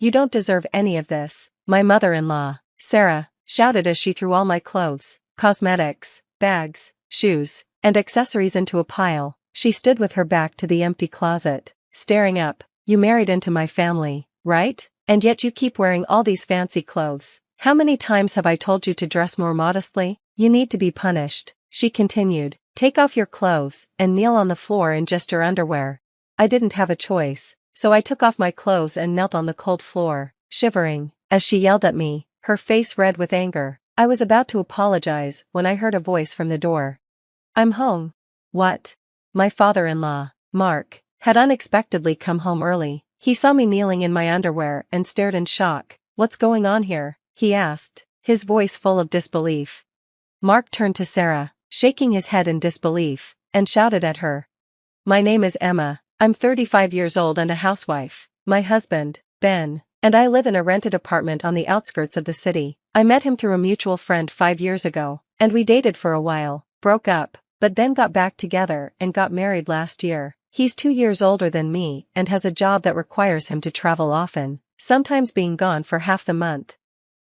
You don't deserve any of this. My mother-in-law, Sarah, shouted as she threw all my clothes, cosmetics, bags, shoes, and accessories into a pile. She stood with her back to the empty closet, staring up. You married into my family, right? And yet you keep wearing all these fancy clothes. How many times have I told you to dress more modestly? You need to be punished, she continued. Take off your clothes and kneel on the floor in just your underwear. I didn't have a choice, so I took off my clothes and knelt on the cold floor, shivering, as she yelled at me, her face red with anger. I was about to apologize when I heard a voice from the door. I'm home. What? My father-in-law, Mark, had unexpectedly come home early. He saw me kneeling in my underwear and stared in shock. What's going on here? He asked, his voice full of disbelief. Mark turned to Sarah, shaking his head in disbelief, and shouted at her. My name is Emma, I'm 35 years old and a housewife. My husband, Ben, and I live in a rented apartment on the outskirts of the city. I met him through a mutual friend 5 years ago, and we dated for a while, broke up, but then got back together and got married last year. He's 2 years older than me and has a job that requires him to travel often, sometimes being gone for half the month.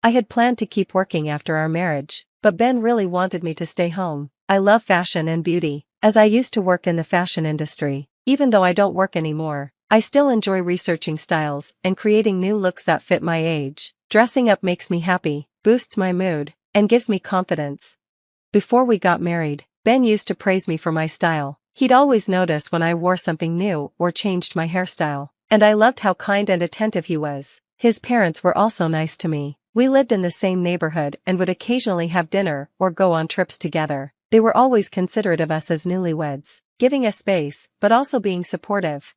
I had planned to keep working after our marriage, but Ben really wanted me to stay home. I love fashion and beauty, as I used to work in the fashion industry. Even though I don't work anymore, I still enjoy researching styles and creating new looks that fit my age. Dressing up makes me happy, boosts my mood, and gives me confidence. Before we got married, Ben used to praise me for my style. He'd always notice when I wore something new or changed my hairstyle, and I loved how kind and attentive he was. His parents were also nice to me. We lived in the same neighborhood and would occasionally have dinner or go on trips together. They were always considerate of us as newlyweds, giving us space, but also being supportive.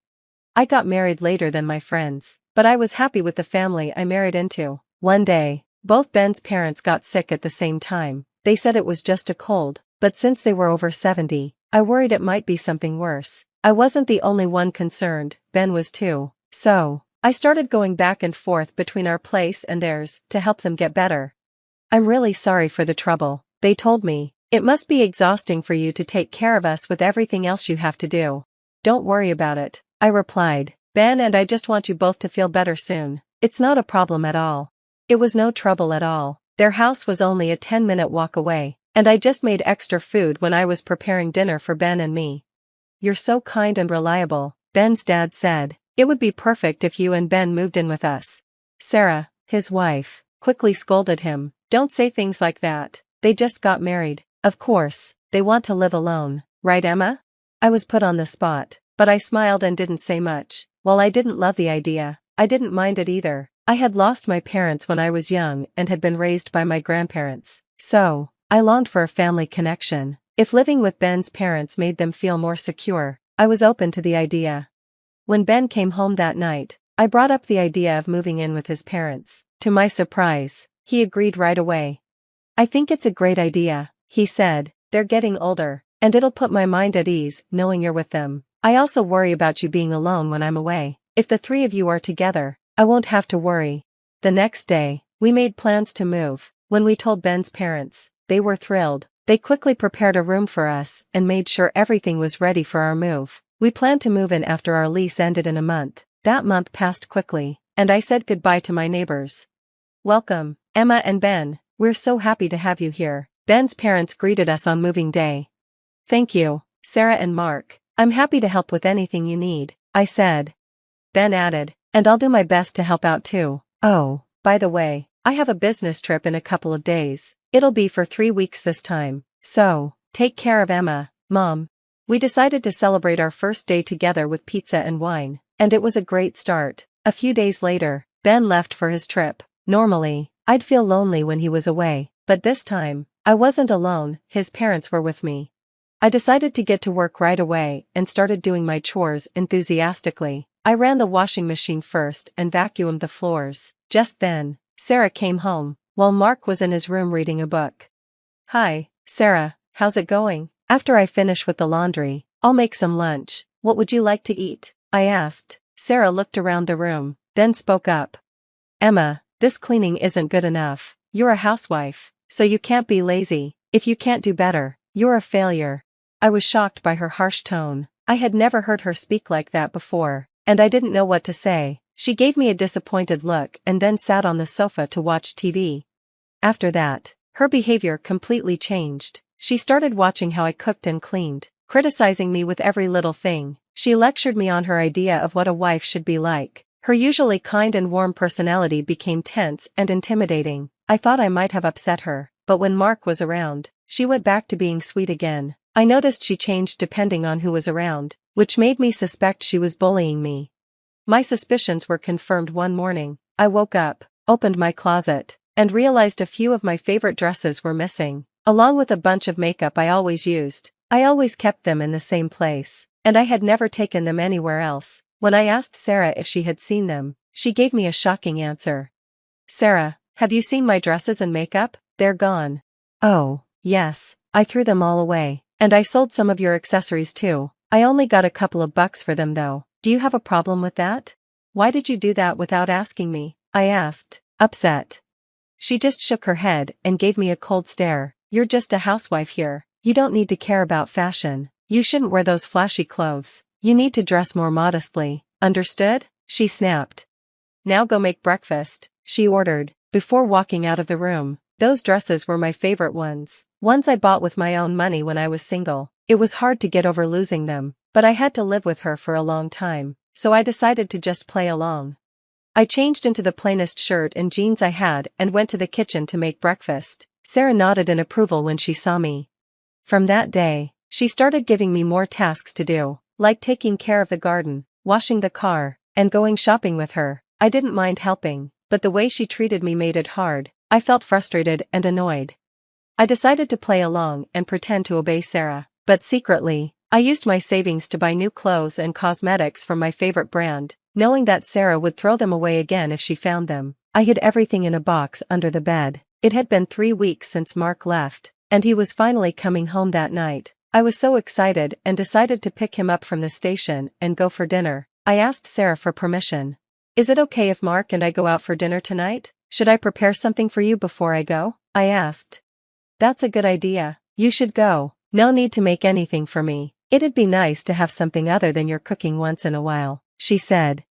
I got married later than my friends, but I was happy with the family I married into. One day, both Ben's parents got sick at the same time. They said it was just a cold, but since they were over 70, I worried it might be something worse. I wasn't the only one concerned, Ben was too. So, I started going back and forth between our place and theirs to help them get better. I'm really sorry for the trouble, they told me. It must be exhausting for you to take care of us with everything else you have to do. Don't worry about it, I replied. Ben and I just want you both to feel better soon. It's not a problem at all. It was no trouble at all. Their house was only a 10-minute walk away, and I just made extra food when I was preparing dinner for Ben and me. You're so kind and reliable, Ben's dad said. It would be perfect if you and Ben moved in with us. Sarah, his wife, quickly scolded him. Don't say things like that. They just got married. Of course, they want to live alone, right, Emma? I was put on the spot, but I smiled and didn't say much. While I didn't love the idea, I didn't mind it either. I had lost my parents when I was young and had been raised by my grandparents, so I longed for a family connection. If living with Ben's parents made them feel more secure, I was open to the idea. When Ben came home that night, I brought up the idea of moving in with his parents. To my surprise, he agreed right away. I think it's a great idea, he said. They're getting older, and it'll put my mind at ease knowing you're with them. I also worry about you being alone when I'm away. If the three of you are together, I won't have to worry. The next day, we made plans to move. When we told Ben's parents, they were thrilled. They quickly prepared a room for us and made sure everything was ready for our move. We planned to move in after our lease ended in a month. That month passed quickly, and I said goodbye to my neighbors. Welcome, Emma and Ben. We're so happy to have you here. Ben's parents greeted us on moving day. Thank you, Sarah and Mark. I'm happy to help with anything you need, I said. Ben added, and I'll do my best to help out too. Oh, by the way, I have a business trip in a couple of days. It'll be for 3 weeks this time. So, take care of Emma, Mom. We decided to celebrate our first day together with pizza and wine, and it was a great start. A few days later, Ben left for his trip. Normally, I'd feel lonely when he was away, but this time, I wasn't alone. His parents were with me. I decided to get to work right away and started doing my chores enthusiastically. I ran the washing machine first and vacuumed the floors. Just then, Sarah came home, while Mark was in his room reading a book. Hi, Sarah, how's it going? After I finish with the laundry, I'll make some lunch. What would you like to eat? I asked. Sarah looked around the room, then spoke up. Emma, this cleaning isn't good enough. You're a housewife, so you can't be lazy. If you can't do better, you're a failure. I was shocked by her harsh tone. I had never heard her speak like that before, and I didn't know what to say. She gave me a disappointed look and then sat on the sofa to watch TV. After that, her behavior completely changed. She started watching how I cooked and cleaned, criticizing me with every little thing. She lectured me on her idea of what a wife should be like. Her usually kind and warm personality became tense and intimidating. I thought I might have upset her, but when Mark was around, she went back to being sweet again. I noticed she changed depending on who was around, which made me suspect she was bullying me. My suspicions were confirmed one morning. I woke up, opened my closet, and realized a few of my favorite dresses were missing, along with a bunch of makeup I always used. I always kept them in the same place, and I had never taken them anywhere else. When I asked Sarah if she had seen them, she gave me a shocking answer. "Sarah, have you seen my dresses and makeup? They're gone." "Oh, yes, I threw them all away, and I sold some of your accessories too. I only got a couple of bucks for them though. Do you have a problem with that? Why did you do that without asking me?" I asked, upset. She just shook her head and gave me a cold stare. "You're just a housewife here. You don't need to care about fashion. You shouldn't wear those flashy clothes. You need to dress more modestly, understood?" she snapped. "Now go make breakfast," she ordered, before walking out of the room. Those dresses were my favorite ones I bought with my own money when I was single. It was hard to get over losing them, but I had to live with her for a long time, so I decided to just play along. I changed into the plainest shirt and jeans I had and went to the kitchen to make breakfast. Sarah nodded in approval when she saw me. From that day, she started giving me more tasks to do, like taking care of the garden, washing the car, and going shopping with her. I didn't mind helping, but the way she treated me made it hard. I felt frustrated and annoyed. I decided to play along and pretend to obey Sarah, but secretly, I used my savings to buy new clothes and cosmetics from my favorite brand, knowing that Sarah would throw them away again if she found them. I hid everything in a box under the bed. It had been 3 weeks since Mark left, and he was finally coming home that night. I was so excited and decided to pick him up from the station and go for dinner. I asked Sarah for permission. "Is it okay if Mark and I go out for dinner tonight? Should I prepare something for you before I go?" I asked. "That's a good idea. You should go. No need to make anything for me. It'd be nice to have something other than your cooking once in a while," she said.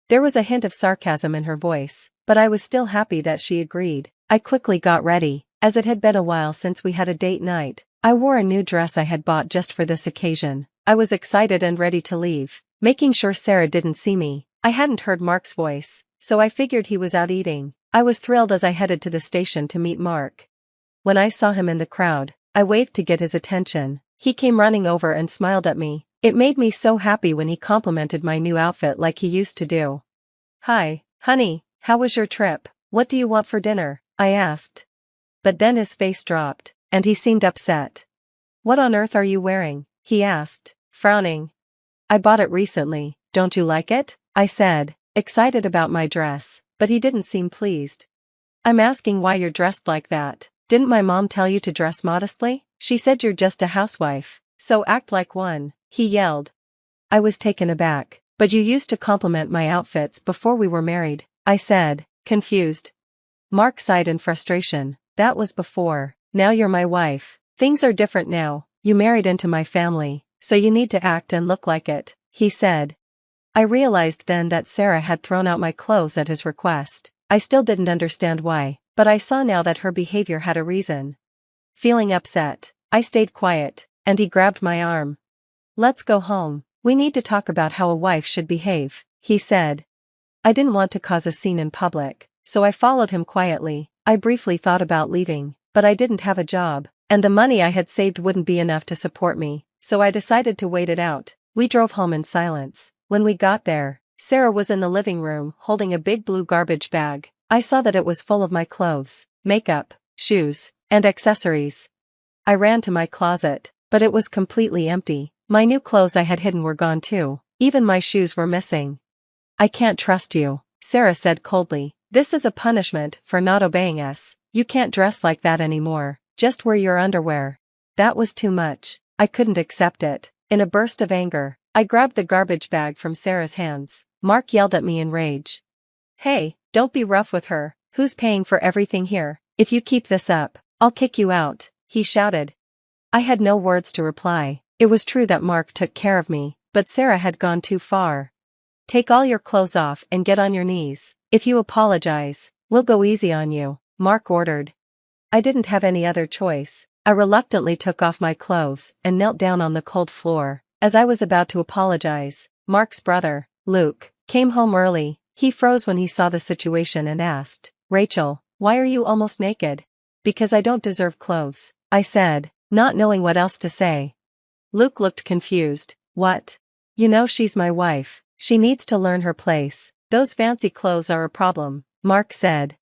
There was a hint of sarcasm in her voice, but I was still happy that she agreed. I quickly got ready, as it had been a while since we had a date night. I wore a new dress I had bought just for this occasion. I was excited and ready to leave, making sure Sarah didn't see me. I hadn't heard Mark's voice, so I figured he was out eating. I was thrilled as I headed to the station to meet Mark. When I saw him in the crowd, I waved to get his attention. He came running over and smiled at me. It made me so happy when he complimented my new outfit like he used to do. "Hi, honey, how was your trip? What do you want for dinner?" I asked. But then his face dropped, and he seemed upset. "What on earth are you wearing?" he asked, frowning. "I bought it recently. Don't you like it?" I said, excited about my dress, but he didn't seem pleased. "I'm asking why you're dressed like that. Didn't my mom tell you to dress modestly? She said you're just a housewife, so act like one," he yelled. I was taken aback. "But you used to compliment my outfits before we were married," I said, confused. Mark sighed in frustration. "That was before. Now you're my wife. Things are different now. You married into my family, so you need to act and look like it," he said. I realized then that Sarah had thrown out my clothes at his request. I still didn't understand why, but I saw now that her behavior had a reason. Feeling upset, I stayed quiet, and he grabbed my arm. "Let's go home. We need to talk about how a wife should behave," he said. I didn't want to cause a scene in public, so I followed him quietly. I briefly thought about leaving, but I didn't have a job, and the money I had saved wouldn't be enough to support me, so I decided to wait it out. We drove home in silence. When we got there, Sarah was in the living room holding a big blue garbage bag. I saw that it was full of my clothes, makeup, shoes, and accessories. I ran to my closet, but it was completely empty. My new clothes I had hidden were gone too. Even my shoes were missing. "I can't trust you," Sarah said coldly. "This is a punishment for not obeying us. You can't dress like that anymore. Just wear your underwear." That was too much. I couldn't accept it. In a burst of anger, I grabbed the garbage bag from Sarah's hands. Mark yelled at me in rage. "Hey, don't be rough with her. Who's paying for everything here? If you keep this up, I'll kick you out," he shouted. I had no words to reply. It was true that Mark took care of me, but Sarah had gone too far. Take all your clothes off and get on your knees. If you apologize, we'll go easy on you, Mark ordered. I didn't have any other choice. I reluctantly took off my clothes and knelt down on the cold floor. As I was about to apologize, Mark's brother, Luke, came home early. He froze when he saw the situation and asked, "Rachel, why are you almost naked?" "Because I don't deserve clothes," I said, not knowing what else to say. Luke looked confused. "What? You know she's my wife. She needs to learn her place. Those fancy clothes are a problem," Mark said.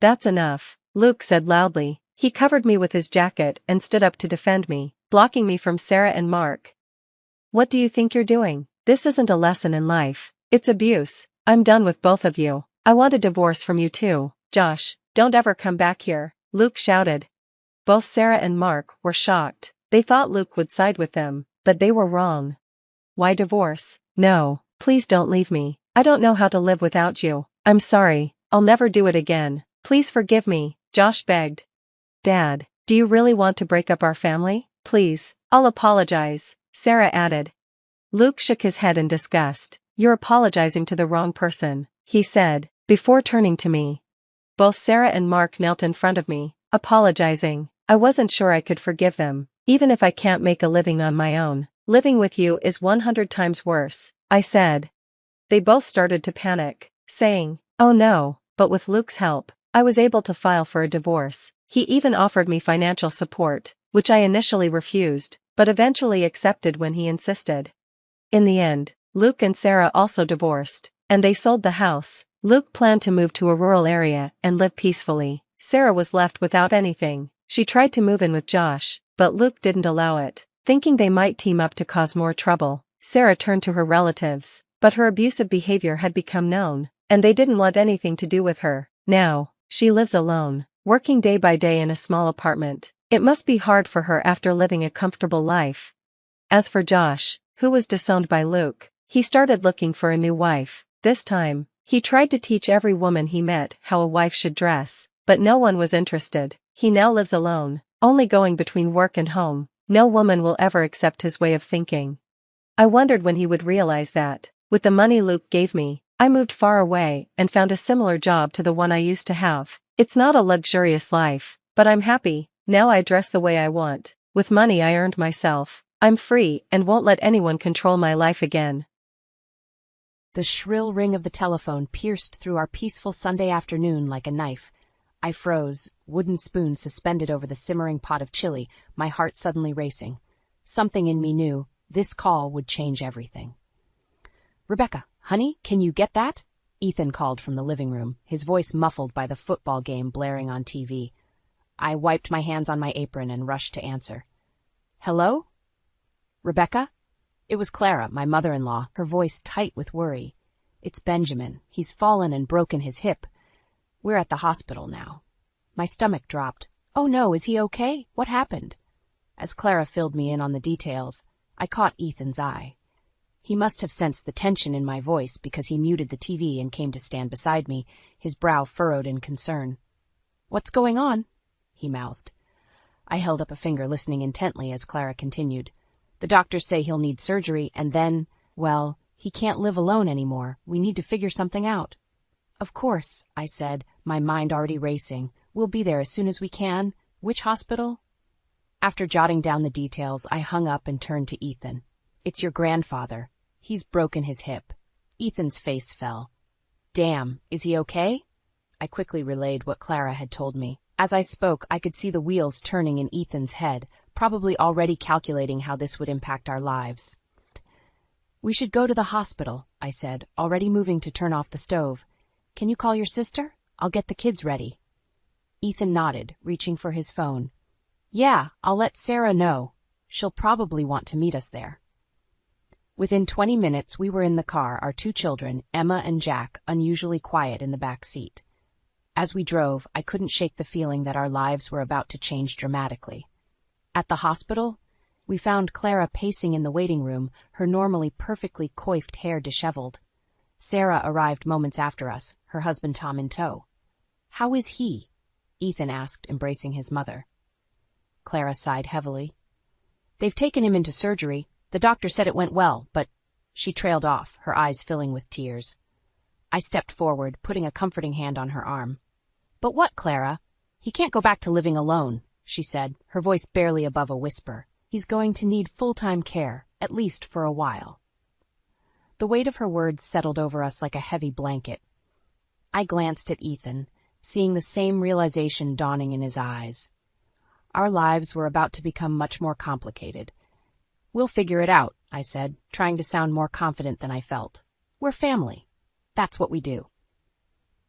"That's enough," Luke said loudly. He covered me with his jacket and stood up to defend me, blocking me from Sarah and Mark. "What do you think you're doing? This isn't a lesson in life. It's abuse. I'm done with both of you. I want a divorce from you too. Josh, don't ever come back here," Luke shouted. Both Sarah and Mark were shocked. They thought Luke would side with them, but they were wrong. "Why divorce? No, please don't leave me. I don't know how to live without you. I'm sorry, I'll never do it again. Please forgive me," Josh begged. "Dad, do you really want to break up our family? Please, I'll apologize," Sarah added. Luke shook his head in disgust. "You're apologizing to the wrong person," he said, before turning to me. Both Sarah and Mark knelt in front of me, apologizing. I wasn't sure I could forgive them, even if I can't make a living on my own. "Living with you is 100 times worse," I said. They both started to panic, saying, "Oh no," but with Luke's help, I was able to file for a divorce. He even offered me financial support, which I initially refused, but eventually accepted when he insisted. In the end, Luke and Sarah also divorced, and they sold the house. Luke planned to move to a rural area and live peacefully. Sarah was left without anything. She tried to move in with Josh, but Luke didn't allow it. Thinking they might team up to cause more trouble, Sarah turned to her relatives, but her abusive behavior had become known, and they didn't want anything to do with her. Now, she lives alone, working day by day in a small apartment. It must be hard for her after living a comfortable life. As for Josh, who was disowned by Luke, he started looking for a new wife. This time, he tried to teach every woman he met how a wife should dress, but no one was interested. He now lives alone, only going between work and home. No woman will ever accept his way of thinking. I wondered when he would realize that, with the money Luke gave me, I moved far away and found a similar job to the one I used to have. It's not a luxurious life, but I'm happy. Now I dress the way I want. With money I earned myself. I'm free and won't let anyone control my life again. The shrill ring of the telephone pierced through our peaceful Sunday afternoon like a knife. I froze, wooden spoon suspended over the simmering pot of chili, my heart suddenly racing. Something in me knew this call would change everything. "Rebecca, honey, can you get that?" Ethan called from the living room, his voice muffled by the football game blaring on TV. I wiped my hands on my apron and rushed to answer. "Hello? Rebecca?" It was Clara, my mother-in-law, her voice tight with worry. "It's Benjamin. He's fallen and broken his hip. We're at the hospital now." My stomach dropped. "Oh no, is he okay? What happened?" As Clara filled me in on the details, I caught Ethan's eye. He must have sensed the tension in my voice because he muted the TV and came to stand beside me, his brow furrowed in concern. "What's going on?" he mouthed. I held up a finger, listening intently as Clara continued. "The doctors say he'll need surgery, and then, well, he can't live alone anymore. We need to figure something out." "Of course," I said, my mind already racing. "We'll be there as soon as we can. Which hospital?" After jotting down the details, I hung up and turned to Ethan. "It's your grandfather. He's broken his hip." Ethan's face fell. "Damn, is he okay?" I quickly relayed what Clara had told me. As I spoke, I could see the wheels turning in Ethan's head, probably already calculating how this would impact our lives. "We should go to the hospital," I said, already moving to turn off the stove. "Can you call your sister? I'll get the kids ready." Ethan nodded, reaching for his phone. "Yeah, I'll let Sarah know. She'll probably want to meet us there." Within 20 minutes, we were in the car, our two children, Emma and Jack, unusually quiet in the back seat. As we drove, I couldn't shake the feeling that our lives were about to change dramatically. At the hospital, we found Clara pacing in the waiting room, her normally perfectly coiffed hair disheveled. Sarah arrived moments after us, her husband Tom in tow. "How is he?" Ethan asked, embracing his mother. Clara sighed heavily. "They've taken him into surgery. The doctor said it went well, but She trailed off, her eyes filling with tears. I stepped forward, putting a comforting hand on her arm. "But what, Clara? He can't go back to living alone," she said, her voice barely above a whisper. "He's going to need full-time care, at least for a while." The weight of her words settled over us like a heavy blanket. I glanced at Ethan, seeing the same realization dawning in his eyes. Our lives were about to become much more complicated. "We'll figure it out," I said, trying to sound more confident than I felt. "We're family. That's what we do."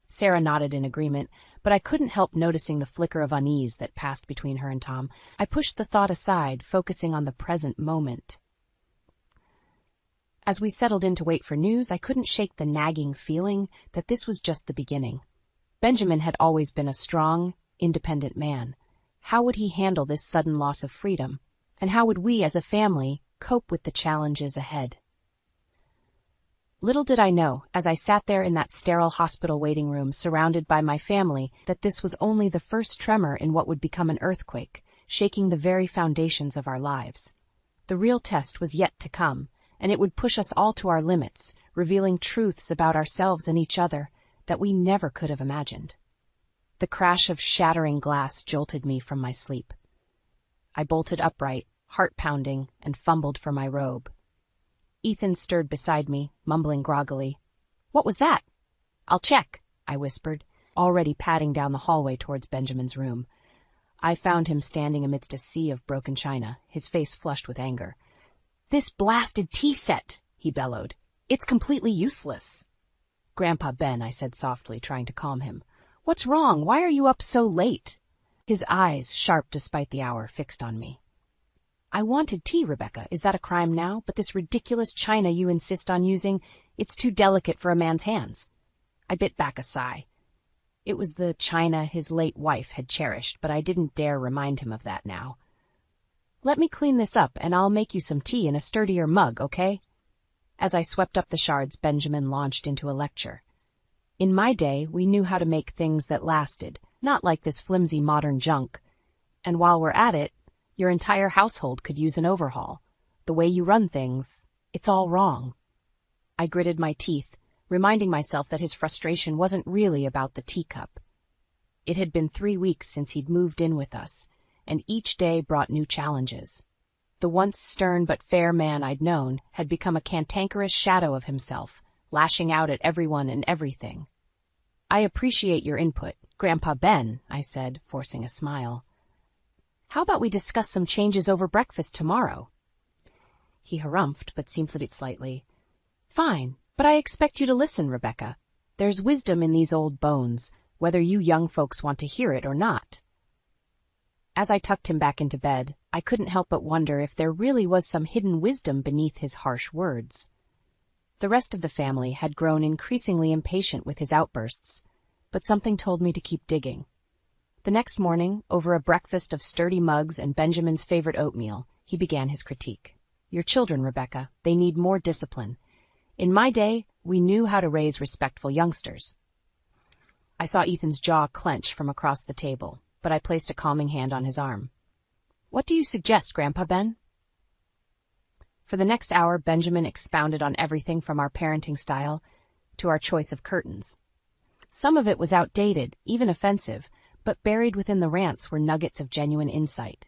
Sarah nodded in agreement, but I couldn't help noticing the flicker of unease that passed between her and Tom. I pushed the thought aside, focusing on the present moment. As we settled in to wait for news, I couldn't shake the nagging feeling that this was just the beginning. Benjamin had always been a strong, independent man. How would he handle this sudden loss of freedom? And how would we, as a family, cope with the challenges ahead? Little did I know, as I sat there in that sterile hospital waiting room surrounded by my family, that this was only the first tremor in what would become an earthquake, shaking the very foundations of our lives. The real test was yet to come, and it would push us all to our limits, revealing truths about ourselves and each other that we never could have imagined. The crash of shattering glass jolted me from my sleep. I bolted upright, heart pounding, and fumbled for my robe. Ethan stirred beside me, mumbling groggily. "What was that?" "I'll check," I whispered, already padding down the hallway towards Benjamin's room. I found him standing amidst a sea of broken china, his face flushed with anger. "This blasted tea set," he bellowed. "It's completely useless." "Grandpa Ben," I said softly, trying to calm him. "What's wrong? Why are you up so late?" His eyes, sharp despite the hour, fixed on me. "I wanted tea, Rebecca. Is that a crime now? But this ridiculous china you insist on using, it's too delicate for a man's hands." I bit back a sigh. It was the china his late wife had cherished, but I didn't dare remind him of that now. "Let me clean this up, and I'll make you some tea in a sturdier mug, okay?" As I swept up the shards, Benjamin launched into a lecture. In my day, we knew how to make things that lasted, not like this flimsy modern junk. And while we're at it, your entire household could use an overhaul. The way you run things, it's all wrong. I gritted my teeth, reminding myself that his frustration wasn't really about the teacup. It had been 3 weeks since he'd moved in with us, and each day brought new challenges. The once stern but fair man I'd known had become a cantankerous shadow of himself, lashing out at everyone and everything. "I appreciate your input, Grandpa Ben," I said, forcing a smile. "How about we discuss some changes over breakfast tomorrow?" He harumphed, but seemed slightly. "Fine, but I expect you to listen, Rebecca. There's wisdom in these old bones, whether you young folks want to hear it or not." As I tucked him back into bed, I couldn't help but wonder if there really was some hidden wisdom beneath his harsh words. The rest of the family had grown increasingly impatient with his outbursts, but something told me to keep digging. The next morning, over a breakfast of sturdy mugs and Benjamin's favorite oatmeal, he began his critique. "Your children, Rebecca, they need more discipline. In my day, we knew how to raise respectful youngsters." I saw Ethan's jaw clench from across the table, but I placed a calming hand on his arm. "What do you suggest, Grandpa Ben?" For the next hour, Benjamin expounded on everything from our parenting style to our choice of curtains. Some of it was outdated, even offensive, but buried within the rants were nuggets of genuine insight.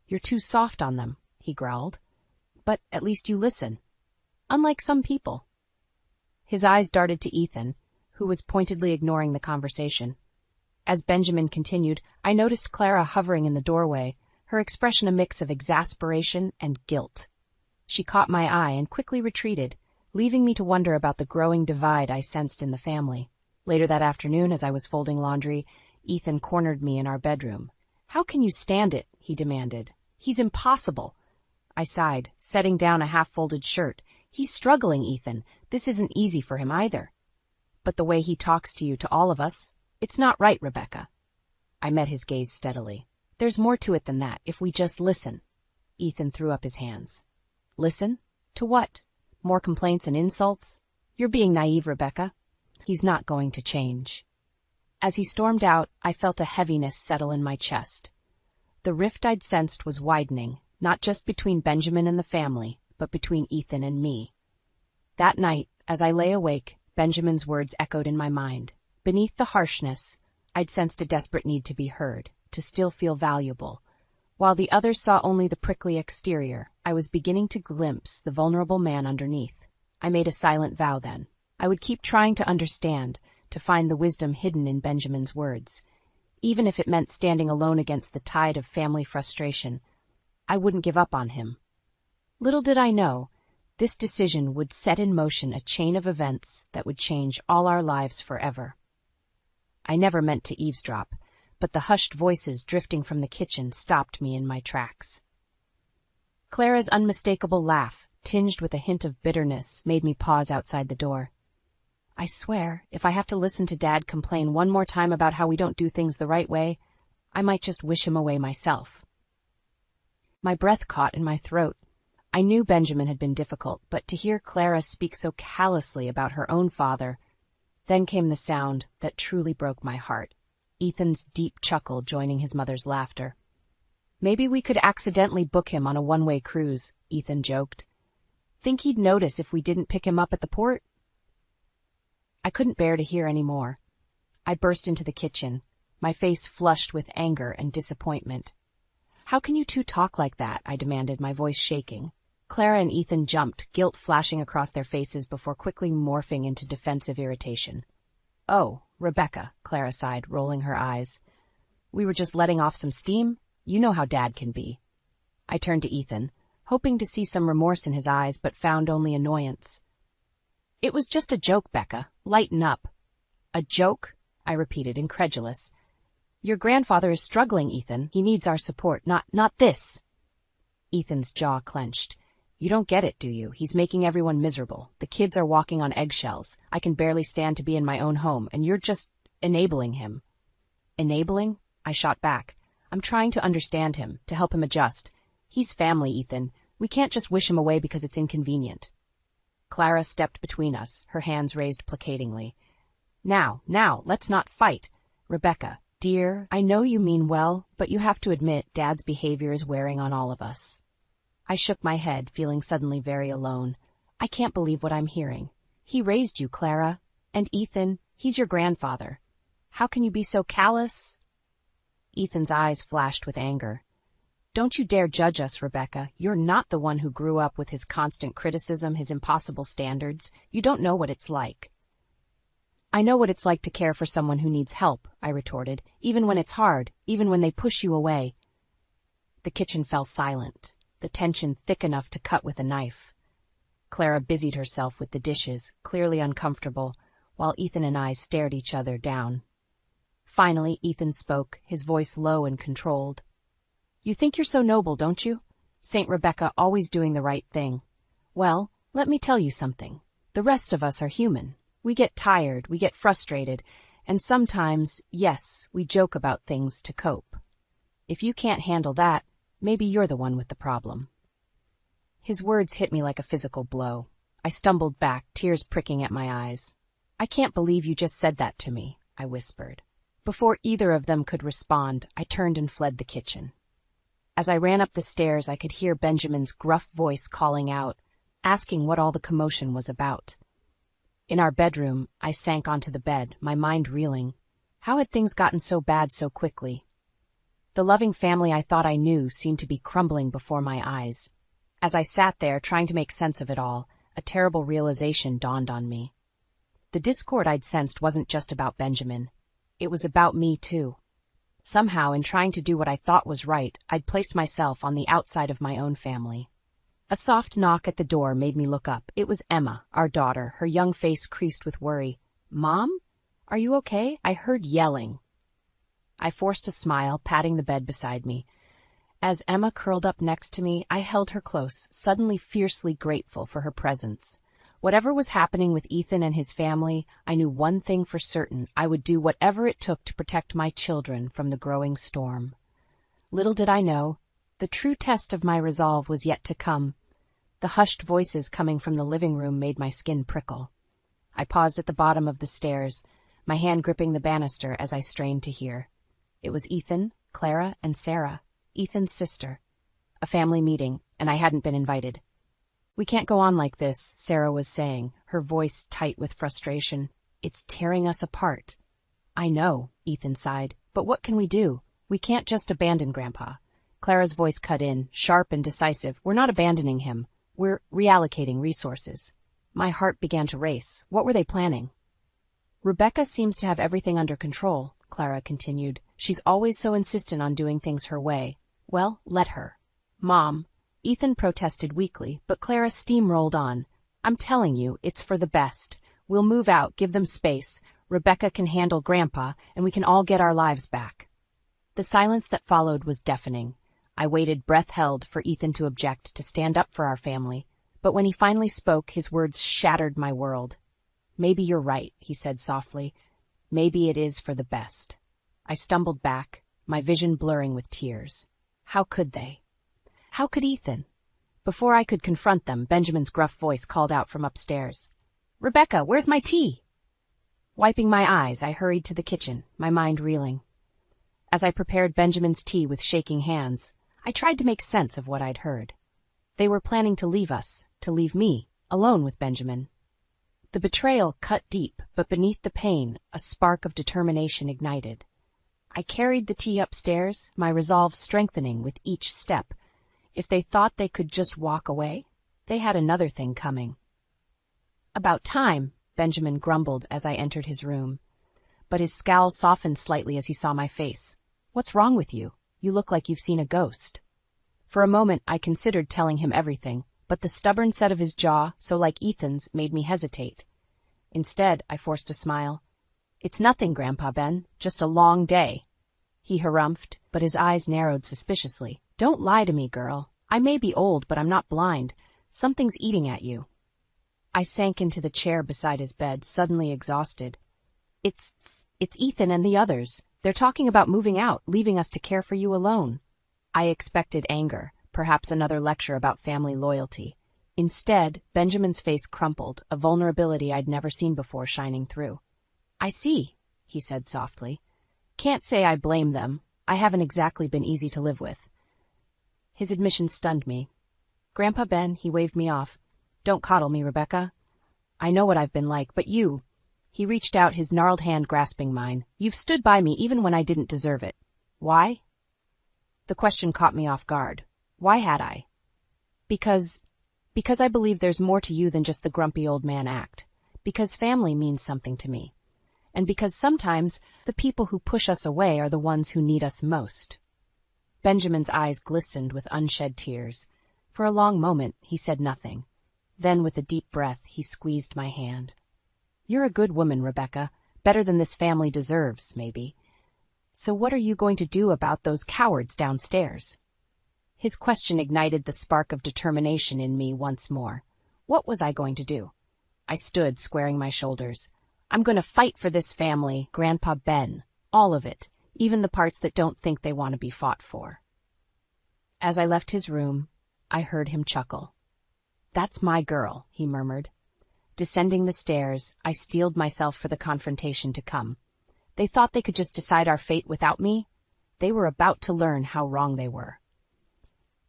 "You're too soft on them," he growled. "But at least you listen. Unlike some people." His eyes darted to Ethan, who was pointedly ignoring the conversation. As Benjamin continued, I noticed Clara hovering in the doorway, her expression a mix of exasperation and guilt. She caught my eye and quickly retreated, leaving me to wonder about the growing divide I sensed in the family. Later that afternoon, as I was folding laundry, Ethan cornered me in our bedroom. "How can you stand it?" he demanded. "He's impossible." I sighed, setting down a half-folded shirt. "He's struggling, Ethan. This isn't easy for him either." "But the way he talks to you, to all of us, it's not right, Rebecca." I met his gaze steadily. "There's more to it than that, if we just listen." Ethan threw up his hands. "Listen? To what? More complaints and insults? You're being naive, Rebecca. He's not going to change." As he stormed out, I felt a heaviness settle in my chest. The rift I'd sensed was widening, not just between Benjamin and the family, but between Ethan and me. That night, as I lay awake, Benjamin's words echoed in my mind. Beneath the harshness, I'd sensed a desperate need to be heard, to still feel valuable. While the others saw only the prickly exterior, I was beginning to glimpse the vulnerable man underneath. I made a silent vow then. I would keep trying to understand, to find the wisdom hidden in Benjamin's words. Even if it meant standing alone against the tide of family frustration, I wouldn't give up on him. Little did I know, this decision would set in motion a chain of events that would change all our lives forever. I never meant to eavesdrop, but the hushed voices drifting from the kitchen stopped me in my tracks. Clara's unmistakable laugh, tinged with a hint of bitterness, made me pause outside the door. I swear, if I have to listen to Dad complain one more time about how we don't do things the right way, I might just wish him away myself. My breath caught in my throat. I knew Benjamin had been difficult, but to hear Clara speak so callously about her own father. Then came the sound that truly broke my heart, Ethan's deep chuckle joining his mother's laughter. Maybe we could accidentally book him on a one-way cruise, Ethan joked. Think he'd notice if we didn't pick him up at the port? I couldn't bear to hear any more. I burst into the kitchen, my face flushed with anger and disappointment. How can you two talk like that? I demanded, my voice shaking. Clara and Ethan jumped, guilt flashing across their faces before quickly morphing into defensive irritation. Oh, Rebecca, Clara sighed, rolling her eyes. We were just letting off some steam? You know how Dad can be. I turned to Ethan, hoping to see some remorse in his eyes, but found only annoyance. It was just a joke, Becca. Lighten up. A joke? I repeated, incredulous. Your grandfather is struggling, Ethan. He needs our support, not this. Ethan's jaw clenched. You don't get it, do you? He's making everyone miserable. The kids are walking on eggshells. I can barely stand to be in my own home, and you're just enabling him. Enabling? I shot back. I'm trying to understand him, to help him adjust. He's family, Ethan. We can't just wish him away because it's inconvenient. Clara stepped between us, her hands raised placatingly. Now, let's not fight. Rebecca, dear, I know you mean well, but you have to admit Dad's behavior is wearing on all of us. I shook my head, feeling suddenly very alone. I can't believe what I'm hearing. He raised you, Clara. And Ethan, he's your grandfather. How can you be so callous? Ethan's eyes flashed with anger. Don't you dare judge us, Rebecca. You're not the one who grew up with his constant criticism, his impossible standards. You don't know what it's like. I know what it's like to care for someone who needs help, I retorted, even when it's hard, even when they push you away. The kitchen fell silent, the tension thick enough to cut with a knife. Clara busied herself with the dishes, clearly uncomfortable, while Ethan and I stared each other down. Finally, Ethan spoke, his voice low and controlled. You think you're so noble, don't you? Saint Rebecca always doing the right thing. Well, let me tell you something. The rest of us are human. We get tired, we get frustrated, and sometimes, yes, we joke about things to cope. If you can't handle that, maybe you're the one with the problem. His words hit me like a physical blow. I stumbled back, tears pricking at my eyes. I can't believe you just said that to me, I whispered. Before either of them could respond, I turned and fled the kitchen. As I ran up the stairs, I could hear Benjamin's gruff voice calling out, asking what all the commotion was about. In our bedroom, I sank onto the bed, my mind reeling. How had things gotten so bad so quickly? The loving family I thought I knew seemed to be crumbling before my eyes. As I sat there trying to make sense of it all, a terrible realization dawned on me. The discord I'd sensed wasn't just about Benjamin. It was about me, too. Somehow, in trying to do what I thought was right, I'd placed myself on the outside of my own family. A soft knock at the door made me look up. It was Emma, our daughter, her young face creased with worry. Mom? Are you okay? I heard yelling. I forced a smile, patting the bed beside me. As Emma curled up next to me, I held her close, suddenly fiercely grateful for her presence. Whatever was happening with Ethan and his family, I knew one thing for certain. I would do whatever it took to protect my children from the growing storm. Little did I know, the true test of my resolve was yet to come. The hushed voices coming from the living room made my skin prickle. I paused at the bottom of the stairs, my hand gripping the banister as I strained to hear. It was Ethan, Clara, and Sarah, Ethan's sister. A family meeting, and I hadn't been invited. "We can't go on like this," Sarah was saying, her voice tight with frustration. "It's tearing us apart." "I know," Ethan sighed, "but what can we do? We can't just abandon Grandpa." Clara's voice cut in, sharp and decisive. "We're not abandoning him. We're reallocating resources." My heart began to race. What were they planning? "Rebecca seems to have everything under control," Clara continued. "She's always so insistent on doing things her way. Well, let her." "Mom," Ethan protested weakly, but Clara steamrolled on. "I'm telling you, it's for the best. We'll move out, give them space. Rebecca can handle Grandpa, and we can all get our lives back." The silence that followed was deafening. I waited, breath held, for Ethan to object, to stand up for our family. But when he finally spoke, his words shattered my world. "Maybe you're right," he said softly. "Maybe it is for the best." I stumbled back, my vision blurring with tears. How could they? How could Ethan? Before I could confront them, Benjamin's gruff voice called out from upstairs. "Rebecca, where's my tea?" Wiping my eyes, I hurried to the kitchen, my mind reeling. As I prepared Benjamin's tea with shaking hands, I tried to make sense of what I'd heard. They were planning to leave us, to leave me, alone with Benjamin. The betrayal cut deep, but beneath the pain, a spark of determination ignited. I carried the tea upstairs, my resolve strengthening with each step. If they thought they could just walk away, they had another thing coming. "About time," Benjamin grumbled as I entered his room. But his scowl softened slightly as he saw my face. "What's wrong with you? You look like you've seen a ghost." For a moment I considered telling him everything, but the stubborn set of his jaw, so like Ethan's, made me hesitate. Instead, I forced a smile. "It's nothing, Grandpa Ben, just a long day." He harumphed, but his eyes narrowed suspiciously. "Don't lie to me, girl. I may be old, but I'm not blind. Something's eating at you." I sank into the chair beside his bed, suddenly exhausted. It's Ethan and the others. They're talking about moving out, leaving us to care for you alone." I expected anger, perhaps another lecture about family loyalty. Instead, Benjamin's face crumpled, a vulnerability I'd never seen before shining through. "I see," he said softly. "Can't say I blame them. I haven't exactly been easy to live with." His admission stunned me. "Grandpa Ben," he waved me off. "Don't coddle me, Rebecca. I know what I've been like, but you—" He reached out, his gnarled hand grasping mine. "You've stood by me even when I didn't deserve it. Why?" The question caught me off guard. Why had I? Because I believe there's more to you than just the grumpy old man act. Because family means something to me. And because sometimes the people who push us away are the ones who need us most. Benjamin's eyes glistened with unshed tears. For a long moment, he said nothing. Then, with a deep breath, he squeezed my hand. "You're a good woman, Rebecca. Better than this family deserves, maybe. So what are you going to do about those cowards downstairs?" His question ignited the spark of determination in me once more. What was I going to do? I stood, squaring my shoulders. "I'm going to fight for this family, Grandpa Ben. All of it, even the parts that don't think they want to be fought for." As I left his room, I heard him chuckle. "That's my girl," he murmured. Descending the stairs, I steeled myself for the confrontation to come. They thought they could just decide our fate without me. They were about to learn how wrong they were.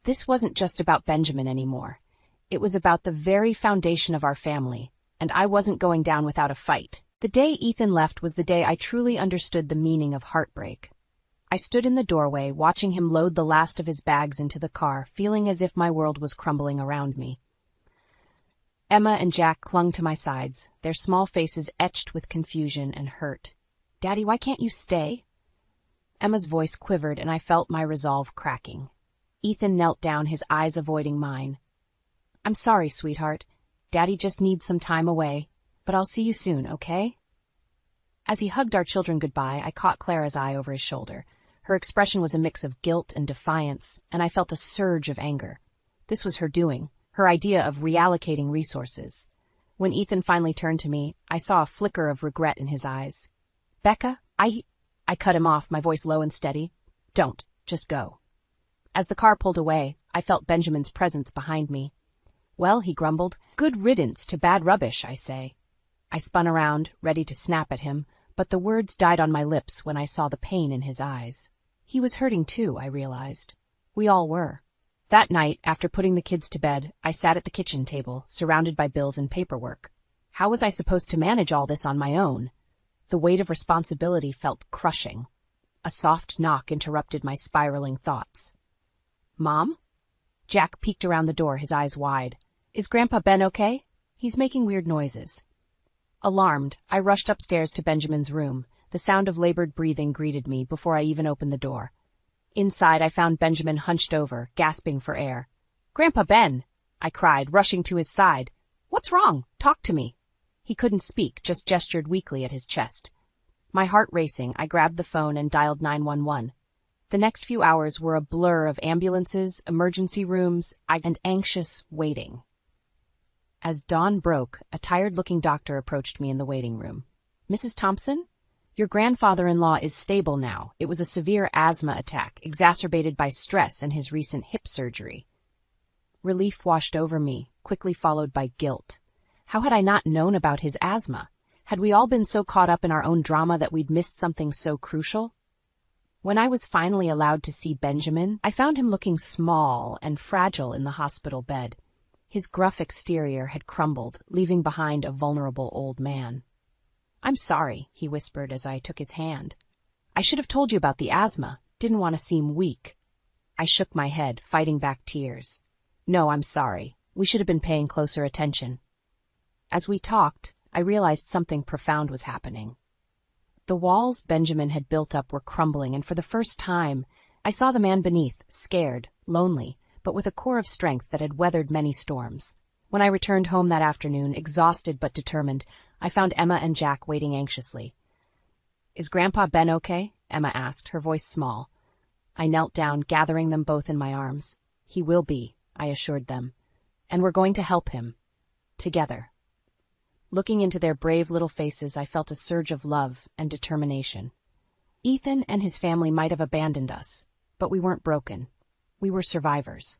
This wasn't just about Benjamin anymore. It was about the very foundation of our family, and I wasn't going down without a fight. The day Ethan left was the day I truly understood the meaning of heartbreak. I stood in the doorway, watching him load the last of his bags into the car, feeling as if my world was crumbling around me. Emma and Jack clung to my sides, their small faces etched with confusion and hurt. "Daddy, why can't you stay?" Emma's voice quivered, and I felt my resolve cracking. Ethan knelt down, his eyes avoiding mine. "I'm sorry, sweetheart. Daddy just needs some time away, but I'll see you soon, okay?" As he hugged our children goodbye, I caught Clara's eye over his shoulder. Her expression was a mix of guilt and defiance, and I felt a surge of anger. This was her doing, her idea of reallocating resources. When Ethan finally turned to me, I saw a flicker of regret in his eyes. "Becca, I cut him off, my voice low and steady. "Don't, just go." As the car pulled away, I felt Benjamin's presence behind me. "Well," he grumbled, "good riddance to bad rubbish, I say." I spun around, ready to snap at him, but the words died on my lips when I saw the pain in his eyes. He was hurting too, I realized. We all were. That night, after putting the kids to bed, I sat at the kitchen table, surrounded by bills and paperwork. How was I supposed to manage all this on my own? The weight of responsibility felt crushing. A soft knock interrupted my spiraling thoughts. "Mom?" Jack peeked around the door, his eyes wide. "Is Grandpa Ben okay? He's making weird noises." Alarmed, I rushed upstairs to Benjamin's room. The sound of labored breathing greeted me before I even opened the door. Inside, I found Benjamin hunched over, gasping for air. "Grandpa Ben!" I cried, rushing to his side. "What's wrong? Talk to me." He couldn't speak, just gestured weakly at his chest. My heart racing, I grabbed the phone and dialed 911. The next few hours were a blur of ambulances, emergency rooms, and anxious waiting. As dawn broke, a tired-looking doctor approached me in the waiting room. "Mrs. Thompson? Your grandfather-in-law is stable now. It was a severe asthma attack, exacerbated by stress and his recent hip surgery." Relief washed over me, quickly followed by guilt. How had I not known about his asthma? Had we all been so caught up in our own drama that we'd missed something so crucial? When I was finally allowed to see Benjamin, I found him looking small and fragile in the hospital bed. His gruff exterior had crumbled, leaving behind a vulnerable old man. "I'm sorry," he whispered as I took his hand. "I should have told you about the asthma. Didn't want to seem weak." I shook my head, fighting back tears. "No, I'm sorry. We should have been paying closer attention." As we talked, I realized something profound was happening. The walls Benjamin had built up were crumbling, and for the first time, I saw the man beneath, scared, lonely, but with a core of strength that had weathered many storms. When I returned home that afternoon, exhausted but determined, I found Emma and Jack waiting anxiously. "Is Grandpa Ben okay?" Emma asked, her voice small. I knelt down, gathering them both in my arms. "He will be," I assured them. "And we're going to help him. Together." Looking into their brave little faces, I felt a surge of love and determination. Ethan and his family might have abandoned us, but we weren't broken. We were survivors.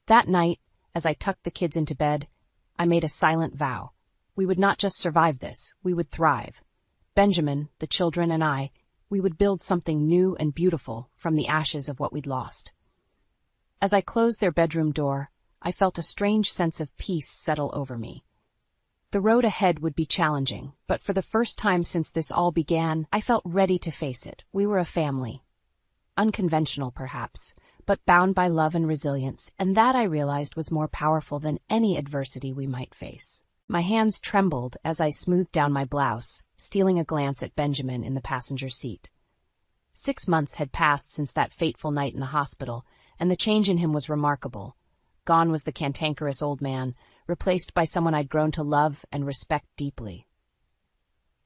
That night, as I tucked the kids into bed, I made a silent vow. We would not just survive this, we would thrive. Benjamin, the children, and I, we would build something new and beautiful from the ashes of what we'd lost. As I closed their bedroom door, I felt a strange sense of peace settle over me. The road ahead would be challenging, but for the first time since this all began, I felt ready to face it. We were a family. Unconventional, perhaps, but bound by love and resilience, and that I realized was more powerful than any adversity we might face. My hands trembled as I smoothed down my blouse, stealing a glance at Benjamin in the passenger seat. 6 months had passed since that fateful night in the hospital, and the change in him was remarkable. Gone was the cantankerous old man, replaced by someone I'd grown to love and respect deeply.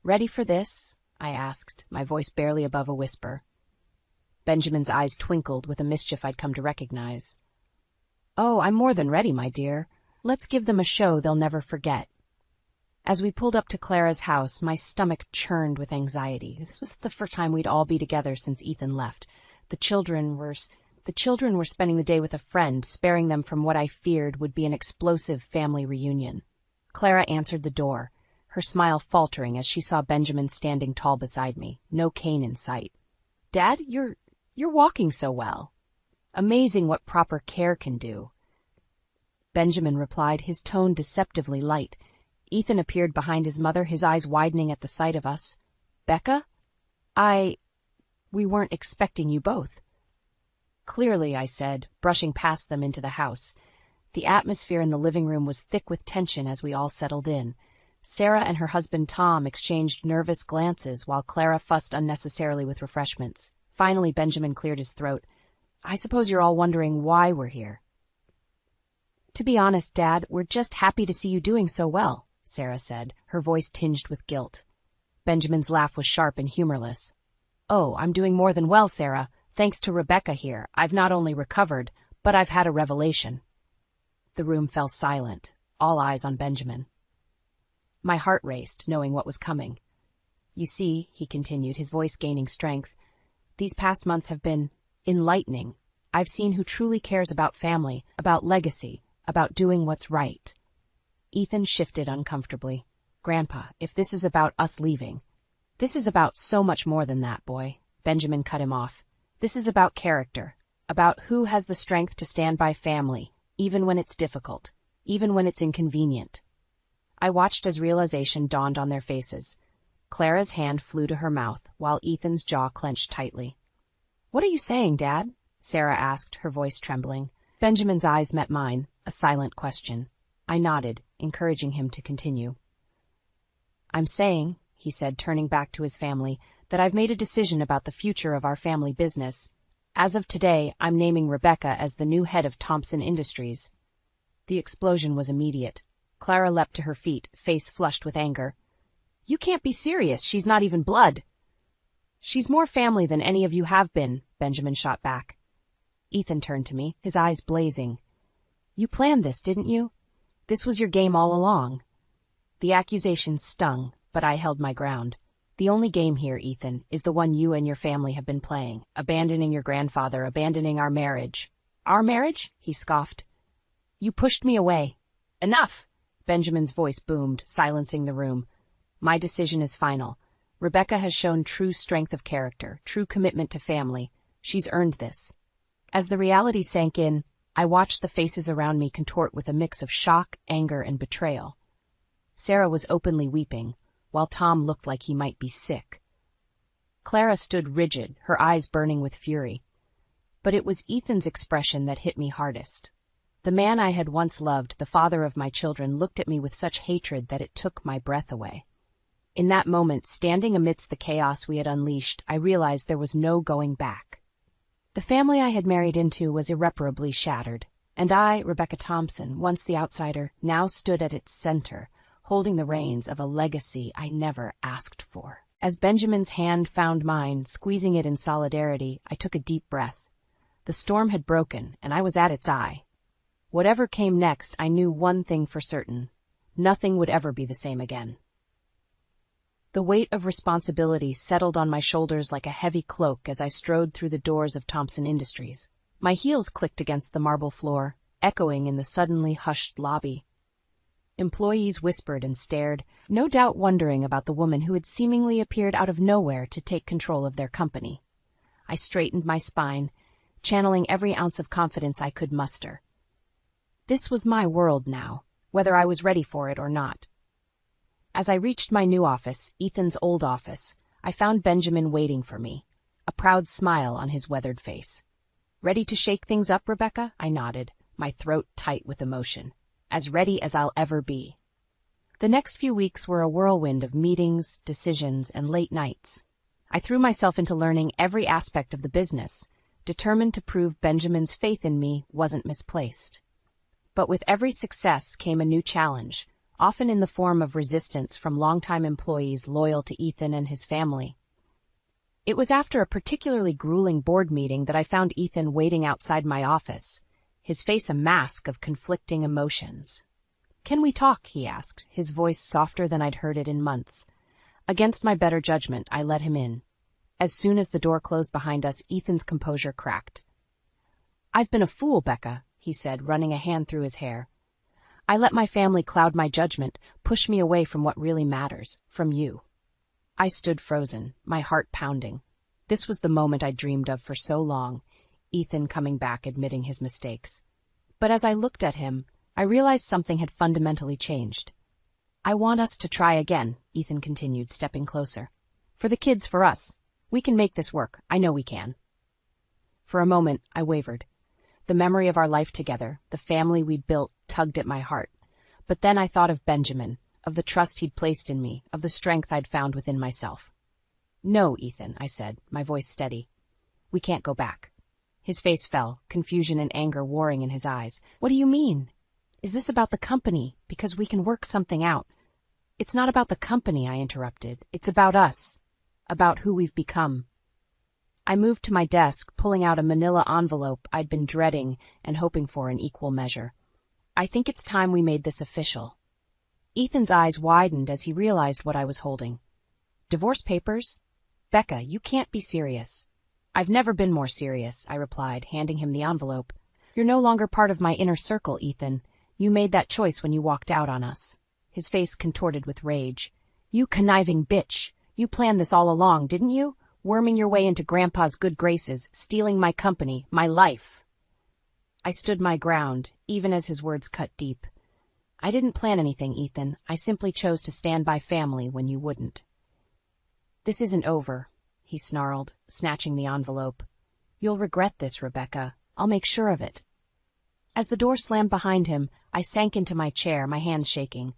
"Ready for this?" I asked, my voice barely above a whisper. Benjamin's eyes twinkled with a mischief I'd come to recognize. "Oh, I'm more than ready, my dear. Let's give them a show they'll never forget." As we pulled up to Clara's house, my stomach churned with anxiety. This was the first time we'd all be together since Ethan left. The children were spending the day with a friend, sparing them from what I feared would be an explosive family reunion. Clara answered the door, her smile faltering as she saw Benjamin standing tall beside me, no cane in sight. "Dad, you're walking so well. Amazing what proper care can do." Benjamin replied, his tone deceptively light. Ethan appeared behind his mother, his eyes widening at the sight of us. "Becca? We weren't expecting you both." "Clearly," I said, brushing past them into the house. The atmosphere in the living room was thick with tension as we all settled in. Sarah and her husband Tom exchanged nervous glances while Clara fussed unnecessarily with refreshments. Finally, Benjamin cleared his throat. "I suppose you're all wondering why we're here." "To be honest, Dad, we're just happy to see you doing so well," Sarah said, her voice tinged with guilt. Benjamin's laugh was sharp and humorless. "Oh, I'm doing more than well, Sarah. Thanks to Rebecca here, I've not only recovered, but I've had a revelation." The room fell silent, all eyes on Benjamin. My heart raced, knowing what was coming. "You see," he continued, his voice gaining strength, "these past months have been enlightening. I've seen who truly cares about family, about legacy, about doing what's right." Ethan shifted uncomfortably. "Grandpa, if this is about us leaving..." "This is about so much more than that, boy," Benjamin cut him off. "This is about character, About who has the strength to stand by family, even when it's difficult, even when it's inconvenient. I watched as realization dawned on their faces. Clara's hand flew to her mouth, while Ethan's jaw clenched tightly. "What are you saying, Dad?" Sarah asked, her voice trembling. Benjamin's eyes met mine, a silent question. I nodded, encouraging him to continue. "I'm saying," he said, turning back to his family, "that I've made a decision about the future of our family business. As of today, I'm naming Rebecca as the new head of Thompson Industries." The explosion was immediate. Clara leapt to her feet, face flushed with anger. "You can't be serious. She's not even blood." "She's more family than any of you have been," Benjamin shot back. Ethan turned to me, his eyes blazing. "You planned this, didn't you? This was your game all along." The accusation stung, but I held my ground. "The only game here, Ethan, is the one you and your family have been playing, abandoning your grandfather, abandoning our marriage." "Our marriage?" he scoffed. "You pushed me away." "Enough!" Benjamin's voice boomed, silencing the room. "My decision is final. Rebecca has shown true strength of character, true commitment to family. She's earned this." As the reality sank in, I watched the faces around me contort with a mix of shock, anger, and betrayal. Sarah was openly weeping, while Tom looked like he might be sick. Clara stood rigid, her eyes burning with fury. But it was Ethan's expression that hit me hardest. The man I had once loved, the father of my children, looked at me with such hatred that it took my breath away. In that moment, standing amidst the chaos we had unleashed, I realized there was no going back. The family I had married into was irreparably shattered, and I, Rebecca Thompson, once the outsider, now stood at its center, holding the reins of a legacy I never asked for. As Benjamin's hand found mine, squeezing it in solidarity, I took a deep breath. The storm had broken, and I was at its eye. Whatever came next, I knew one thing for certain. Nothing would ever be the same again. The weight of responsibility settled on my shoulders like a heavy cloak as I strode through the doors of Thompson Industries. My heels clicked against the marble floor, echoing in the suddenly hushed lobby. Employees whispered and stared, no doubt wondering about the woman who had seemingly appeared out of nowhere to take control of their company. I straightened my spine, channeling every ounce of confidence I could muster. This was my world now, whether I was ready for it or not. As I reached my new office, Ethan's old office, I found Benjamin waiting for me, a proud smile on his weathered face. "Ready to shake things up, Rebecca?" I nodded, my throat tight with emotion. "As ready as I'll ever be." The next few weeks were a whirlwind of meetings, decisions, and late nights. I threw myself into learning every aspect of the business, determined to prove Benjamin's faith in me wasn't misplaced. But with every success came a new challenge, often in the form of resistance from longtime employees loyal to Ethan and his family. It was after a particularly grueling board meeting that I found Ethan waiting outside my office, his face a mask of conflicting emotions. "Can we talk?" he asked, his voice softer than I'd heard it in months. Against my better judgment, I let him in. As soon as the door closed behind us, Ethan's composure cracked. "I've been a fool, Becca," he said, running a hand through his hair. "I let my family cloud my judgment, push me away from what really matters, from you." I stood frozen, my heart pounding. This was the moment I'd dreamed of for so long, Ethan coming back admitting his mistakes. But as I looked at him, I realized something had fundamentally changed. "I want us to try again," Ethan continued, stepping closer. "For the kids, for us. We can make this work. I know we can." For a moment, I wavered. The memory of our life together, the family we'd built, tugged at my heart. But then I thought of Benjamin, of the trust he'd placed in me, of the strength I'd found within myself. "No, Ethan," I said, my voice steady. "We can't go back." His face fell, confusion and anger warring in his eyes. "What do you mean? Is this about the company? Because we can work something out." "It's not about the company," I interrupted. "It's about us. About who we've become." I moved to my desk, pulling out a manila envelope I'd been dreading and hoping for in equal measure. "I think it's time we made this official." Ethan's eyes widened as he realized what I was holding. "Divorce papers? Becca, you can't be serious." "I've never been more serious," I replied, handing him the envelope. "You're no longer part of my inner circle, Ethan. You made that choice when you walked out on us." His face contorted with rage. "You conniving bitch! You planned this all along, didn't you? worming your way into Grandpa's good graces, stealing my company, my life. I stood my ground, even as his words cut deep. I didn't plan anything, Ethan. I simply chose to stand by family when you wouldn't. This isn't over, he snarled, snatching the envelope. You'll regret this, Rebecca. I'll make sure of it. As the door slammed behind him, I sank into my chair, my hands shaking.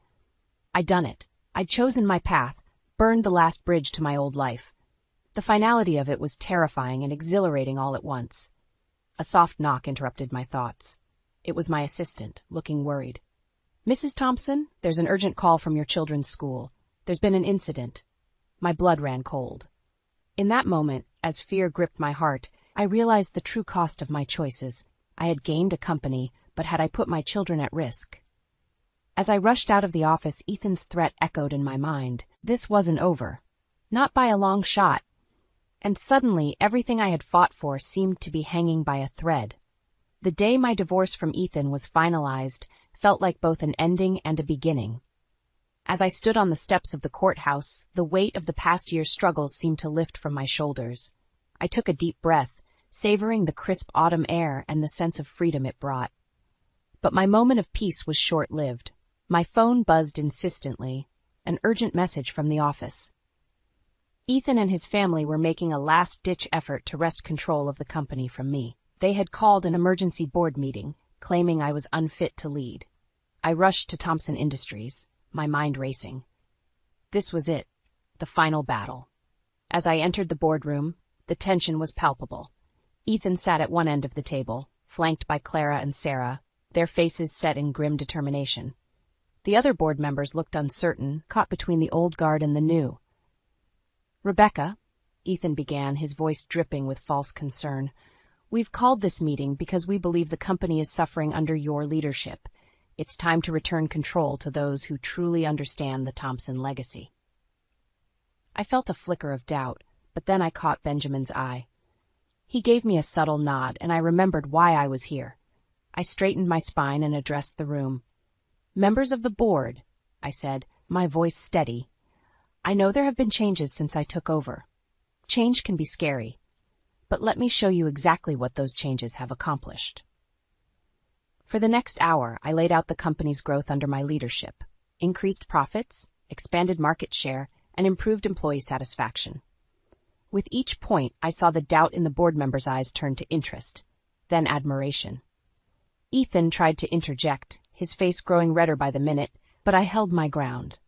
I'd done it. I'd chosen my path, burned the last bridge to my old life. The finality of it was terrifying and exhilarating all at once. A soft knock interrupted my thoughts. It was my assistant, looking worried. Mrs. Thompson, there's an urgent call from your children's school. There's been an incident. My blood ran cold. In that moment, as fear gripped my heart, I realized the true cost of my choices. I had gained a company, but had I put my children at risk? As I rushed out of the office, Ethan's threat echoed in my mind. This wasn't over. Not by a long shot. And suddenly, everything I had fought for seemed to be hanging by a thread. The day my divorce from Ethan was finalized felt like both an ending and a beginning. As I stood on the steps of the courthouse, the weight of the past year's struggles seemed to lift from my shoulders. I took a deep breath, savoring the crisp autumn air and the sense of freedom it brought. But my moment of peace was short-lived. My phone buzzed insistently, an urgent message from the office. Ethan and his family were making a last-ditch effort to wrest control of the company from me. They had called an emergency board meeting, claiming I was unfit to lead. I rushed to Thompson Industries, my mind racing. This was it, the final battle. As I entered the boardroom, the tension was palpable. Ethan sat at one end of the table, flanked by Clara and Sarah, their faces set in grim determination. The other board members looked uncertain, caught between the old guard and the new. Rebecca, Ethan began, his voice dripping with false concern, we've called this meeting because we believe the company is suffering under your leadership. It's time to return control to those who truly understand the Thompson legacy. I felt a flicker of doubt, but then I caught Benjamin's eye. He gave me a subtle nod, and I remembered why I was here. I straightened my spine and addressed the room. Members of the board, I said, my voice steady. I know there have been changes since I took over. Change can be scary, but let me show you exactly what those changes have accomplished. For the next hour, I laid out the company's growth under my leadership, increased profits, expanded market share, and improved employee satisfaction. With each point, I saw the doubt in the board members' eyes turn to interest, then admiration. Ethan tried to interject, his face growing redder by the minute, but I held my ground.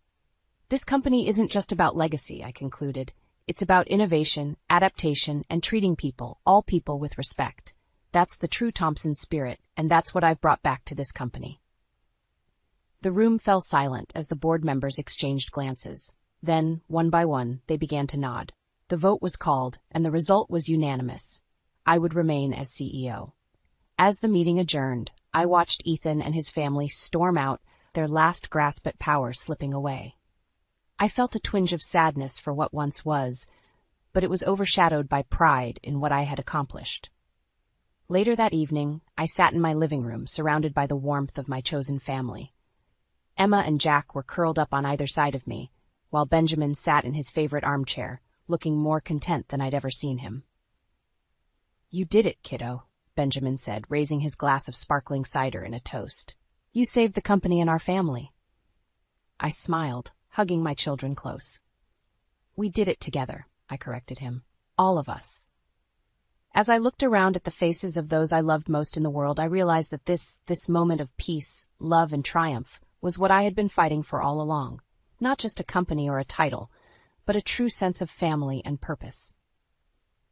This company isn't just about legacy, I concluded. It's about innovation, adaptation, and treating people, all people, with respect. That's the true Thompson spirit, and that's what I've brought back to this company. The room fell silent as the board members exchanged glances. Then, one by one, they began to nod. The vote was called, and the result was unanimous. I would remain as CEO. As the meeting adjourned, I watched Ethan and his family storm out, their last grasp at power slipping away. I felt a twinge of sadness for what once was, but it was overshadowed by pride in what I had accomplished. Later that evening, I sat in my living room, surrounded by the warmth of my chosen family. Emma and Jack were curled up on either side of me, while Benjamin sat in his favorite armchair, looking more content than I'd ever seen him. "You did it, kiddo," Benjamin said, raising his glass of sparkling cider in a toast. "You saved the company and our family." I smiled, hugging my children close. "We did it together," I corrected him. "All of us." As I looked around at the faces of those I loved most in the world, I realized that this moment of peace, love, and triumph was what I had been fighting for all along. Not just a company or a title, but a true sense of family and purpose.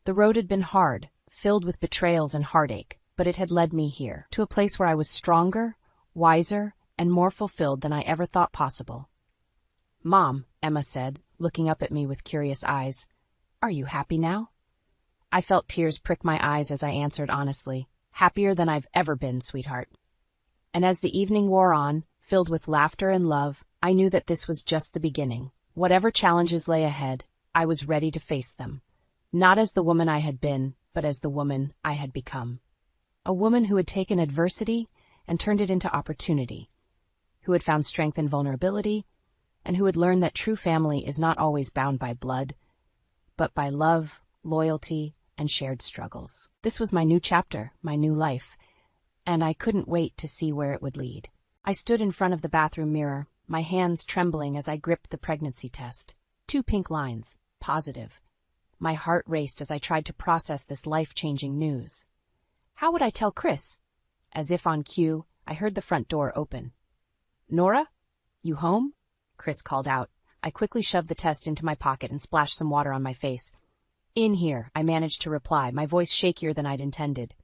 The road had been hard, filled with betrayals and heartache, but it had led me here, to a place where I was stronger, wiser, and more fulfilled than I ever thought possible. "Mom," Emma said, looking up at me with curious eyes, "are you happy now?" I felt tears prick my eyes as I answered honestly, "Happier than I've ever been, sweetheart." And as the evening wore on, filled with laughter and love, I knew that this was just the beginning. Whatever challenges lay ahead, I was ready to face them. Not as the woman I had been, but as the woman I had become. A woman who had taken adversity and turned it into opportunity, who had found strength in vulnerability, and who had learned that true family is not always bound by blood, but by love, loyalty, and shared struggles. This was my new chapter, my new life, and I couldn't wait to see where it would lead. I stood in front of the bathroom mirror, my hands trembling as I gripped the pregnancy test. 2 pink lines, positive. My heart raced as I tried to process this life-changing news. How would I tell Chris? As if on cue, I heard the front door open. "Nora? You home?" Chris called out. I quickly shoved the test into my pocket and splashed some water on my face. "In here," I managed to reply, my voice shakier than I'd intended.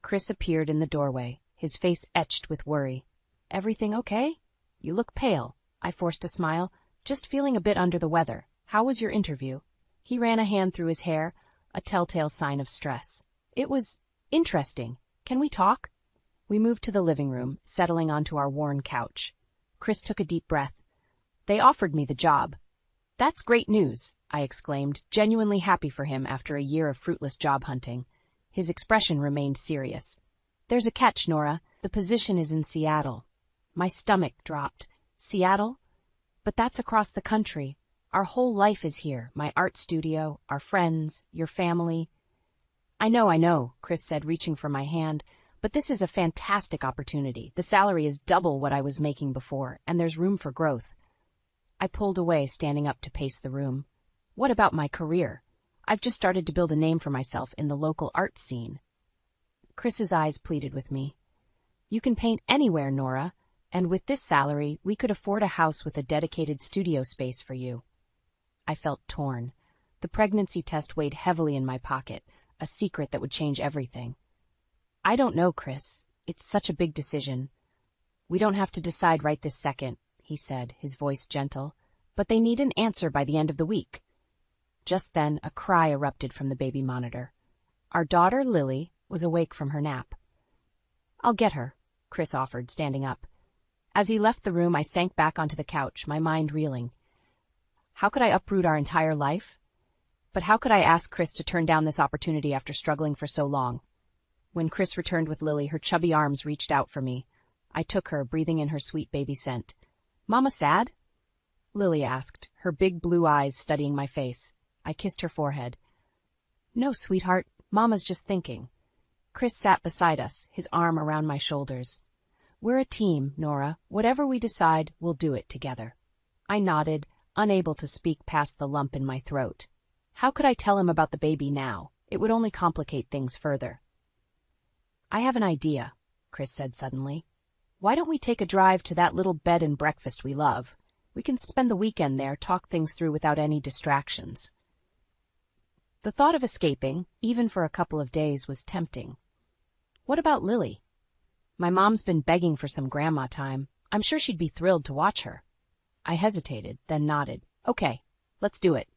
Chris appeared in the doorway, his face etched with worry. "Everything okay? You look pale." I forced a smile. "Just feeling a bit under the weather. How was your interview?" He ran a hand through his hair, a telltale sign of stress. "It was interesting. Can we talk?" We moved to the living room, settling onto our worn couch. Chris took a deep breath. "They offered me the job." "That's great news," I exclaimed, genuinely happy for him after a year of fruitless job hunting. His expression remained serious. "There's a catch, Nora. The position is in Seattle." My stomach dropped. "Seattle? But that's across the country. Our whole life is here, my art studio, our friends, your family." I know, Chris said, reaching for my hand, "but this is a fantastic opportunity. The salary is double what I was making before, and there's room for growth." I pulled away, standing up to pace the room. "What about my career? I've just started to build a name for myself in the local art scene." Chris's eyes pleaded with me. "You can paint anywhere, Nora, and with this salary, we could afford a house with a dedicated studio space for you." I felt torn. The pregnancy test weighed heavily in my pocket, a secret that would change everything. "I don't know, Chris. It's such a big decision." "We don't have to decide right this second," he said, his voice gentle, "but they need an answer by the end of the week." Just then, a cry erupted from the baby monitor. Our daughter, Lily, was awake from her nap. "I'll get her," Chris offered, standing up. As he left the room, I sank back onto the couch, my mind reeling. How could I uproot our entire life? But how could I ask Chris to turn down this opportunity after struggling for so long? When Chris returned with Lily, her chubby arms reached out for me. I took her, breathing in her sweet baby scent. "Mama sad?" Lily asked, her big blue eyes studying my face. I kissed her forehead. "No, sweetheart, Mama's just thinking." Chris sat beside us, his arm around my shoulders. "We're a team, Nora. Whatever we decide, we'll do it together." I nodded, unable to speak past the lump in my throat. How could I tell him about the baby now? It would only complicate things further. "I have an idea," Chris said suddenly. "Why don't we take a drive to that little bed and breakfast we love? We can spend the weekend there, talk things through without any distractions." The thought of escaping, even for a couple of days, was tempting. What about Lily? My mom's been begging for some grandma time. I'm sure she'd be thrilled to watch her. I hesitated, then nodded. "Okay, let's do it."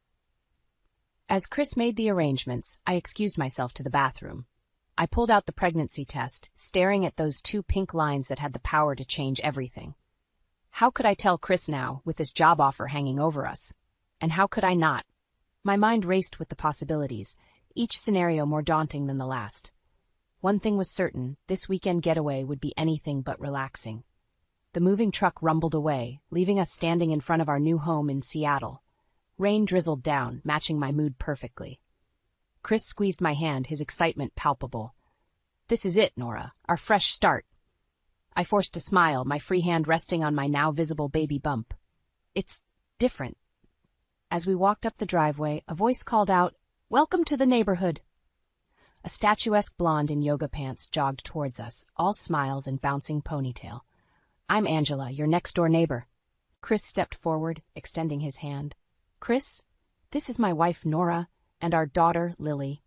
As Chris made the arrangements, I excused myself to the bathroom. I pulled out the pregnancy test, staring at those 2 pink lines that had the power to change everything. How could I tell Chris now, with this job offer hanging over us? And how could I not? My mind raced with the possibilities, each scenario more daunting than the last. One thing was certain, this weekend getaway would be anything but relaxing. The moving truck rumbled away, leaving us standing in front of our new home in Seattle. Rain drizzled down, matching my mood perfectly. Chris squeezed my hand, his excitement palpable. "This is it, Nora, our fresh start." I forced a smile, my free hand resting on my now visible baby bump. "It's different." As we walked up the driveway, a voice called out, "Welcome to the neighborhood." A statuesque blonde in yoga pants jogged towards us, all smiles and bouncing ponytail. "I'm Angela, your next-door neighbor." Chris stepped forward, extending his hand. "Chris, this is my wife, Nora, and our daughter, Lily."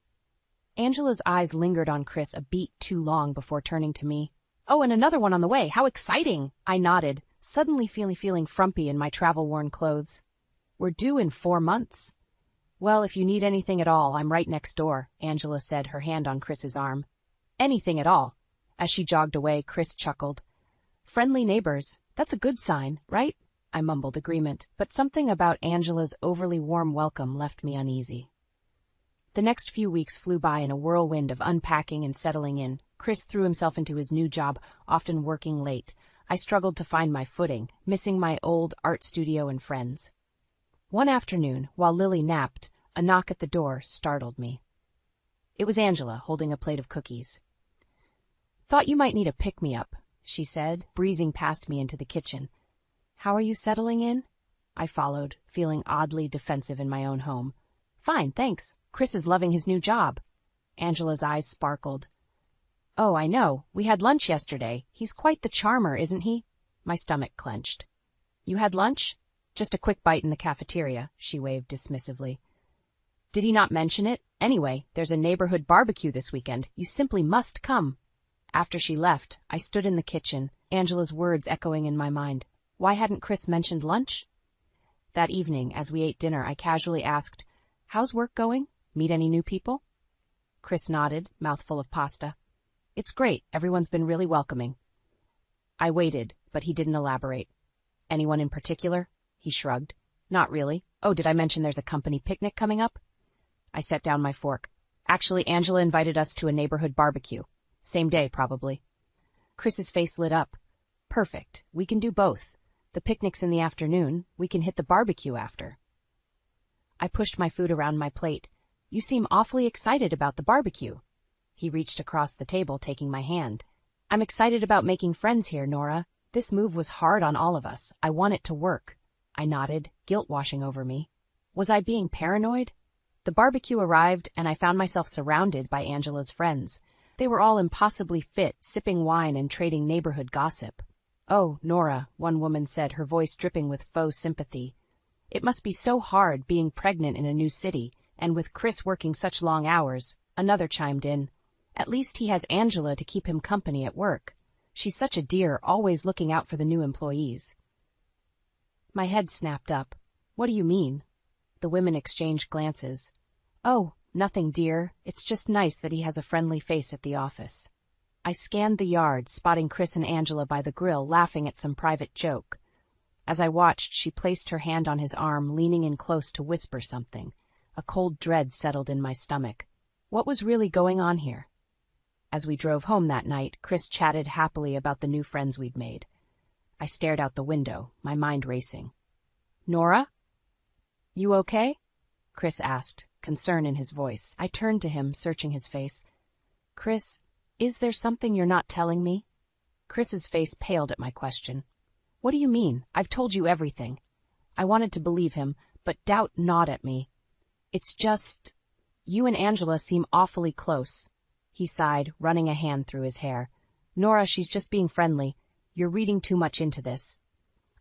Angela's eyes lingered on Chris a beat too long before turning to me. "Oh, and another one on the way. How exciting!" I nodded, suddenly feeling frumpy in my travel-worn clothes. "We're due in 4 months." "Well, if you need anything at all, I'm right next door," Angela said, her hand on Chris's arm. "Anything at all." As she jogged away, Chris chuckled. "Friendly neighbors. That's a good sign, right?" I mumbled agreement, but something about Angela's overly warm welcome left me uneasy. The next few weeks flew by in a whirlwind of unpacking and settling in. Chris threw himself into his new job, often working late. I struggled to find my footing, missing my old art studio and friends. One afternoon, while Lily napped, A knock at the door startled me. It was Angela, holding a plate of cookies. "Thought you might need a pick-me-up," she said, breezing past me into the kitchen. "How are you settling in?" I followed, feeling oddly defensive in my own home. "Fine, thanks. Chris is loving his new job." Angela's eyes sparkled. "Oh, I know. We had lunch yesterday. He's quite the charmer, isn't he?" My stomach clenched. "You had lunch?" "Just a quick bite in the cafeteria," she waved dismissively. "Did he not mention it? Anyway, there's a neighborhood barbecue this weekend. You simply must come." After she left, I stood in the kitchen, Angela's words echoing in my mind. Why hadn't Chris mentioned lunch? That evening, as we ate dinner, I casually asked, "How's work going? Meet any new people?" Chris nodded, mouthful of pasta. "It's great. Everyone's been really welcoming." I waited, but he didn't elaborate. "Anyone in particular?" He shrugged. "Not really. Oh, did I mention there's a company picnic coming up?" I set down my fork. "Actually, Angela invited us to a neighborhood barbecue. Same day, probably." Chris's face lit up. "Perfect. We can do both. The picnic's in the afternoon. We can hit the barbecue after." I pushed my food around my plate. "You seem awfully excited about the barbecue." He reached across the table, taking my hand. "I'm excited about making friends here, Nora. This move was hard on all of us. I want it to work." I nodded, guilt washing over me. Was I being paranoid? The barbecue arrived, and I found myself surrounded by Angela's friends. They were all impossibly fit, sipping wine and trading neighborhood gossip. "Oh, Nora," one woman said, her voice dripping with faux sympathy. "It must be so hard being pregnant in a new city, and with Chris working such long hours." Another chimed in. "At least he has Angela to keep him company at work. She's such a dear, always looking out for the new employees." My head snapped up. "What do you mean?" The women exchanged glances. "Oh, nothing, dear. It's just nice that he has a friendly face at the office." I scanned the yard, spotting Chris and Angela by the grill, laughing at some private joke. As I watched, she placed her hand on his arm, leaning in close to whisper something. A cold dread settled in my stomach. What was really going on here? As we drove home that night, Chris chatted happily about the new friends we'd made. I stared out the window, my mind racing. "Nora? You okay?" Chris asked, concern in his voice. I turned to him, searching his face. "Chris, is there something you're not telling me?" Chris's face paled at my question. "What do you mean? I've told you everything." I wanted to believe him, but doubt gnawed at me. "It's just... you and Angela seem awfully close." He sighed, running a hand through his hair. "Nora, she's just being friendly. You're reading too much into this."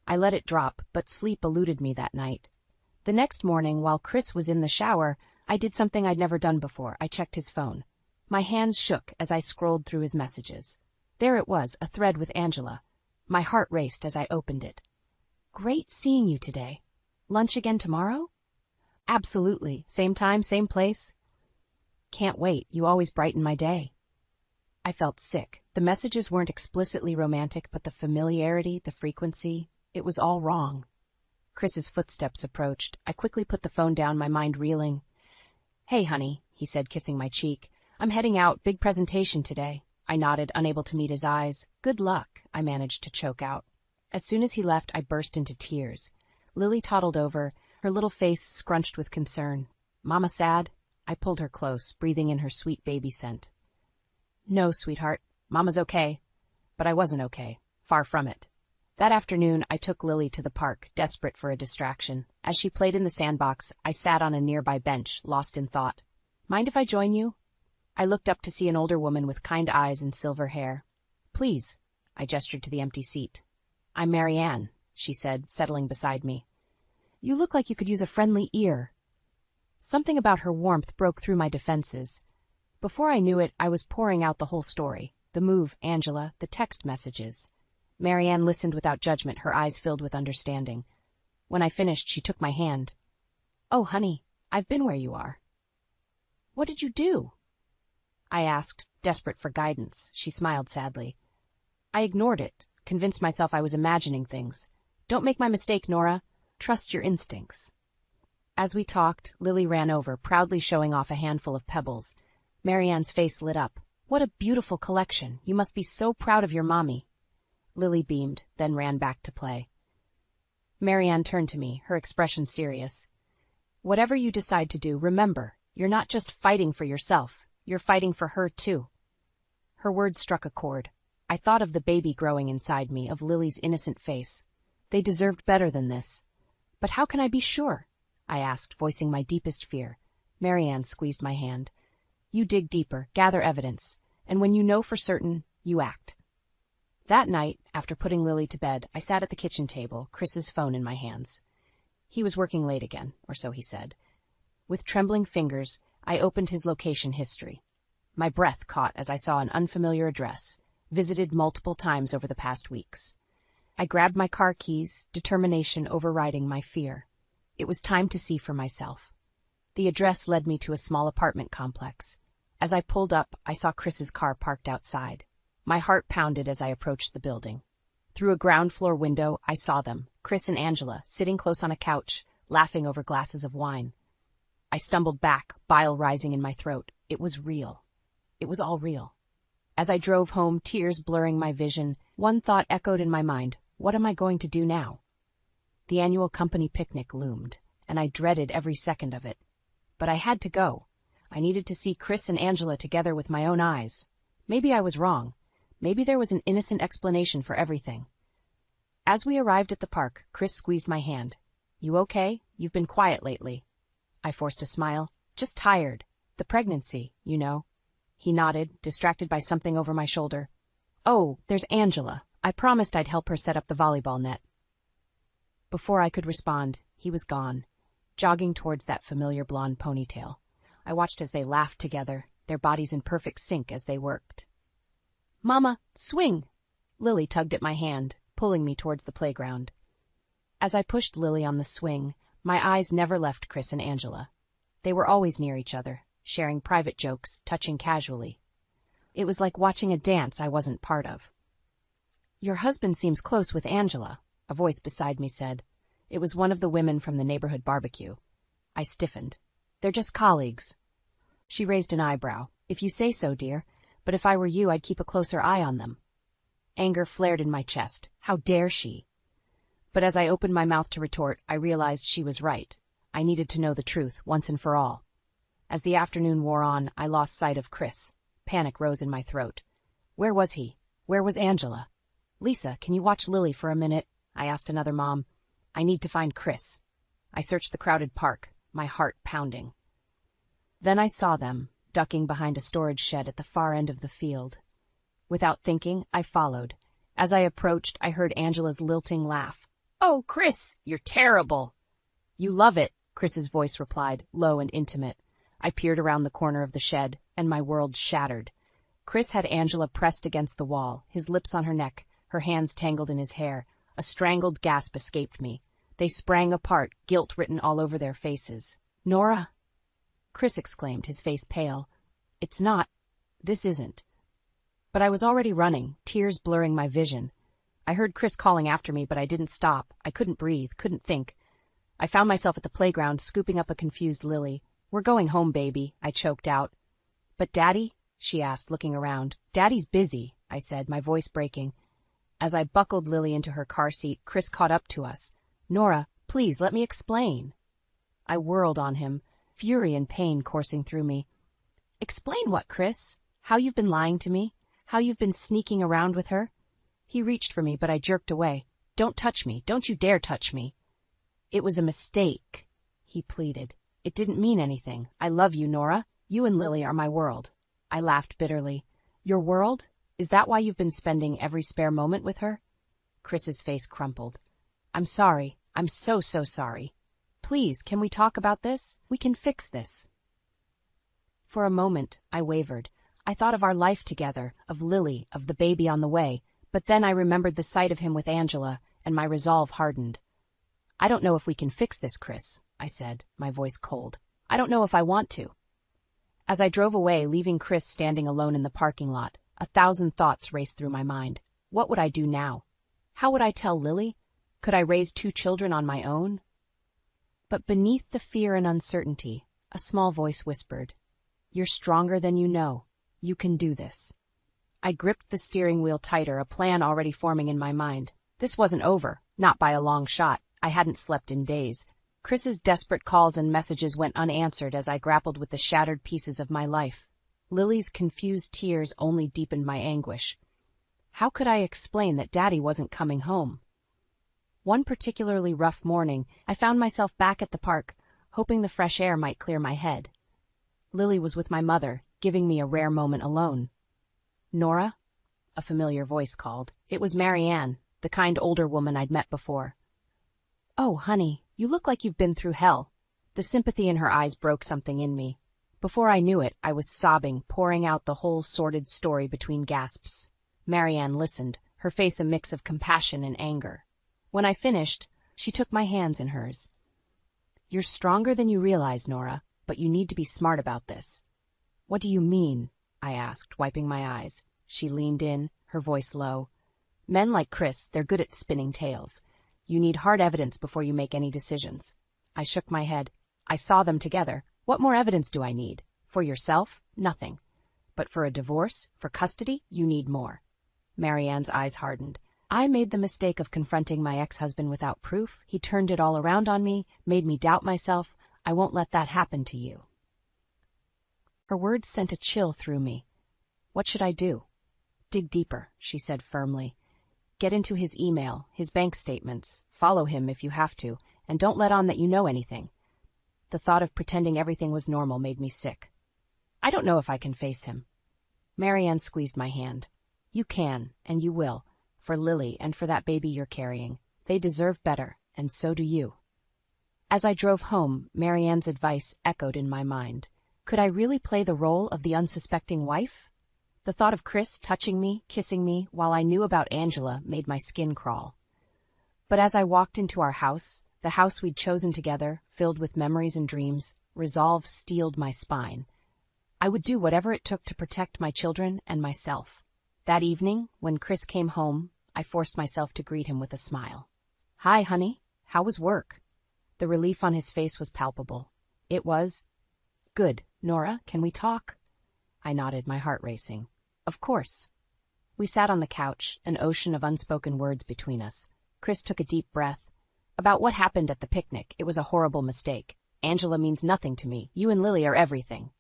I let it drop, but sleep eluded me that night. The next morning, while Chris was in the shower, I did something I'd never done before. I checked his phone. My hands shook as I scrolled through his messages. There it was, a thread with Angela. My heart raced as I opened it. "Great seeing you today. Lunch again tomorrow?" "Absolutely. Same time, same place." "Can't wait. You always brighten my day." I felt sick. The messages weren't explicitly romantic, but the familiarity, the frequency, it was all wrong. Chris's footsteps approached. I quickly put the phone down, my mind reeling. "Hey, honey," he said, kissing my cheek. "I'm heading out. Big presentation today." I nodded, unable to meet his eyes. "Good luck," I managed to choke out. As soon as he left, I burst into tears. Lily toddled over, her little face scrunched with concern. "Mama sad?" I pulled her close, breathing in her sweet baby scent. "No, sweetheart. Mama's okay." But I wasn't okay. Far from it. That afternoon, I took Lily to the park, desperate for a distraction. As she played in the sandbox, I sat on a nearby bench, lost in thought. "Mind if I join you?" I looked up to see an older woman with kind eyes and silver hair. "Please." I gestured to the empty seat. "I'm Marianne," she said, settling beside me. "You look like you could use a friendly ear." Something about her warmth broke through my defenses. Before I knew it, I was pouring out the whole story. The move, Angela, the text messages. Marianne listened without judgment, her eyes filled with understanding. When I finished, she took my hand. "Oh, honey, I've been where you are." "What did you do?" I asked, desperate for guidance. She smiled sadly. I ignored it, convinced myself I was imagining things. "Don't make my mistake, Nora. Trust your instincts." As we talked, Lily ran over, proudly showing off a handful of pebbles. Marianne's face lit up. "What a beautiful collection. You must be so proud of your mommy." Lily beamed, then ran back to play. Marianne turned to me, her expression serious. Whatever you decide to do, remember, you're not just fighting for yourself, you're fighting for her too. Her words struck a chord. I thought of the baby growing inside me, of Lily's innocent face. They deserved better than this. But how can I be sure? I asked, voicing my deepest fear. Marianne squeezed my hand. You dig deeper, gather evidence, and when you know for certain, you act. That night, after putting Lily to bed, I sat at the kitchen table, Chris's phone in my hands. He was working late again, or so he said. With trembling fingers, I opened his location history. My breath caught as I saw an unfamiliar address, visited multiple times over the past weeks. I grabbed my car keys, determination overriding my fear. It was time to see for myself. The address led me to a small apartment complex. As I pulled up, I saw Chris's car parked outside. My heart pounded as I approached the building. Through a ground floor window, I saw them, Chris and Angela, sitting close on a couch, laughing over glasses of wine. I stumbled back, bile rising in my throat. It was real. It was all real. As I drove home, tears blurring my vision, one thought echoed in my mind: what am I going to do now? The annual company picnic loomed, and I dreaded every second of it. But I had to go. I needed to see Chris and Angela together with my own eyes. Maybe I was wrong. Maybe there was an innocent explanation for everything. As we arrived at the park, Chris squeezed my hand. You okay? You've been quiet lately. I forced a smile. Just tired. The pregnancy, you know. He nodded, distracted by something over my shoulder. Oh, there's Angela. I promised I'd help her set up the volleyball net. Before I could respond, he was gone, jogging towards that familiar blonde ponytail. I watched as they laughed together, their bodies in perfect sync as they worked. Mama, swing! Lily tugged at my hand, pulling me towards the playground. As I pushed Lily on the swing, my eyes never left Chris and Angela. They were always near each other, sharing private jokes, touching casually. It was like watching a dance I wasn't part of. Your husband seems close with Angela, a voice beside me said. It was one of the women from the neighborhood barbecue. I stiffened. They're just colleagues. She raised an eyebrow. If you say so, dear, but if I were you, I'd keep a closer eye on them. Anger flared in my chest. How dare she? But as I opened my mouth to retort, I realized she was right. I needed to know the truth, once and for all. As the afternoon wore on, I lost sight of Chris. Panic rose in my throat. Where was he? Where was Angela? Lisa, can you watch Lily for a minute? I asked another mom. I need to find Chris. I searched the crowded park, my heart pounding. Then I saw them, ducking behind a storage shed at the far end of the field. Without thinking, I followed. As I approached, I heard Angela's lilting laugh. Oh, Chris, you're terrible. You love it, Chris's voice replied, low and intimate. I peered around the corner of the shed, and my world shattered. Chris had Angela pressed against the wall, his lips on her neck, her hands tangled in his hair. A strangled gasp escaped me. They sprang apart, guilt written all over their faces. Nora? Chris exclaimed, his face pale. It's not. This isn't. But I was already running, tears blurring my vision. I heard Chris calling after me, but I didn't stop. I couldn't breathe, couldn't think. I found myself at the playground, scooping up a confused Lily. We're going home, baby, I choked out. But Daddy? She asked, looking around. Daddy's busy, I said, my voice breaking. As I buckled Lily into her car seat, Chris caught up to us. Nora, please, let me explain. I whirled on him, fury and pain coursing through me. Explain what, Chris? How you've been lying to me? How you've been sneaking around with her? He reached for me, but I jerked away. Don't touch me. Don't you dare touch me. It was a mistake, he pleaded. It didn't mean anything. I love you, Nora. You and Lily are my world. I laughed bitterly. Your world? Is that why you've been spending every spare moment with her? Chris's face crumpled. I'm sorry. I'm so sorry. Please, can we talk about this? We can fix this. For a moment, I wavered. I thought of our life together, of Lily, of the baby on the way, but then I remembered the sight of him with Angela, and my resolve hardened. I don't know if we can fix this, Chris, I said, my voice cold. I don't know if I want to. As I drove away, leaving Chris standing alone in the parking lot, 1,000 thoughts raced through my mind. What would I do now? How would I tell Lily? Could I raise 2 children on my own? But beneath the fear and uncertainty, a small voice whispered, You're stronger than you know. You can do this. I gripped the steering wheel tighter, a plan already forming in my mind. This wasn't over, not by a long shot. I hadn't slept in days. Chris's desperate calls and messages went unanswered as I grappled with the shattered pieces of my life. Lily's confused tears only deepened my anguish. How could I explain that Daddy wasn't coming home? One particularly rough morning, I found myself back at the park, hoping the fresh air might clear my head. Lily was with my mother, giving me a rare moment alone. "Nora?" a familiar voice called. It was Marianne, the kind older woman I'd met before. "Oh, honey, you look like you've been through hell." The sympathy in her eyes broke something in me. Before I knew it, I was sobbing, pouring out the whole sordid story between gasps. Marianne listened, her face a mix of compassion and anger. When I finished, she took my hands in hers. "You're stronger than you realize, Nora, but you need to be smart about this." "What do you mean?" I asked, wiping my eyes. She leaned in, her voice low. "Men like Chris, they're good at spinning tales. You need hard evidence before you make any decisions." I shook my head. "I saw them together. What more evidence do I need? For yourself? Nothing. But for a divorce, for custody, you need more." Marianne's eyes hardened. "I made the mistake of confronting my ex-husband without proof. He turned it all around on me, made me doubt myself. I won't let that happen to you." Her words sent a chill through me. "What should I do?" "Dig deeper," she said firmly. "Get into his email, his bank statements, follow him if you have to, and don't let on that you know anything." The thought of pretending everything was normal made me sick. "I don't know if I can face him." Marianne squeezed my hand. "You can, and you will, for Lily and for that baby you're carrying. They deserve better, and so do you." As I drove home, Marianne's advice echoed in my mind. Could I really play the role of the unsuspecting wife? The thought of Chris touching me, kissing me, while I knew about Angela, made my skin crawl. But as I walked into our house, the house we'd chosen together, filled with memories and dreams, resolve steeled my spine. I would do whatever it took to protect my children and myself. That evening, when Chris came home, I forced myself to greet him with a smile. "Hi, honey. How was work?" The relief on his face was palpable. It was, "Good. Nora, can we talk?" I nodded, my heart racing. "Of course." We sat on the couch, an ocean of unspoken words between us. Chris took a deep breath. "About what happened at the picnic, it was a horrible mistake. Angela means nothing to me. You and Lily are everything."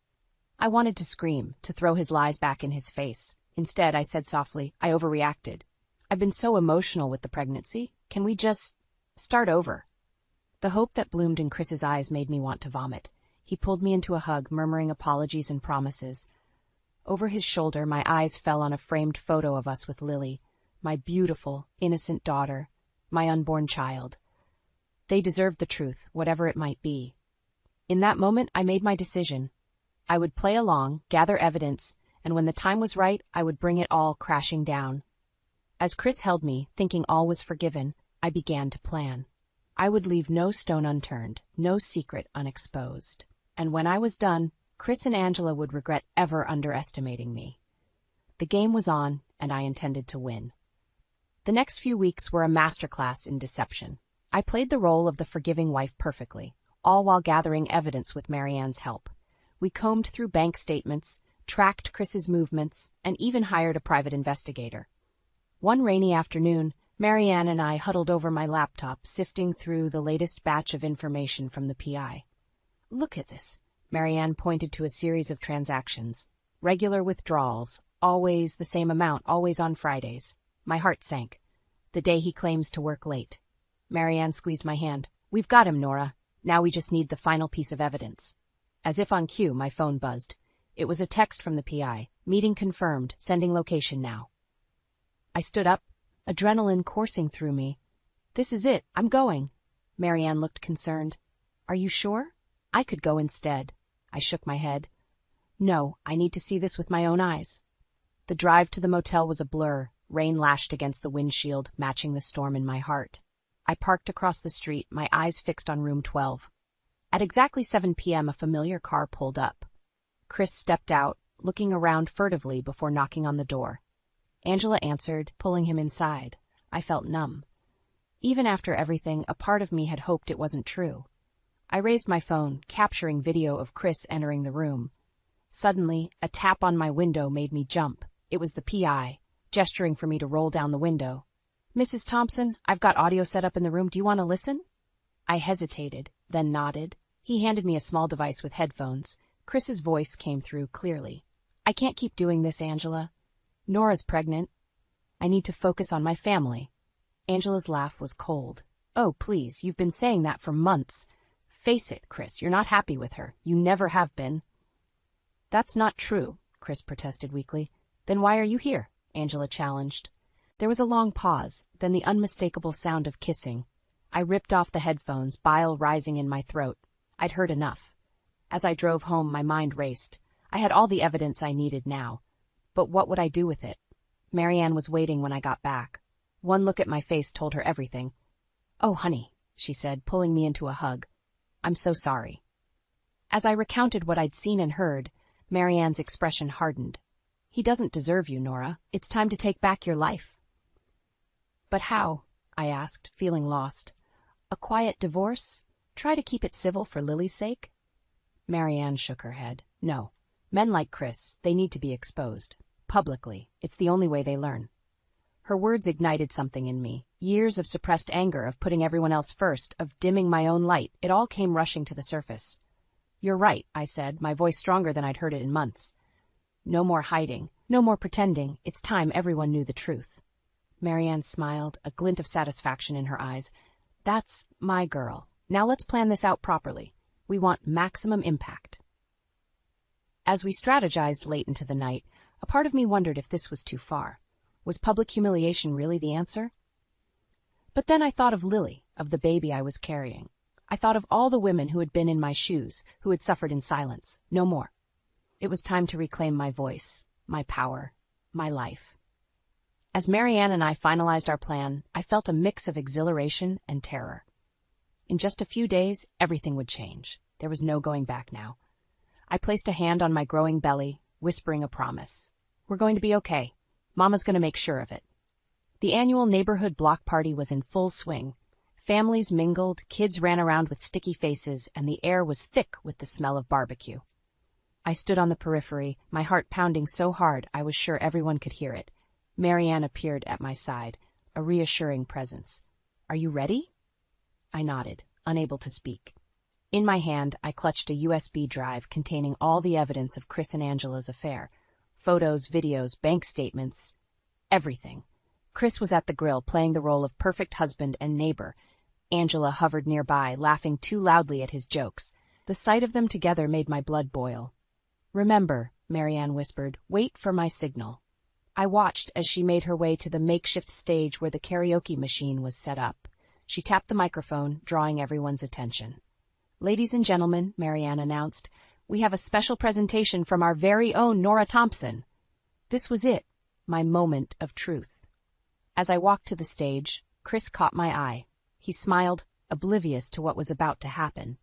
I wanted to scream, to throw his lies back in his face. Instead, I said softly, "I overreacted. I've been so emotional with the pregnancy. Can we just start over?" The hope that bloomed in Chris's eyes made me want to vomit. He pulled me into a hug, murmuring apologies and promises. Over his shoulder, my eyes fell on a framed photo of us with Lily, my beautiful, innocent daughter, my unborn child. They deserved the truth, whatever it might be. In that moment, I made my decision. I would play along, gather evidence, and when the time was right, I would bring it all crashing down. As Chris held me, thinking all was forgiven, I began to plan. I would leave no stone unturned, no secret unexposed. And when I was done, Chris and Angela would regret ever underestimating me. The game was on, and I intended to win. The next few weeks were a masterclass in deception. I played the role of the forgiving wife perfectly, all while gathering evidence with Marianne's help. We combed through bank statements, tracked Chris's movements, and even hired a private investigator. One rainy afternoon, Marianne and I huddled over my laptop, sifting through the latest batch of information from the PI. "Look at this." Marianne pointed to a series of transactions. Regular withdrawals, always the same amount, always on Fridays. My heart sank. "The day he claims to work late." Marianne squeezed my hand. "We've got him, Nora. Now we just need the final piece of evidence." As if on cue, my phone buzzed. It was a text from the PI. "Meeting confirmed. Sending location now." I stood up, adrenaline coursing through me. "This is it. I'm going." Marianne looked concerned. "Are you sure? I could go instead." I shook my head. "No, I need to see this with my own eyes." The drive to the motel was a blur. Rain lashed against the windshield, matching the storm in my heart. I parked across the street, my eyes fixed on room 12. At exactly 7 p.m., a familiar car pulled up. Chris stepped out, looking around furtively before knocking on the door. Angela answered, pulling him inside. I felt numb. Even after everything, a part of me had hoped it wasn't true. I raised my phone, capturing video of Chris entering the room. Suddenly, a tap on my window made me jump. It was the PI, gesturing for me to roll down the window. "Mrs. Thompson, I've got audio set up in the room. Do you want to listen?" I hesitated, then nodded. He handed me a small device with headphones. Chris's voice came through clearly. I can't keep doing this, Angela. Nora's pregnant. I need to focus on my family. Angela's laugh was cold. Oh, please, you've been saying that for months. Face it, Chris, you're not happy with her. You never have been. That's not true, Chris protested weakly. Then why are you here? Angela challenged. There was a long pause, then the unmistakable sound of kissing. I ripped off the headphones, bile rising in my throat. I'd heard enough. As I drove home, my mind raced. I had all the evidence I needed now. But what would I do with it? Marianne was waiting when I got back. One look at my face told her everything. Oh, honey, she said, pulling me into a hug. I'm so sorry. As I recounted what I'd seen and heard, Marianne's expression hardened. He doesn't deserve you, Nora. It's time to take back your life. But how? I asked, feeling lost. A quiet divorce? Try to keep it civil for Lily's sake? Marianne shook her head. No. Men like Chris, they need to be exposed. Publicly. It's the only way they learn. Her words ignited something in me. Years of suppressed anger, of putting everyone else first, of dimming my own light. It all came rushing to the surface. You're right, I said, my voice stronger than I'd heard it in months. No more hiding. No more pretending. It's time everyone knew the truth. Marianne smiled, a glint of satisfaction in her eyes. That's my girl. Now let's plan this out properly. We want maximum impact. As we strategized late into the night, a part of me wondered if this was too far. Was public humiliation really the answer? But then I thought of Lily, of the baby I was carrying. I thought of all the women who had been in my shoes, who had suffered in silence. No more. It was time to reclaim my voice, my power, my life. As Marianne and I finalized our plan, I felt a mix of exhilaration and terror. In just a few days, everything would change. There was no going back now. I placed a hand on my growing belly, whispering a promise. We're going to be okay. Mama's going to make sure of it. The annual neighborhood block party was in full swing. Families mingled, kids ran around with sticky faces, and the air was thick with the smell of barbecue. I stood on the periphery, my heart pounding so hard I was sure everyone could hear it. Marianne appeared at my side, a reassuring presence. Are you ready? I nodded, unable to speak. In my hand, I clutched a USB drive containing all the evidence of Chris and Angela's affair. Photos, videos, bank statements, everything. Chris was at the grill playing the role of perfect husband and neighbor. Angela hovered nearby, laughing too loudly at his jokes. The sight of them together made my blood boil. Remember, Marianne whispered, wait for my signal. I watched as she made her way to the makeshift stage where the karaoke machine was set up. She tapped the microphone, drawing everyone's attention. Ladies and gentlemen, Marianne announced, we have a special presentation from our very own Nora Thompson. This was it, my moment of truth. As I walked to the stage, Chris caught my eye. He smiled, oblivious to what was about to happen.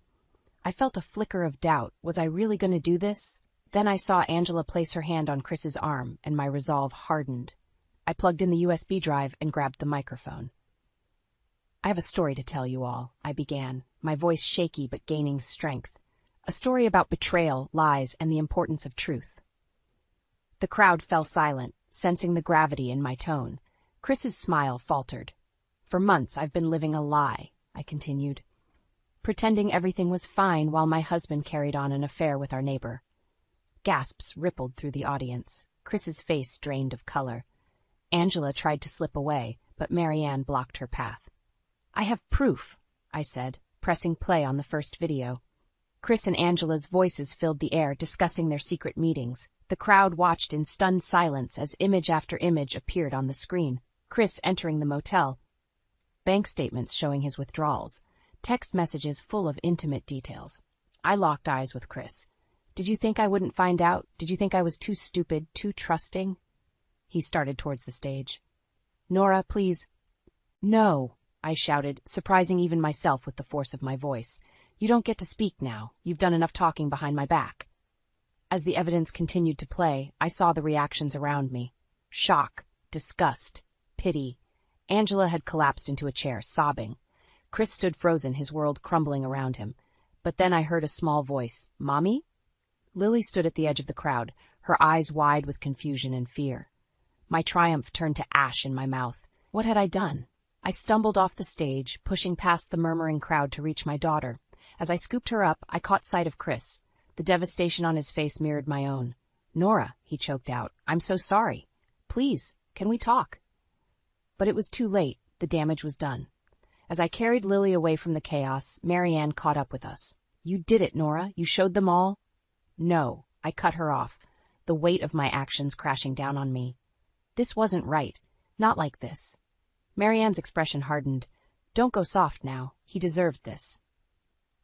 I felt a flicker of doubt. Was I really going to do this? Then I saw Angela place her hand on Chris's arm, and my resolve hardened. I plugged in the USB drive and grabbed the microphone. I have a story to tell you all, I began, my voice shaky but gaining strength. A story about betrayal, lies, and the importance of truth. The crowd fell silent, sensing the gravity in my tone. Chris's smile faltered. For months I've been living a lie, I continued, pretending everything was fine while my husband carried on an affair with our neighbor. Gasps rippled through the audience. Chris's face drained of color. Angela tried to slip away, but Marianne blocked her path. I have proof, I said, pressing play on the first video. Chris and Angela's voices filled the air, discussing their secret meetings. The crowd watched in stunned silence as image after image appeared on the screen. Chris entering the motel. Bank statements showing his withdrawals. Text messages full of intimate details. I locked eyes with Chris. Did you think I wouldn't find out? Did you think I was too stupid, too trusting? He started towards the stage. Nora, please. No, I shouted, surprising even myself with the force of my voice. You don't get to speak now. You've done enough talking behind my back. As the evidence continued to play, I saw the reactions around me. Shock, disgust, pity. Angela had collapsed into a chair, sobbing. Chris stood frozen, his world crumbling around him. But then I heard a small voice. Mommy? Lily stood at the edge of the crowd, her eyes wide with confusion and fear. My triumph turned to ash in my mouth. What had I done? I stumbled off the stage, pushing past the murmuring crowd to reach my daughter. As I scooped her up, I caught sight of Chris. The devastation on his face mirrored my own. "Nora," he choked out, "I'm so sorry. Please, can we talk?" But it was too late. The damage was done. As I carried Lily away from the chaos, Marianne caught up with us. "You did it, Nora. You showed them all." "No," I cut her off, the weight of my actions crashing down on me. "This wasn't right. Not like this." Marianne's expression hardened. "Don't go soft now. He deserved this."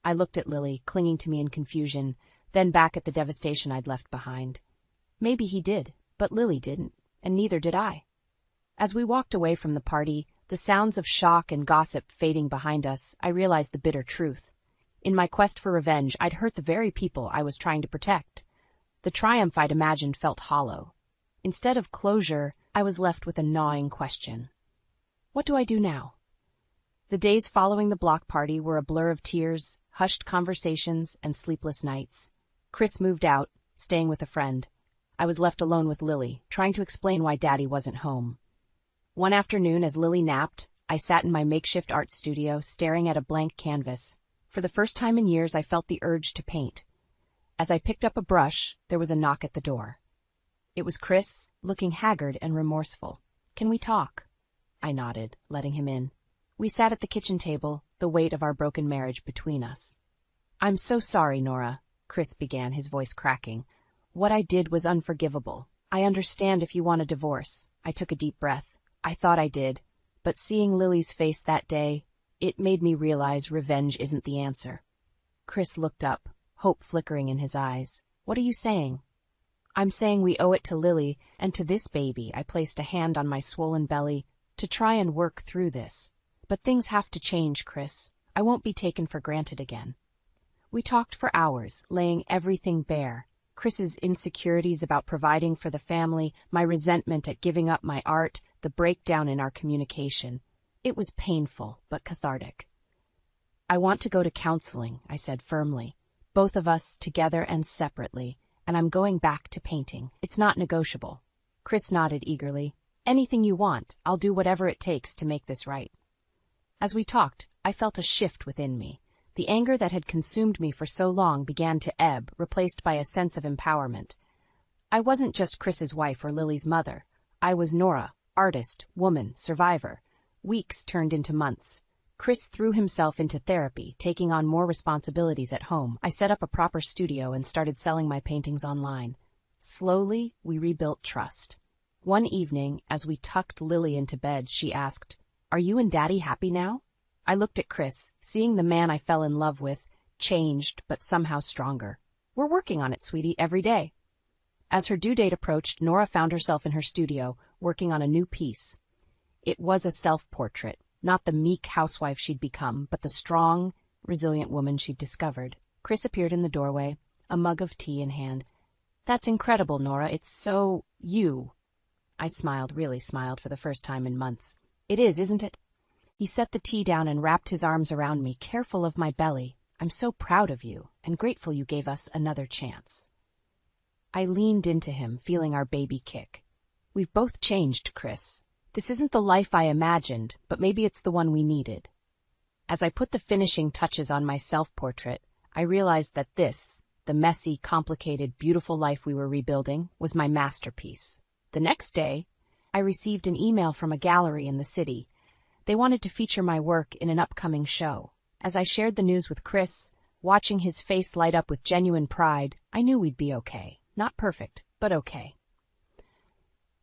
I looked at Lily, clinging to me in confusion, then back at the devastation I'd left behind. Maybe he did, but Lily didn't, and neither did I. As we walked away from the party, the sounds of shock and gossip fading behind us, I realized the bitter truth. In my quest for revenge, I'd hurt the very people I was trying to protect. The triumph I'd imagined felt hollow. Instead of closure, I was left with a gnawing question. What do I do now? The days following the block party were a blur of tears, hushed conversations, and sleepless nights. Chris moved out, staying with a friend. I was left alone with Lily, trying to explain why Daddy wasn't home. One afternoon, as Lily napped, I sat in my makeshift art studio, staring at a blank canvas. For the first time in years, I felt the urge to paint. As I picked up a brush, there was a knock at the door. It was Chris, looking haggard and remorseful. "Can we talk?" I nodded, letting him in. We sat at the kitchen table, the weight of our broken marriage between us. "I'm so sorry, Nora," Chris began, his voice cracking. "What I did was unforgivable. I understand if you want a divorce." I took a deep breath. I thought I did, but seeing Lily's face that day, it made me realize revenge isn't the answer. Chris looked up, hope flickering in his eyes. "What are you saying?" "I'm saying we owe it to Lily and to this baby," I placed a hand on my swollen belly, "to try and work through this. But things have to change, Chris. I won't be taken for granted again." We talked for hours, laying everything bare. Chris's insecurities about providing for the family, my resentment at giving up my art, the breakdown in our communication. It was painful, but cathartic. "I want to go to counseling," I said firmly. "Both of us, together and separately, and I'm going back to painting. It's not negotiable." Chris nodded eagerly. "Anything you want, I'll do whatever it takes to make this right." As we talked, I felt a shift within me. The anger that had consumed me for so long began to ebb, replaced by a sense of empowerment. I wasn't just Chris's wife or Lily's mother. I was Nora, artist, woman, survivor. Weeks turned into months. Chris threw himself into therapy, taking on more responsibilities at home. I set up a proper studio and started selling my paintings online. Slowly, we rebuilt trust. One evening, as we tucked Lily into bed, she asked, "Are you and Daddy happy now?" I looked at Chris, seeing the man I fell in love with, changed but somehow stronger. "We're working on it, sweetie, every day." As her due date approached, Nora found herself in her studio, working on a new piece. It was a self-portrait, not the meek housewife she'd become, but the strong, resilient woman she'd discovered. Chris appeared in the doorway, a mug of tea in hand. "That's incredible, Nora. It's so you." I smiled, really smiled for the first time in months. "It is, isn't it?" He set the tea down and wrapped his arms around me, careful of my belly. "I'm so proud of you and grateful you gave us another chance." I leaned into him, feeling our baby kick. "We've both changed, Chris. This isn't the life I imagined, but maybe it's the one we needed." As I put the finishing touches on my self-portrait, I realized that this, the messy, complicated, beautiful life we were rebuilding, was my masterpiece. The next day, I received an email from a gallery in the city. They wanted to feature my work in an upcoming show. As I shared the news with Chris, watching his face light up with genuine pride, I knew we'd be okay. Not perfect, but okay.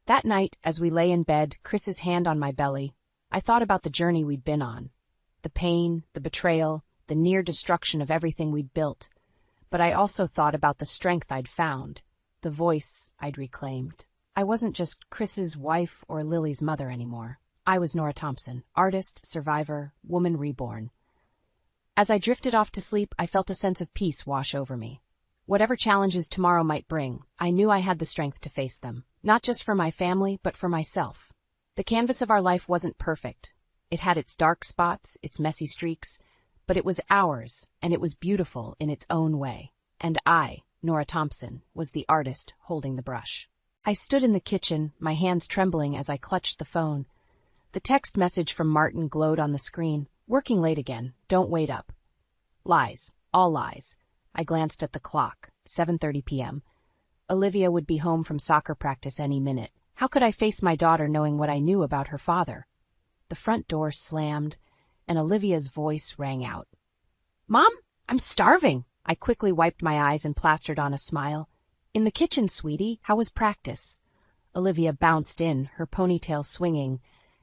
That night, as we lay in bed, Chris's hand on my belly, I thought about the journey we'd been on. The pain, the betrayal, the near destruction of everything we'd built. But I also thought about the strength I'd found, the voice I'd reclaimed. I wasn't just Chris's wife or Lily's mother anymore. I was Nora Thompson, artist, survivor, woman reborn. As I drifted off to sleep, I felt a sense of peace wash over me. Whatever challenges tomorrow might bring, I knew I had the strength to face them, not just for my family, but for myself. The canvas of our life wasn't perfect. It had its dark spots, its messy streaks, but it was ours, and it was beautiful in its own way. And I, Nora Thompson, was the artist holding the brush. I stood in the kitchen, my hands trembling as I clutched the phone. The text message from Martin glowed on the screen. "Working late again. Don't wait up." Lies. All lies. I glanced at the clock. 7:30 p.m. Olivia would be home from soccer practice any minute. How could I face my daughter knowing what I knew about her father? The front door slammed, and Olivia's voice rang out. "Mom, I'm starving." I quickly wiped my eyes and plastered on a smile. "In the kitchen, sweetie. How was practice?" Olivia bounced in, her ponytail swinging.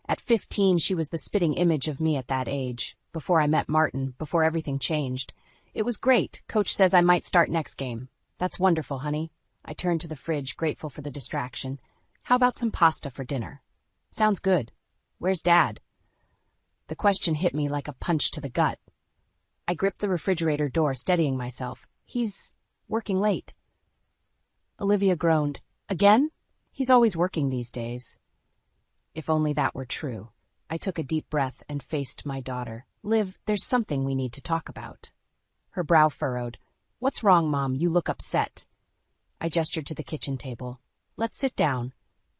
At 15, she was the spitting image of me at that age. Before I met Martin, before everything changed. "It was great. Coach says I might start next game." "That's wonderful, honey." I turned to the fridge, grateful for the distraction. "How about some pasta for dinner?" "Sounds good. Where's Dad?" The question hit me like a punch to the gut. I gripped the refrigerator door, steadying myself. "He's working late." Olivia groaned. "Again? He's always working these days." If only that were true. I took a deep breath and faced my daughter. "Liv, there's something we need to talk about." Her brow furrowed. "What's wrong, Mom? You look upset." I gestured to the kitchen table. "Let's sit down."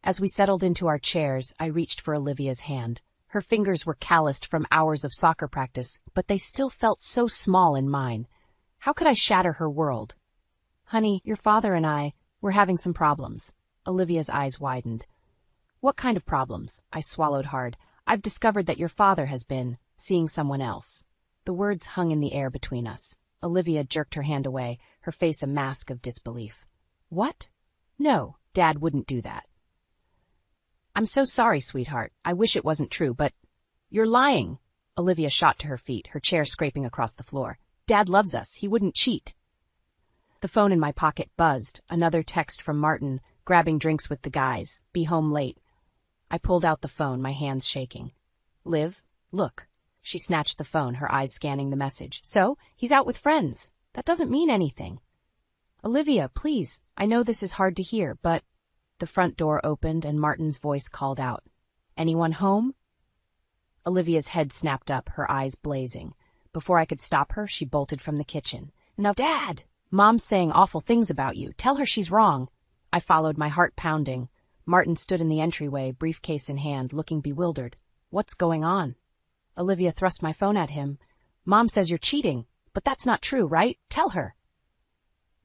As we settled into our chairs, I reached for Olivia's hand. Her fingers were calloused from hours of soccer practice, but they still felt so small in mine. How could I shatter her world? "Honey, your father and we're having some problems." Olivia's eyes widened. "What kind of problems?" I swallowed hard. "I've discovered that your father has been seeing someone else." The words hung in the air between us. Olivia jerked her hand away, her face a mask of disbelief. "What? No, Dad wouldn't do that." "I'm so sorry, sweetheart. I wish it wasn't true, but—" "You're lying." Olivia shot to her feet, her chair scraping across the floor. "Dad loves us. He wouldn't cheat." The phone in my pocket buzzed. Another text from Martin, grabbing drinks with the guys. "Be home late." I pulled out the phone, my hands shaking. "Liv, look." She snatched the phone, her eyes scanning the message. "So, he's out with friends. That doesn't mean anything." "Olivia, please. I know this is hard to hear, but—" The front door opened and Martin's voice called out. "Anyone home?" Olivia's head snapped up, her eyes blazing. Before I could stop her, she bolted from the kitchen. "Now, Dad! Mom's saying awful things about you. Tell her she's wrong." I followed, my heart pounding. Martin stood in the entryway, briefcase in hand, looking bewildered. "What's going on?" Olivia thrust my phone at him. "Mom says you're cheating, but that's not true, right? Tell her."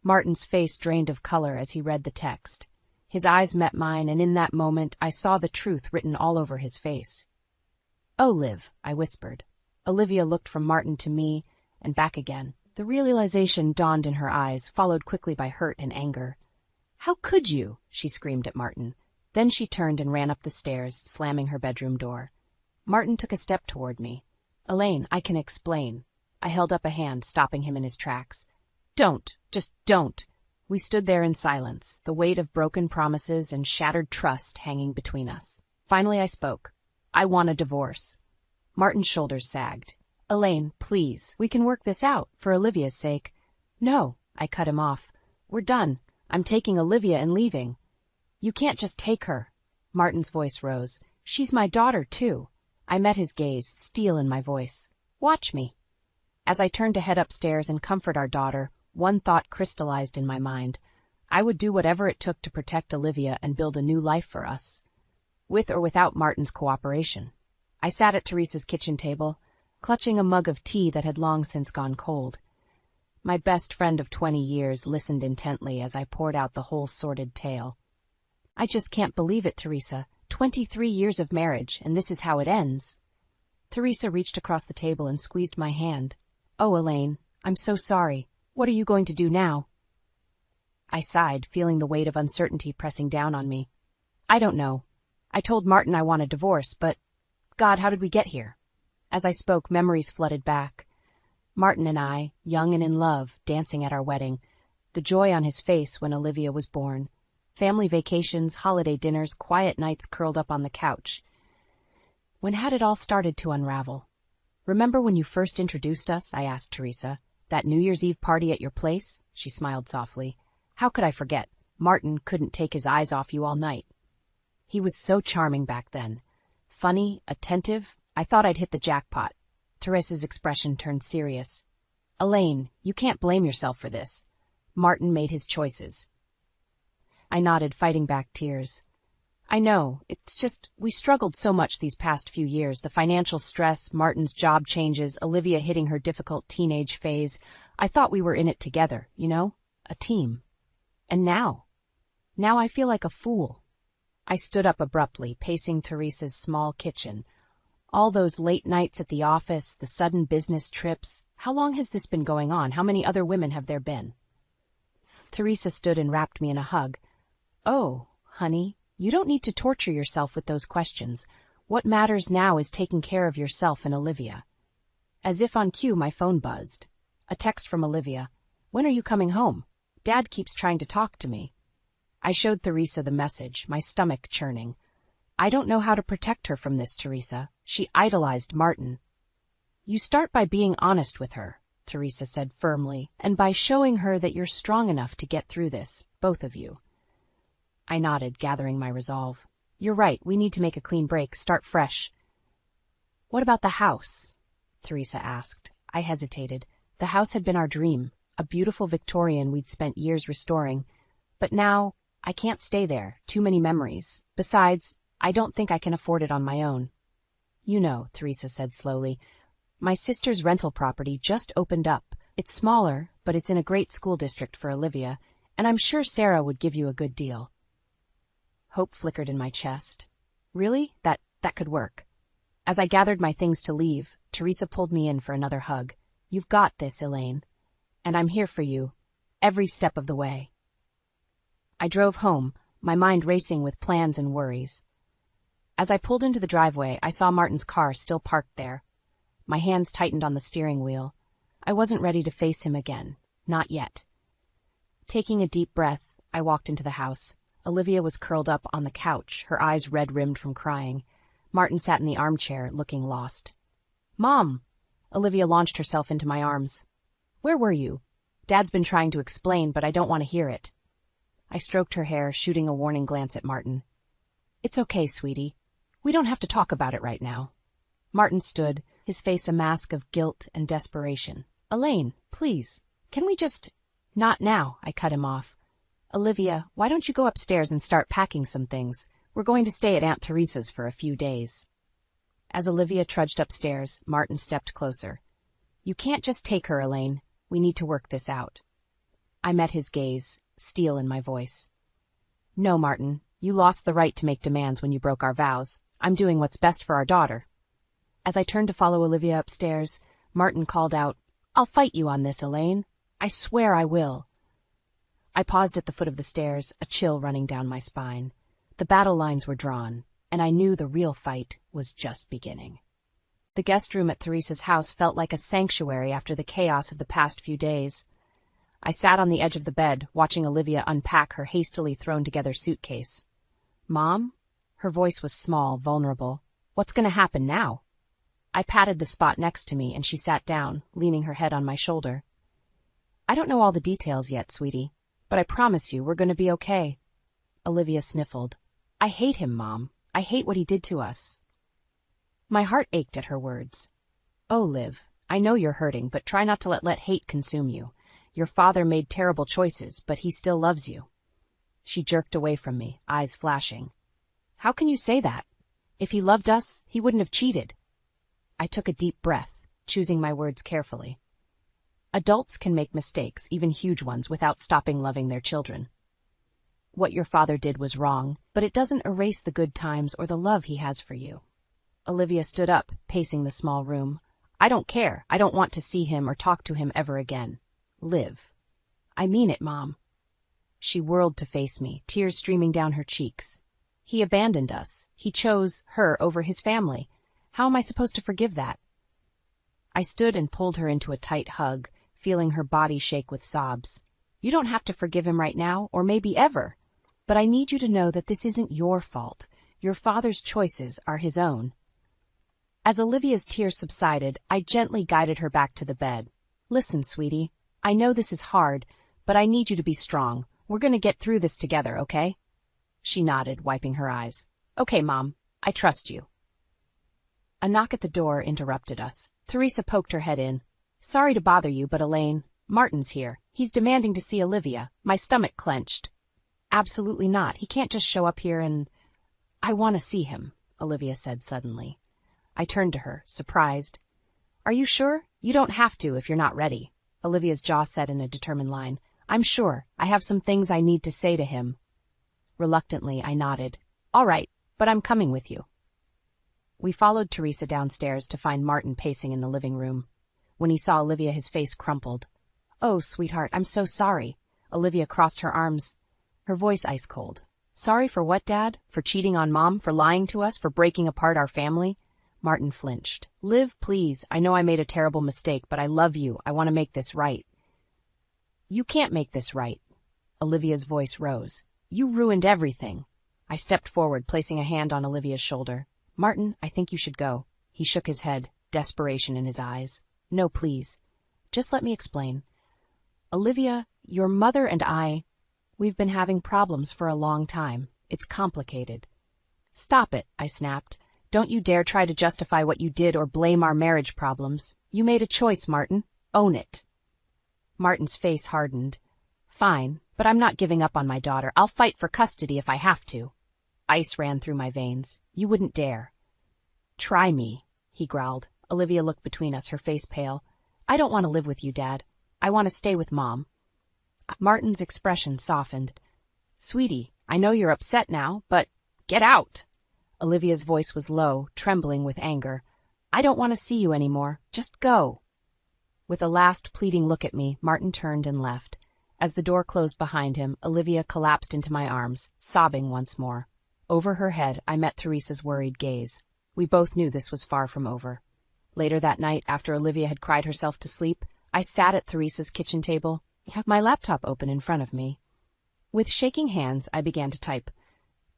Martin's face drained of color as he read the text. His eyes met mine, and in that moment I saw the truth written all over his face. "Oh, Liv," I whispered. Olivia looked from Martin to me, and back again. The realization dawned in her eyes, followed quickly by hurt and anger. "How could you?" she screamed at Martin. Then she turned and ran up the stairs, slamming her bedroom door. Martin took a step toward me. "Elaine, I can explain." I held up a hand, stopping him in his tracks. "Don't. Just don't." We stood there in silence, the weight of broken promises and shattered trust hanging between us. Finally I spoke. "I want a divorce." Martin's shoulders sagged. "Elaine, please, we can work this out, for Olivia's sake." "No," I cut him off. "We're done. I'm taking Olivia and leaving." "You can't just take her." Martin's voice rose. "She's my daughter, too." I met his gaze, steel in my voice. "Watch me." As I turned to head upstairs and comfort our daughter, one thought crystallized in my mind. I would do whatever it took to protect Olivia and build a new life for us, with or without Martin's cooperation. I sat at Teresa's kitchen table, clutching a mug of tea that had long since gone cold. My best friend of 20 years listened intently as I poured out the whole sordid tale. "I just can't believe it, Teresa. 23 years of marriage, and this is how it ends." Teresa reached across the table and squeezed my hand. "Oh, Elaine, I'm so sorry. What are you going to do now?" I sighed, feeling the weight of uncertainty pressing down on me. "I don't know. I told Martin I want a divorce, but... God, how did we get here?" As I spoke, memories flooded back. Martin and I, young and in love, dancing at our wedding. The joy on his face when Olivia was born. Family vacations, holiday dinners, quiet nights curled up on the couch. When had it all started to unravel? "Remember when you first introduced us?" I asked Teresa. "That New Year's Eve party at your place?" She smiled softly. "How could I forget? Martin couldn't take his eyes off you all night." He was so charming back then. Funny, attentive. I thought I'd hit the jackpot. Teresa's expression turned serious. "Elaine, you can't blame yourself for this. Martin made his choices." I nodded, fighting back tears. "I know. It's just, we struggled so much these past few years. The financial stress, Martin's job changes, Olivia hitting her difficult teenage phase. I thought we were in it together, you know? A team. And now I feel like a fool. I stood up abruptly, pacing Teresa's small kitchen. All those late nights at the office, the sudden business trips. How long has this been going on? How many other women have there been? Teresa stood and wrapped me in a hug. Oh, honey, you don't need to torture yourself with those questions. What matters now is taking care of yourself and Olivia. As if on cue, my phone buzzed. A text from Olivia. When are you coming home? Dad keeps trying to talk to me. I showed Teresa the message, my stomach churning. I don't know how to protect her from this, Teresa. She idolized Martin. You start by being honest with her, Teresa said firmly, and by showing her that you're strong enough to get through this, both of you. I nodded, gathering my resolve. You're right, we need to make a clean break, start fresh. What about the house? Teresa asked. I hesitated. The house had been our dream, a beautiful Victorian we'd spent years restoring. But now, I can't stay there, too many memories. Besides, I don't think I can afford it on my own. You know, Teresa said slowly, my sister's rental property just opened up. It's smaller, but it's in a great school district for Olivia, and I'm sure Sarah would give you a good deal. Hope flickered in my chest. Really? That could work. As I gathered my things to leave, Teresa pulled me in for another hug. You've got this, Elaine. And I'm here for you, every step of the way. I drove home, my mind racing with plans and worries. As I pulled into the driveway, I saw Martin's car still parked there. My hands tightened on the steering wheel. I wasn't ready to face him again. Not yet. Taking a deep breath, I walked into the house. Olivia was curled up on the couch, her eyes red-rimmed from crying. Martin sat in the armchair, looking lost. Mom! Olivia launched herself into my arms. Where were you? Dad's been trying to explain, but I don't want to hear it. I stroked her hair, shooting a warning glance at Martin. It's okay, sweetie. We don't have to talk about it right now. Martin stood, his face a mask of guilt and desperation. Elaine, please, can we just... Not now, I cut him off. Olivia, why don't you go upstairs and start packing some things? We're going to stay at Aunt Teresa's for a few days. As Olivia trudged upstairs, Martin stepped closer. You can't just take her, Elaine. We need to work this out. I met his gaze, steel in my voice. No, Martin, you lost the right to make demands when you broke our vows. I'm doing what's best for our daughter. As I turned to follow Olivia upstairs, Martin called out, I'll fight you on this, Elaine. I swear I will. I paused at the foot of the stairs, a chill running down my spine. The battle lines were drawn, and I knew the real fight was just beginning. The guest room at Teresa's house felt like a sanctuary after the chaos of the past few days. I sat on the edge of the bed, watching Olivia unpack her hastily thrown-together suitcase. Mom? Her voice was small, vulnerable. What's going to happen now? I patted the spot next to me, and she sat down, leaning her head on my shoulder. I don't know all the details yet, sweetie, but I promise you we're going to be okay. Olivia sniffled. I hate him, Mom. I hate what he did to us. My heart ached at her words. Oh, Liv, I know you're hurting, but try not to let hate consume you. Your father made terrible choices, but he still loves you. She jerked away from me, eyes flashing. How can you say that? If he loved us, he wouldn't have cheated. I took a deep breath, choosing my words carefully. Adults can make mistakes, even huge ones, without stopping loving their children. What your father did was wrong, but it doesn't erase the good times or the love he has for you. Olivia stood up, pacing the small room. I don't care. I don't want to see him or talk to him ever again. Liv. I mean it, Mom. She whirled to face me, tears streaming down her cheeks. He abandoned us. He chose her over his family. How am I supposed to forgive that? I stood and pulled her into a tight hug, feeling her body shake with sobs. You don't have to forgive him right now, or maybe ever. But I need you to know that this isn't your fault. Your father's choices are his own. As Olivia's tears subsided, I gently guided her back to the bed. Listen, sweetie, I know this is hard, but I need you to be strong. We're going to get through this together, okay? She nodded, wiping her eyes. Okay, Mom, I trust you. A knock at the door interrupted us. Teresa poked her head in. Sorry to bother you, but Elaine, Martin's here. He's demanding to see Olivia. My stomach clenched. Absolutely not. He can't just show up here and... I want to see him, Olivia said suddenly. I turned to her, surprised. Are you sure? You don't have to if you're not ready. Olivia's jaw set in a determined line. I'm sure. I have some things I need to say to him. Reluctantly, I nodded. All right, but I'm coming with you. We followed Teresa downstairs to find Martin pacing in the living room. When he saw Olivia, his face crumpled. Oh, sweetheart, I'm so sorry. Olivia crossed her arms, her voice ice cold. Sorry for what, Dad? For cheating on Mom? For lying to us? For breaking apart our family? Martin flinched. Liv, please. I know I made a terrible mistake, but I love you. I want to make this right. You can't make this right. Olivia's voice rose. You ruined everything. I stepped forward, placing a hand on Olivia's shoulder. Martin, I think you should go. He shook his head, desperation in his eyes. No, please. Just let me explain. Olivia, your mother and we've been having problems for a long time. It's complicated. Stop it, I snapped. Don't you dare try to justify what you did or blame our marriage problems. You made a choice, Martin. Own it. Martin's face hardened. Fine, but I'm not giving up on my daughter. I'll fight for custody if I have to. Ice ran through my veins. You wouldn't dare. Try me, he growled. Olivia looked between us, her face pale. I don't want to live with you, Dad. I want to stay with Mom. Martin's expression softened. Sweetie, I know you're upset now, but get out. Olivia's voice was low, trembling with anger. I don't want to see you anymore. Just go. With a last pleading look at me, Martin turned and left. As the door closed behind him, Olivia collapsed into my arms, sobbing once more. Over her head, I met Teresa's worried gaze. We both knew this was far from over. Later that night, after Olivia had cried herself to sleep, I sat at Teresa's kitchen table, my laptop open in front of me. With shaking hands, I began to type.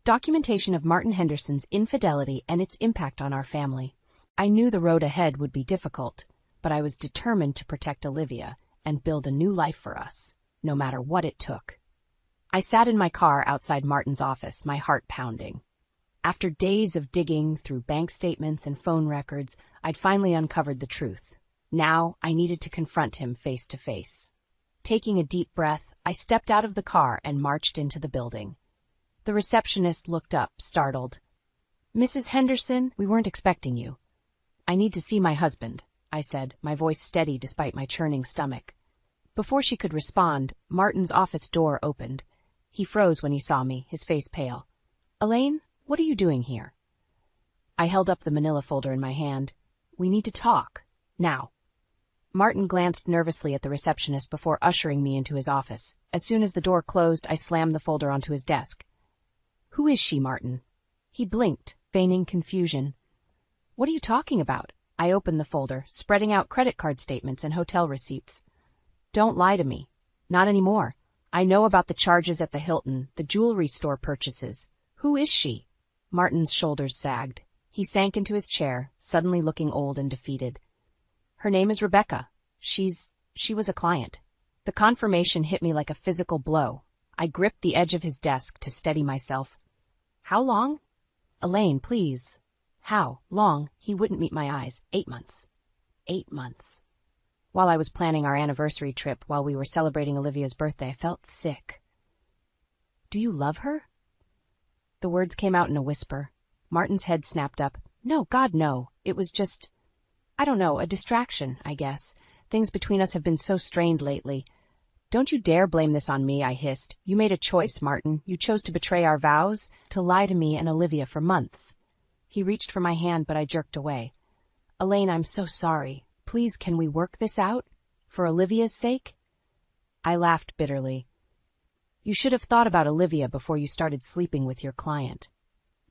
Documentation of Martin Henderson's infidelity and its impact on our family. I knew the road ahead would be difficult, but I was determined to protect Olivia and build a new life for us, no matter what it took. I sat in my car outside Martin's office, my heart pounding. After days of digging through bank statements and phone records, I'd finally uncovered the truth. Now I needed to confront him face to face. Taking a deep breath, I stepped out of the car and marched into the building. The receptionist looked up, startled. Mrs. Henderson, we weren't expecting you. I need to see my husband, I said, my voice steady despite my churning stomach. Before she could respond, Martin's office door opened. He froze when he saw me, his face pale. Elaine, what are you doing here? I held up the manila folder in my hand. We need to talk. Now. Martin glanced nervously at the receptionist before ushering me into his office. As soon as the door closed, I slammed the folder onto his desk. Who is she, Martin? He blinked, feigning confusion. What are you talking about? I opened the folder, spreading out credit card statements and hotel receipts. Don't lie to me. Not anymore. I know about the charges at the Hilton, the jewelry store purchases. Who is she? Martin's shoulders sagged. He sank into his chair, suddenly looking old and defeated. Her name is Rebecca. She was a client. The confirmation hit me like a physical blow. I gripped the edge of his desk to steady myself. How long? Elaine, please. How long? He wouldn't meet my eyes. 8 months. 8 months. While I was planning our anniversary trip, while we were celebrating Olivia's birthday, I felt sick. Do you love her? The words came out in a whisper. Martin's head snapped up. No, God, no. It was just, I don't know, a distraction, I guess. Things between us have been so strained lately. Don't you dare blame this on me, I hissed. You made a choice, Martin. You chose to betray our vows, to lie to me and Olivia for months. He reached for my hand, but I jerked away. Elaine, I'm so sorry. Please, can we work this out? For Olivia's sake? I laughed bitterly. You should have thought about Olivia before you started sleeping with your client.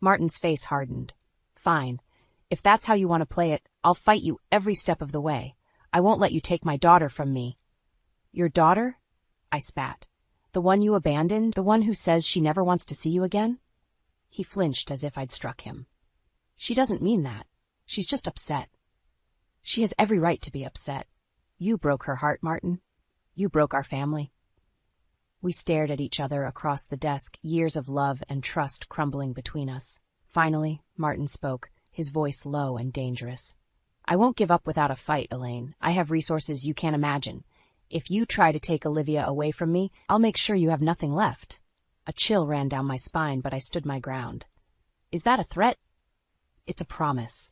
Martin's face hardened. Fine. If that's how you want to play it, I'll fight you every step of the way. I won't let you take my daughter from me. Your daughter? I spat. The one you abandoned? The one who says she never wants to see you again? He flinched as if I'd struck him. She doesn't mean that. She's just upset. She has every right to be upset. You broke her heart, Martin. You broke our family. We stared at each other across the desk, years of love and trust crumbling between us. Finally, Martin spoke, his voice low and dangerous. I won't give up without a fight, Elaine. I have resources you can't imagine. If you try to take Olivia away from me, I'll make sure you have nothing left. A chill ran down my spine, but I stood my ground. Is that a threat? It's a promise.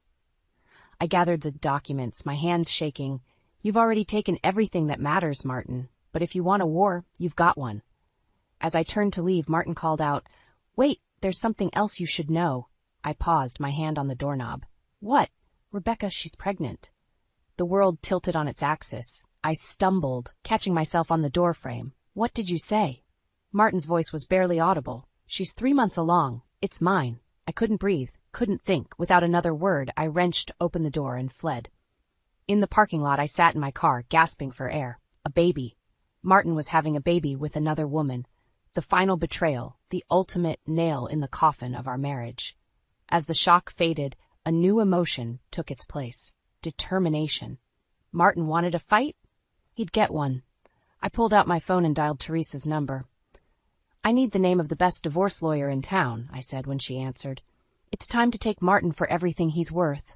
I gathered the documents, my hands shaking. You've already taken everything that matters, Martin, but if you want a war, you've got one. As I turned to leave, Martin called out, "Wait, there's something else you should know." I paused, my hand on the doorknob. "What?" "Rebecca, she's pregnant." The world tilted on its axis. I stumbled, catching myself on the doorframe. "What did you say?" Martin's voice was barely audible. "She's 3 months along. It's mine." I couldn't breathe, couldn't think. Without another word, I wrenched open the door and fled. In the parking lot, I sat in my car, gasping for air. A baby. Martin was having a baby with another woman. The final betrayal, the ultimate nail in the coffin of our marriage. As the shock faded, a new emotion took its place. Determination. Martin wanted a fight? He'd get one. I pulled out my phone and dialed Teresa's number. "I need the name of the best divorce lawyer in town," I said when she answered. "It's time to take Martin for everything he's worth."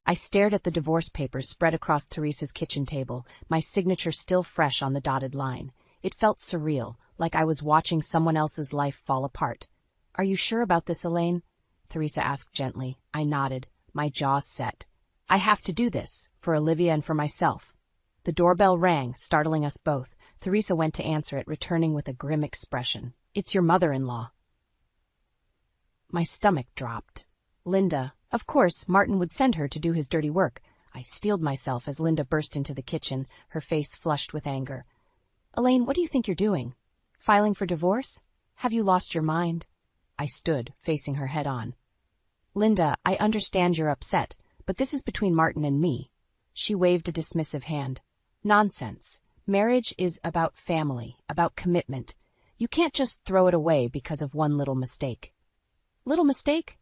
I stared at the divorce papers spread across Teresa's kitchen table, my signature still fresh on the dotted line. It felt surreal, like I was watching someone else's life fall apart. "Are you sure about this, Elaine?" Teresa asked gently. I nodded, my jaw set. I have to do this, for Olivia and for myself. The doorbell rang, startling us both. Teresa went to answer it, returning with a grim expression. "It's your mother-in-law." My stomach dropped. Linda. Of course, Martin would send her to do his dirty work. I steeled myself as Linda burst into the kitchen, her face flushed with anger. "Elaine, what do you think you're doing? Filing for divorce? Have you lost your mind?" I stood, facing her head on. "Linda, I understand you're upset, but this is between Martin and me." She waved a dismissive hand. "Nonsense. Marriage is about family, about commitment. You can't just throw it away because of one little mistake." "Little mistake?"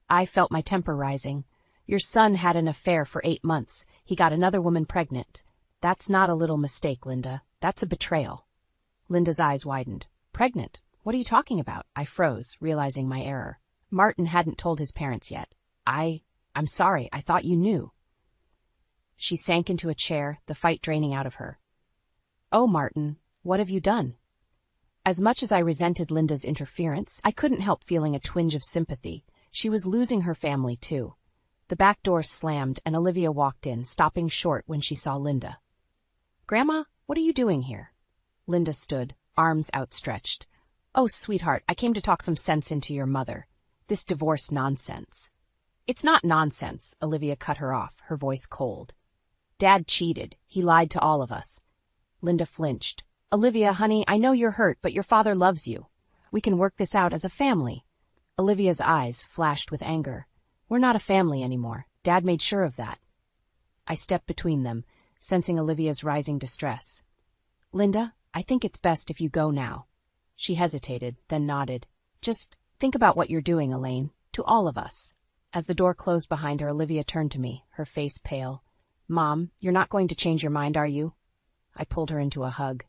I felt my temper rising. "Your son had an affair for 8 months. He got another woman pregnant. That's not a little mistake, Linda. That's a betrayal." Linda's eyes widened. "Pregnant? What are you talking about?" I froze, realizing my error. Martin hadn't told his parents yet. I'm sorry, I thought you knew." She sank into a chair, the fight draining out of her. "Oh, Martin, what have you done?" As much as I resented Linda's interference, I couldn't help feeling a twinge of sympathy. She was losing her family, too. The back door slammed, and Olivia walked in, stopping short when she saw Linda. "Grandma, what are you doing here?" Linda stood, arms outstretched. "Oh, sweetheart, I came to talk some sense into your mother. This divorce nonsense." "It's not nonsense," Olivia cut her off, her voice cold. "Dad cheated. He lied to all of us." Linda flinched. "Olivia, honey, I know you're hurt, but your father loves you. We can work this out as a family." Olivia's eyes flashed with anger. "We're not a family anymore. Dad made sure of that." I stepped between them, sensing Olivia's rising distress. "Linda, I think it's best if you go now." She hesitated, then nodded. "Just think about what you're doing, Elaine, to all of us." As the door closed behind her, Olivia turned to me, her face pale. "Mom, you're not going to change your mind, are you?" I pulled her into a hug.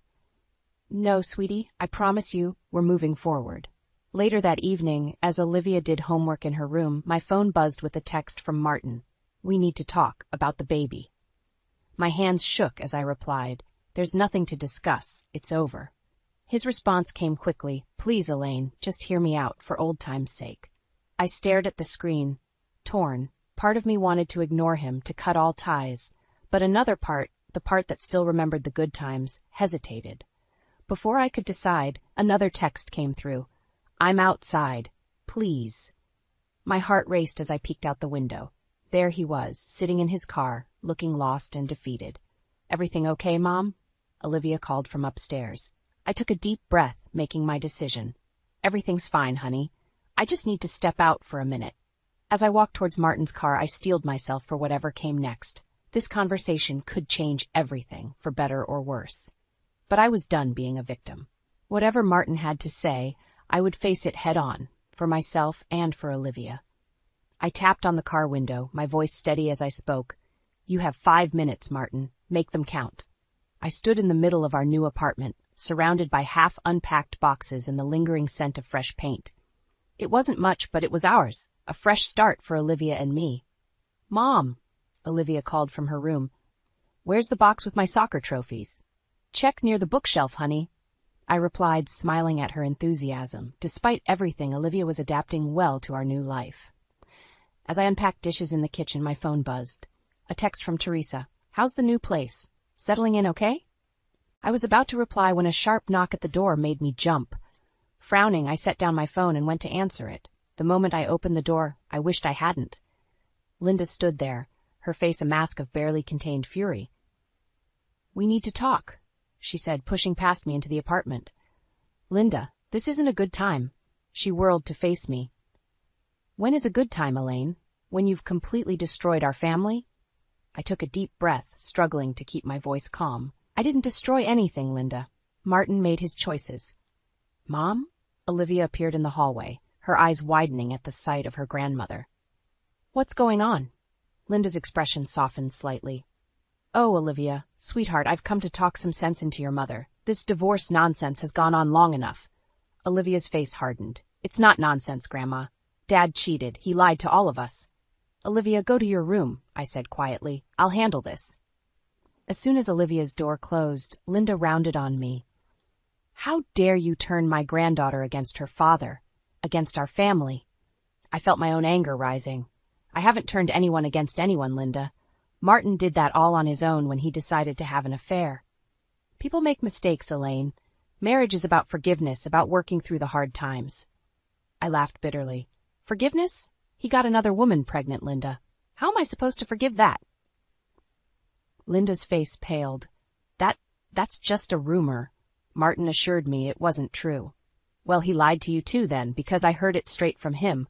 "No, sweetie, I promise you, we're moving forward." Later that evening, as Olivia did homework in her room, my phone buzzed with a text from Martin. "We need to talk about the baby." My hands shook as I replied, "There's nothing to discuss. It's over." His response came quickly. "Please, Elaine, just hear me out, for old time's sake." I stared at the screen, torn. Part of me wanted to ignore him, to cut all ties, but another part, the part that still remembered the good times, hesitated. Before I could decide, another text came through. "I'm outside. Please." My heart raced as I peeked out the window. There he was, sitting in his car, looking lost and defeated. "Everything okay, Mom?" Olivia called from upstairs. I took a deep breath, making my decision. "Everything's fine, honey. I just need to step out for a minute." As I walked towards Martin's car, I steeled myself for whatever came next. This conversation could change everything, for better or worse. But I was done being a victim. Whatever Martin had to say, I would face it head-on, for myself and for Olivia. I tapped on the car window, my voice steady as I spoke. "You have 5 minutes, Martin. Make them count." I stood in the middle of our new apartment, surrounded by half-unpacked boxes and the lingering scent of fresh paint. It wasn't much, but it was ours, a fresh start for Olivia and me. "Mom," Olivia called from her room. "Where's the box with my soccer trophies?" "Check near the bookshelf, honey." I replied, smiling at her enthusiasm. Despite everything, Olivia was adapting well to our new life. As I unpacked dishes in the kitchen, my phone buzzed. A text from Teresa. How's the new place? Settling in okay? I was about to reply when a sharp knock at the door made me jump. Frowning, I set down my phone and went to answer it. The moment I opened the door, I wished I hadn't. Linda stood there, her face a mask of barely contained fury. "We need to talk," she said, pushing past me into the apartment. "Linda, this isn't a good time." She whirled to face me. "When is a good time, Elaine? When you've completely destroyed our family?" I took a deep breath, struggling to keep my voice calm. "I didn't destroy anything, Linda. Martin made his choices." "Mom?" Olivia appeared in the hallway, her eyes widening at the sight of her grandmother. "What's going on?" Linda's expression softened slightly. "Oh, Olivia, sweetheart, I've come to talk some sense into your mother. This divorce nonsense has gone on long enough." Olivia's face hardened. "It's not nonsense, Grandma. Dad cheated. He lied to all of us." "Olivia, go to your room," I said quietly. "I'll handle this." As soon as Olivia's door closed, Linda rounded on me. "How dare you turn my granddaughter against her father, against our family?" I felt my own anger rising. "I haven't turned anyone against anyone, Linda. Martin did that all on his own when he decided to have an affair. People make mistakes, Elaine. Marriage is about forgiveness, about working through the hard times." I laughed bitterly. "Forgiveness? He got another woman pregnant, Linda. How am I supposed to forgive that?" Linda's face paled. That's just a rumor. Martin assured me it wasn't true." "Well, he lied to you too then, because I heard it straight from him."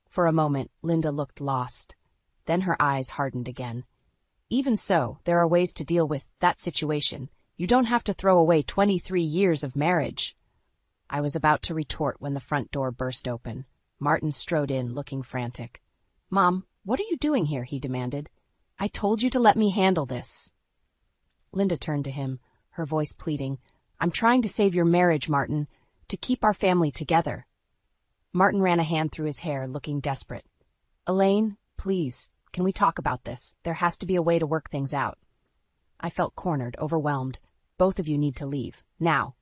For a moment, Linda looked lost. Then her eyes hardened again. "Even so, there are ways to deal with that situation. You don't have to throw away 23 years of marriage." I was about to retort when the front door burst open. Martin strode in, looking frantic. "Mom, what are you doing here?" he demanded. "I told you to let me handle this." Linda turned to him, her voice pleading. "I'm trying to save your marriage, Martin, to keep our family together." Martin ran a hand through his hair, looking desperate. "Elaine, please, can we talk about this? There has to be a way to work things out." I felt cornered, overwhelmed. "Both of you need to leave. Now."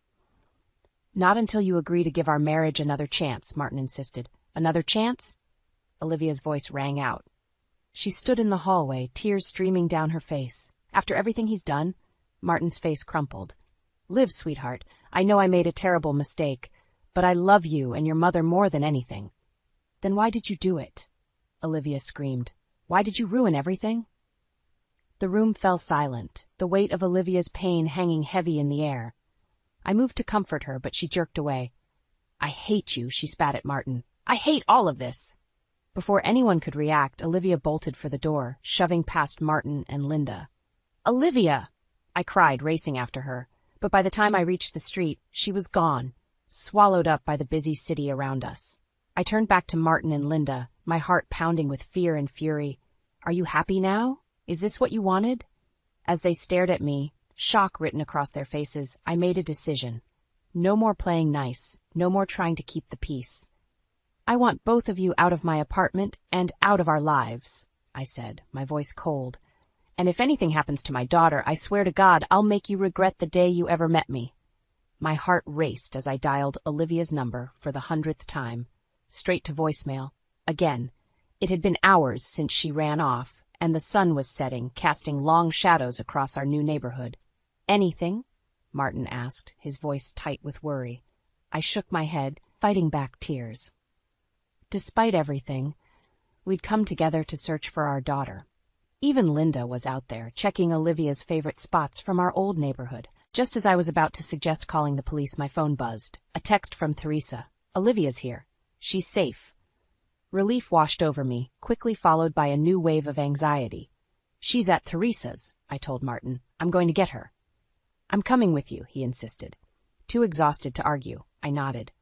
"Not until you agree to give our marriage another chance," Martin insisted. "Another chance?" Olivia's voice rang out. She stood in the hallway, tears streaming down her face. "After everything he's done?" Martin's face crumpled. "Liv, sweetheart, I know I made a terrible mistake, but I love you and your mother more than anything." "Then why did you do it?" Olivia screamed. "Why did you ruin everything?" The room fell silent, the weight of Olivia's pain hanging heavy in the air. I moved to comfort her, but she jerked away. "I hate you," she spat at Martin. "I hate all of this." Before anyone could react, Olivia bolted for the door, shoving past Martin and Linda. "Olivia!" I cried, racing after her. But by the time I reached the street, she was gone, swallowed up by the busy city around us. I turned back to Martin and Linda, my heart pounding with fear and fury. "Are you happy now? Is this what you wanted?" As they stared at me, shock written across their faces, I made a decision. No more playing nice, no more trying to keep the peace. "I want both of you out of my apartment and out of our lives," I said, my voice cold. "And if anything happens to my daughter, I swear to God I'll make you regret the day you ever met me." My heart raced as I dialed Olivia's number for the 100th time. Straight to voicemail. Again. It had been hours since she ran off, and the sun was setting, casting long shadows across our new neighborhood. "Anything?" Martin asked, his voice tight with worry. I shook my head, fighting back tears. Despite everything, we'd come together to search for our daughter. Even Linda was out there, checking Olivia's favorite spots from our old neighborhood. Just as I was about to suggest calling the police, my phone buzzed. A text from Teresa. "Olivia's here. She's safe." Relief washed over me, quickly followed by a new wave of anxiety. "She's at Teresa's," I told Martin. "I'm going to get her." "I'm coming with you," he insisted. Too exhausted to argue, I nodded.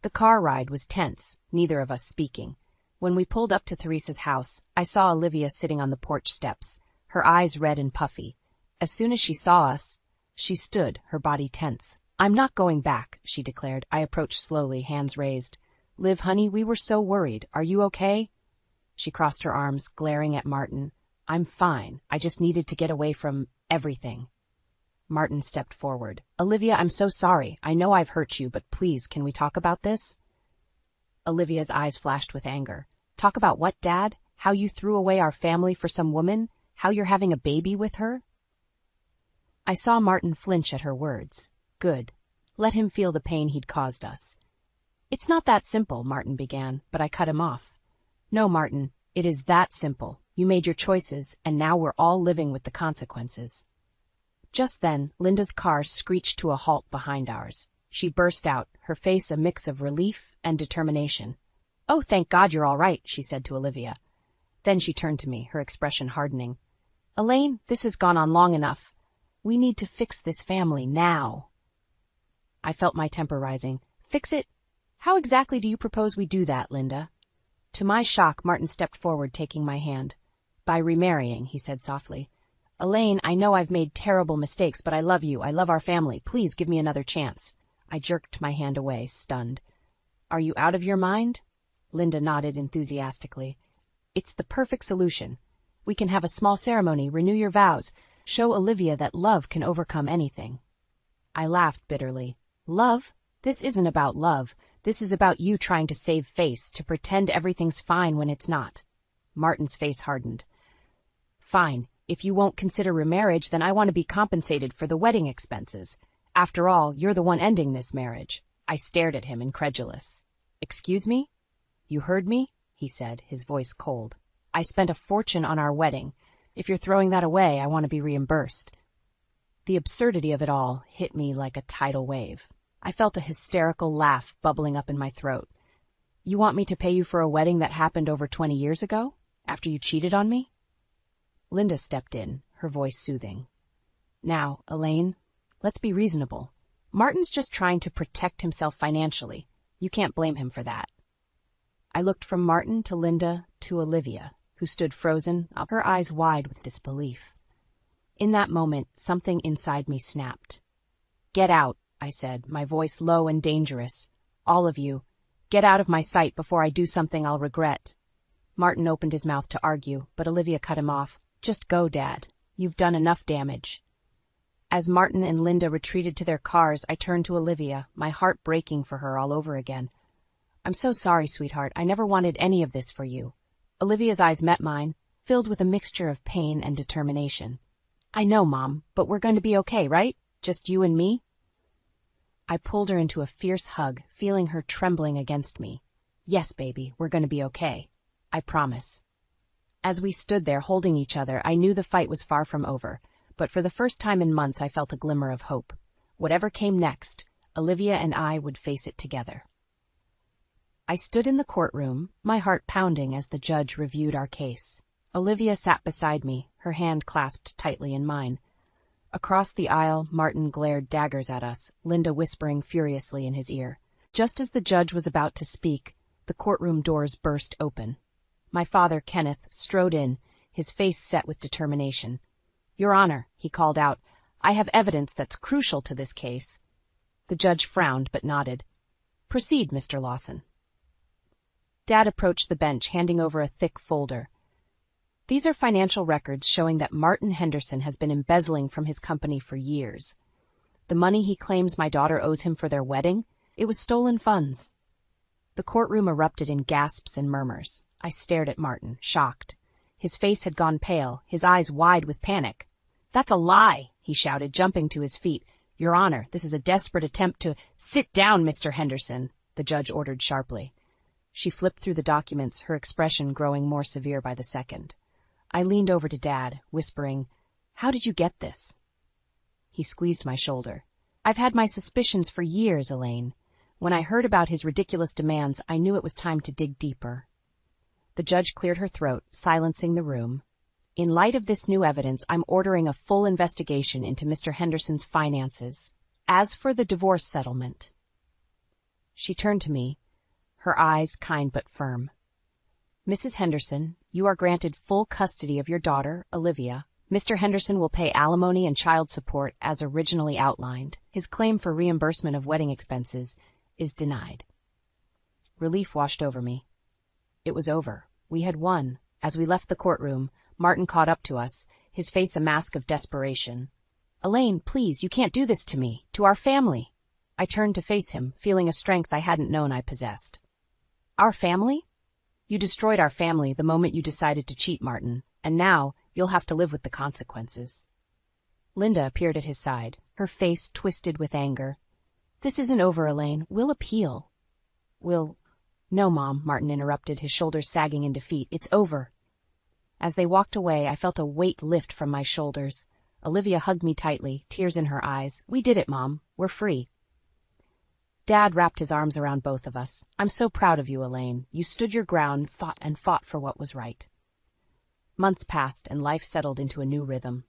The car ride was tense, neither of us speaking. When we pulled up to Teresa's house, I saw Olivia sitting on the porch steps, her eyes red and puffy. As soon as she saw us, she stood, her body tense. "I'm not going back," she declared. I approached slowly, hands raised. "Liv, honey, we were so worried. Are you okay?" She crossed her arms, glaring at Martin. "I'm fine. I just needed to get away from everything." Martin stepped forward. "Olivia, I'm so sorry. I know I've hurt you, but please, can we talk about this?" Olivia's eyes flashed with anger. "Talk about what, Dad? How you threw away our family for some woman? How you're having a baby with her? I saw Martin flinch at her words. Good. Let him feel the pain he'd caused us. It's not that simple, Martin began, but I cut him off. No, Martin, it is that simple. You made your choices, and now we're all living with the consequences. Just then, Linda's car screeched to a halt behind ours. She burst out, her face a mix of relief and determination. Oh, thank God you're all right, she said to Olivia. Then she turned to me, her expression hardening. Elaine, this has gone on long enough. We need to fix this family now. I felt my temper rising. Fix it? How exactly do you propose we do that, Linda? To my shock, Martin stepped forward, taking my hand. By remarrying, he said softly. Elaine, I know I've made terrible mistakes, but I love you. I love our family. Please give me another chance. I jerked my hand away, stunned. Are you out of your mind? Linda nodded enthusiastically. It's the perfect solution. We can have a small ceremony, renew your vows, show Olivia that love can overcome anything. I laughed bitterly. Love? This isn't about love. This is about you trying to save face, to pretend everything's fine when it's not. Martin's face hardened. Fine. If you won't consider remarriage, then I want to be compensated for the wedding expenses. After all, you're the one ending this marriage. I stared at him, incredulous. Excuse me? You heard me? He said, his voice cold. I spent a fortune on our wedding. If you're throwing that away, I want to be reimbursed. The absurdity of it all hit me like a tidal wave. I felt a hysterical laugh bubbling up in my throat. You want me to pay you for a wedding that happened over 20 years ago? After you cheated on me? Linda stepped in, her voice soothing. Now, Elaine, let's be reasonable. Martin's just trying to protect himself financially. You can't blame him for that. I looked from Martin to Linda to Olivia, who stood frozen, her eyes wide with disbelief. In that moment, something inside me snapped. Get out, I said, my voice low and dangerous. All of you, get out of my sight before I do something I'll regret. Martin opened his mouth to argue, but Olivia cut him off. Just go, Dad. You've done enough damage. As Martin and Linda retreated to their cars, I turned to Olivia, my heart breaking for her all over again. I'm so sorry, sweetheart. I never wanted any of this for you. Olivia's eyes met mine, filled with a mixture of pain and determination. I know, Mom, but we're going to be okay, right? Just you and me? I pulled her into a fierce hug, feeling her trembling against me. Yes, baby, we're going to be okay. I promise. As we stood there holding each other, I knew the fight was far from over, but for the first time in months I felt a glimmer of hope. Whatever came next, Olivia and I would face it together. I stood in the courtroom, my heart pounding as the judge reviewed our case. Olivia sat beside me, her hand clasped tightly in mine. Across the aisle, Martin glared daggers at us, Linda whispering furiously in his ear. Just as the judge was about to speak, the courtroom doors burst open. My father, Kenneth, strode in, his face set with determination. Your Honor, he called out, I have evidence that's crucial to this case. The judge frowned but nodded. Proceed, Mr. Lawson. Dad approached the bench, handing over a thick folder. These are financial records showing that Martin Henderson has been embezzling from his company for years. The money he claims my daughter owes him for their wedding, it was stolen funds. The courtroom erupted in gasps and murmurs. I stared at Martin, shocked. His face had gone pale, his eyes wide with panic. That's a lie, he shouted, jumping to his feet. Your Honor, this is a desperate attempt to— Sit down, Mr. Henderson, the judge ordered sharply. She flipped through the documents, her expression growing more severe by the second. I leaned over to Dad, whispering, How did you get this? He squeezed my shoulder. I've had my suspicions for years, Elaine. When I heard about his ridiculous demands, I knew it was time to dig deeper. The judge cleared her throat, silencing the room. In light of this new evidence, I'm ordering a full investigation into Mr. Henderson's finances. As for the divorce settlement. She turned to me, her eyes kind but firm. Mrs. Henderson, you are granted full custody of your daughter, Olivia. Mr. Henderson will pay alimony and child support as originally outlined. His claim for reimbursement of wedding expenses is denied. Relief washed over me. It was over. We had won. As we left the courtroom, Martin caught up to us, his face a mask of desperation. Elaine, please, you can't do this to me, to our family. I turned to face him, feeling a strength I hadn't known I possessed. Our family? You destroyed our family the moment you decided to cheat, Martin, and now, You'll have to live with the consequences. Linda appeared at his side, her face twisted with anger. This isn't over, Elaine. We'll appeal. No, Mom, Martin interrupted, his shoulders sagging in defeat. It's over. As they walked away, I felt a weight lift from my shoulders. Olivia hugged me tightly, tears in her eyes. We did it, Mom. We're free. Dad wrapped his arms around both of us. I'm so proud of you, Elaine. You stood your ground, fought for what was right. Months passed, and life settled into a new rhythm.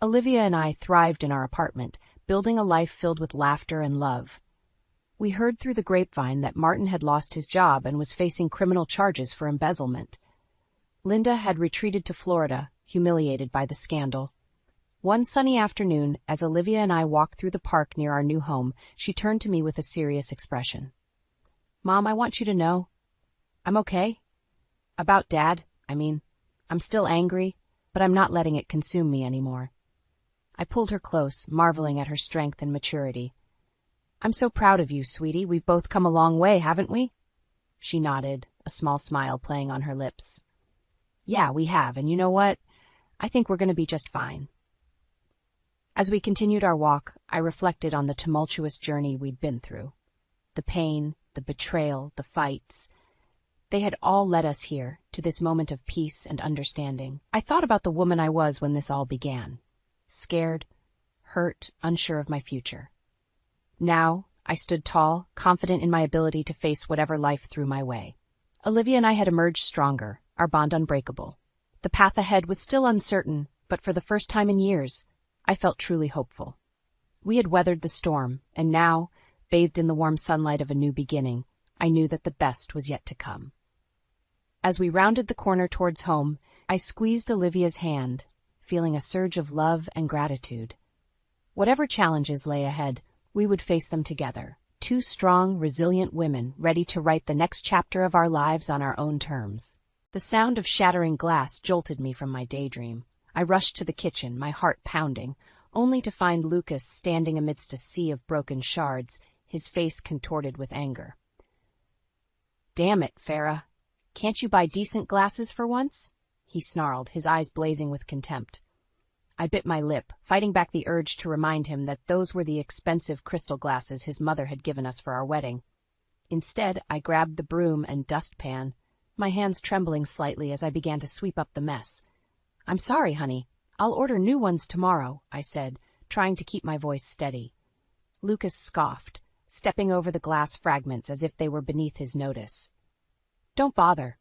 Olivia and I thrived in our apartment, building a life filled with laughter and love. We heard through the grapevine that Martin had lost his job and was facing criminal charges for embezzlement. Linda had retreated to Florida, humiliated by the scandal. One sunny afternoon, as Olivia and I walked through the park near our new home, she turned to me with a serious expression. Mom, I want you to know. I'm okay. About Dad, I'm still angry, but I'm not letting it consume me anymore. I pulled her close, marveling at her strength and maturity. I'm so proud of you, sweetie. We've both come a long way, haven't we? She nodded, a small smile playing on her lips. Yeah, we have, and you know what? I think we're going to be just fine. As we continued our walk, I reflected on the tumultuous journey we'd been through. The pain, the betrayal, the fights. They had all led us here, to this moment of peace and understanding. I thought about the woman I was when this all began. Scared, hurt, unsure of my future. Now, I stood tall, confident in my ability to face whatever life threw my way. Olivia and I had emerged stronger, our bond unbreakable. The path ahead was still uncertain, but for the first time in years, I felt truly hopeful. We had weathered the storm, and now, bathed in the warm sunlight of a new beginning, I knew that the best was yet to come. As we rounded the corner towards home, I squeezed Olivia's hand, feeling a surge of love and gratitude. Whatever challenges lay ahead, we would face them together, two strong, resilient women ready to write the next chapter of our lives on our own terms. The sound of shattering glass jolted me from my daydream. I rushed to the kitchen, my heart pounding, only to find Lucas standing amidst a sea of broken shards, his face contorted with anger. Damn it, Farah. Can't you buy decent glasses for once? He snarled, his eyes blazing with contempt. I bit my lip, fighting back the urge to remind him that those were the expensive crystal glasses his mother had given us for our wedding. Instead, I grabbed the broom and dustpan, my hands trembling slightly as I began to sweep up the mess. I'm sorry, honey. I'll order new ones tomorrow, I said, trying to keep my voice steady. Lucas scoffed, stepping over the glass fragments as if they were beneath his notice. Don't bother.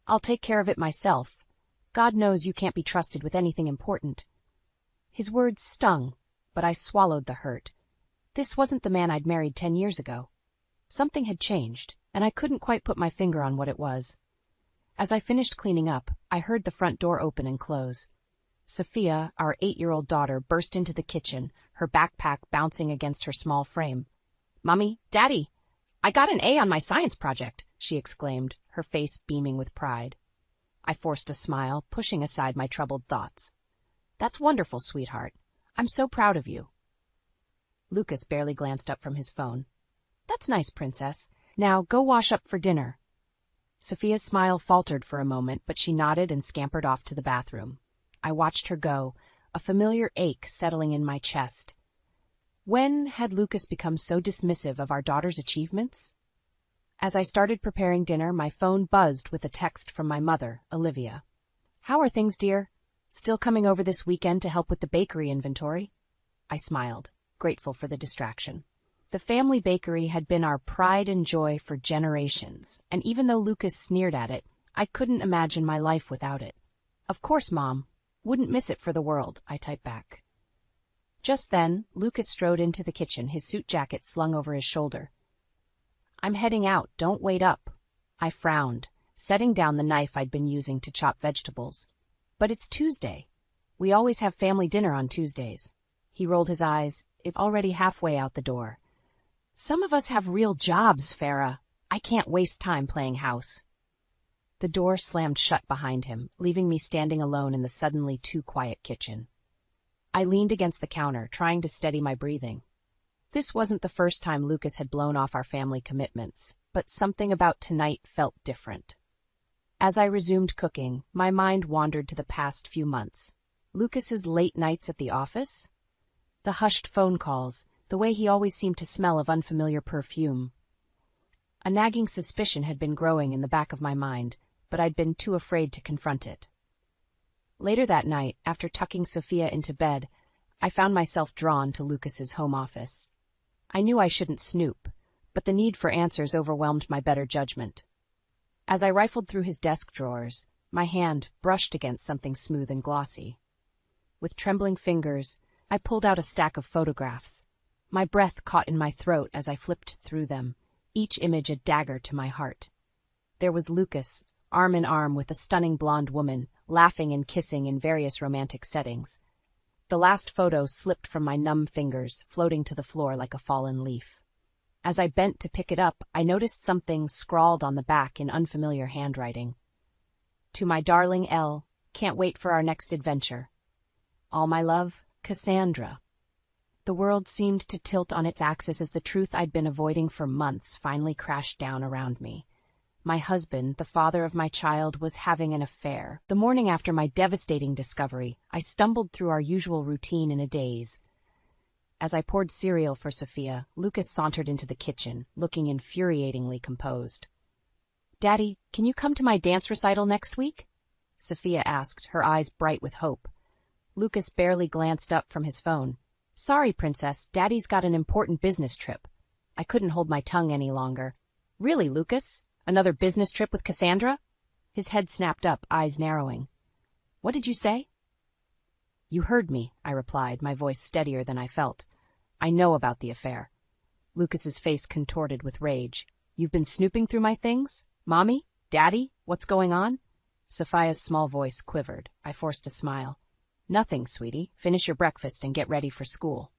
I'll take care of it myself. God knows you can't be trusted with anything important. His words stung, but I swallowed the hurt. This wasn't the man I'd married 10 years ago. Something had changed, and I couldn't quite put my finger on what it was. As I finished cleaning up, I heard the front door open and close. Sophia, our 8-year-old daughter, burst into the kitchen, her backpack bouncing against her small frame. Mommy, Daddy, I got an A on my science project, she exclaimed, her face beaming with pride. I forced a smile, pushing aside my troubled thoughts. That's wonderful, sweetheart. I'm so proud of you. Lucas barely glanced up from his phone. That's nice, princess. Now go wash up for dinner. Sophia's smile faltered for a moment, but she nodded and scampered off to the bathroom. I watched her go, a familiar ache settling in my chest. When had Lucas become so dismissive of our daughter's achievements? As I started preparing dinner, my phone buzzed with a text from my mother, Olivia. How are things, dear? Still coming over this weekend to help with the bakery inventory? I smiled, grateful for the distraction. The family bakery had been our pride and joy for generations, and even though Lucas sneered at it, I couldn't imagine my life without it. Of course, Mom. Wouldn't miss it for the world, I typed back. Just then, Lucas strode into the kitchen, his suit jacket slung over his shoulder. I'm heading out, don't wait up. I frowned, setting down the knife I'd been using to chop vegetables. But it's Tuesday. We always have family dinner on Tuesdays. He rolled his eyes, already halfway out the door. Some of us have real jobs, Farah. I can't waste time playing house. The door slammed shut behind him, leaving me standing alone in the suddenly too quiet kitchen. I leaned against the counter, trying to steady my breathing. This wasn't the first time Lucas had blown off our family commitments, but something about tonight felt different. As I resumed cooking, my mind wandered to the past few months. Lucas's late nights at the office? The hushed phone calls, the way he always seemed to smell of unfamiliar perfume. A nagging suspicion had been growing in the back of my mind, but I'd been too afraid to confront it. Later that night, after tucking Sophia into bed, I found myself drawn to Lucas's home office. I knew I shouldn't snoop, but the need for answers overwhelmed my better judgment. As I rifled through his desk drawers, my hand brushed against something smooth and glossy. With trembling fingers, I pulled out a stack of photographs. My breath caught in my throat as I flipped through them, each image a dagger to my heart. There was Lucas, arm in arm with a stunning blonde woman, laughing and kissing in various romantic settings. The last photo slipped from my numb fingers, floating to the floor like a fallen leaf. As I bent to pick it up, I noticed something scrawled on the back in unfamiliar handwriting. To my darling Elle, can't wait for our next adventure. All my love, Cassandra. The world seemed to tilt on its axis as the truth I'd been avoiding for months finally crashed down around me. My husband, the father of my child, was having an affair. The morning after my devastating discovery, I stumbled through our usual routine in a daze. As I poured cereal for Sophia, Lucas sauntered into the kitchen, looking infuriatingly composed. "Daddy, can you come to my dance recital next week?" Sophia asked, her eyes bright with hope. Lucas barely glanced up from his phone. "Sorry, Princess, Daddy's got an important business trip." I couldn't hold my tongue any longer. "Really, Lucas? Another business trip with Cassandra?" His head snapped up, eyes narrowing. "What did you say?" "You heard me," I replied, my voice steadier than I felt. "I know about the affair." Lucas's face contorted with rage. "You've been snooping through my things? Mommy? Daddy? What's going on?" Sophia's small voice quivered. I forced a smile. "Nothing, sweetie. Finish your breakfast and get ready for school."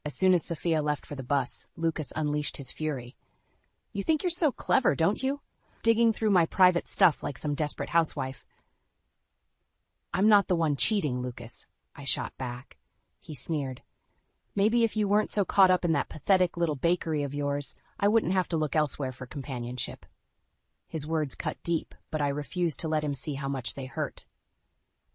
As soon as Sophia left for the bus, Lucas unleashed his fury. "You think you're so clever, don't you? Digging through my private stuff like some desperate housewife." "I'm not the one cheating, Lucas," I shot back. He sneered. "Maybe if you weren't so caught up in that pathetic little bakery of yours, I wouldn't have to look elsewhere for companionship." His words cut deep, but I refused to let him see how much they hurt.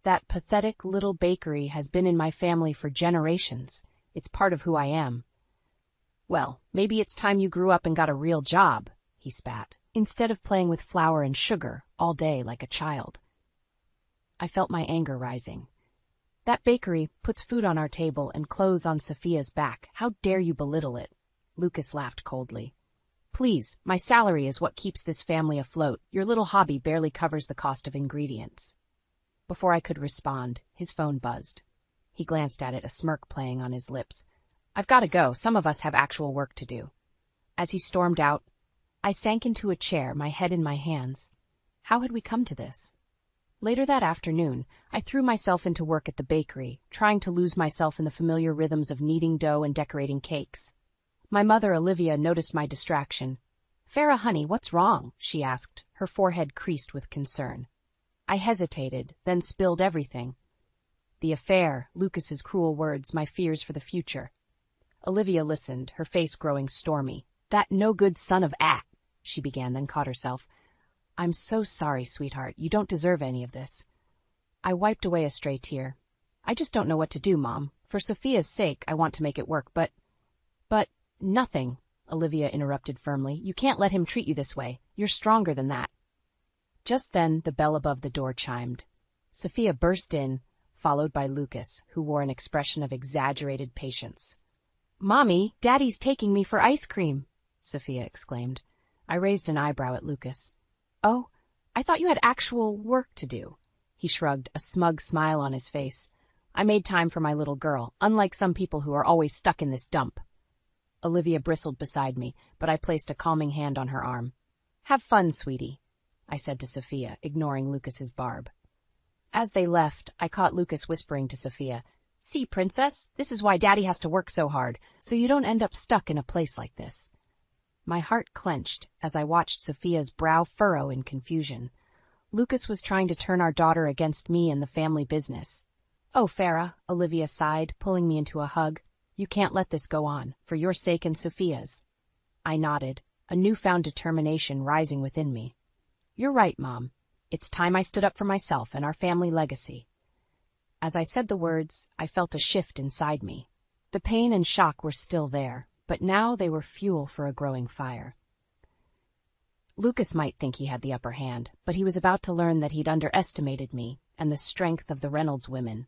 "That pathetic little bakery has been in my family for generations. It's part of who I am." "Well, maybe it's time you grew up and got a real job," he spat, "instead of playing with flour and sugar all day like a child." I felt my anger rising. "That bakery puts food on our table and clothes on Sophia's back. How dare you belittle it?" Lucas laughed coldly. "Please, my salary is what keeps this family afloat. Your little hobby barely covers the cost of ingredients." Before I could respond, his phone buzzed. He glanced at it, a smirk playing on his lips. "I've got to go. Some of us have actual work to do." As he stormed out, I sank into a chair, my head in my hands. How had we come to this? Later that afternoon, I threw myself into work at the bakery, trying to lose myself in the familiar rhythms of kneading dough and decorating cakes. My mother, Olivia, noticed my distraction. "Farah, honey, what's wrong?" she asked, her forehead creased with concern. I hesitated, then spilled everything. The affair, Lucas's cruel words, my fears for the future. Olivia listened, her face growing stormy. "That no-good son of a," she began, then caught herself. "I'm so sorry, sweetheart. You don't deserve any of this." I wiped away a stray tear. "I just don't know what to do, Mom. For Sophia's sake, I want to make it work, but nothing," Olivia interrupted firmly. "You can't let him treat you this way. You're stronger than that." Just then, the bell above the door chimed. Sophia burst in, followed by Lucas, who wore an expression of exaggerated patience. "Mommy, Daddy's taking me for ice cream," Sophia exclaimed. I raised an eyebrow at Lucas. "Oh, I thought you had actual work to do." He shrugged, a smug smile on his face. "I made time for my little girl, unlike some people who are always stuck in this dump." Olivia bristled beside me, but I placed a calming hand on her arm. "Have fun, sweetie," I said to Sophia, ignoring Lucas's barb. As they left, I caught Lucas whispering to Sophia, "See, Princess, this is why Daddy has to work so hard, so you don't end up stuck in a place like this." My heart clenched as I watched Sophia's brow furrow in confusion. Lucas was trying to turn our daughter against me and the family business. "Oh, Farah," Olivia sighed, pulling me into a hug. "You can't let this go on, for your sake and Sophia's." I nodded, a newfound determination rising within me. "You're right, Mom. It's time I stood up for myself and our family legacy. As I said the words, I felt a shift inside me. The pain and shock were still there, but now they were fuel for a growing fire. Lucas might think he had the upper hand, but he was about to learn that he'd underestimated me and the strength of the Reynolds women.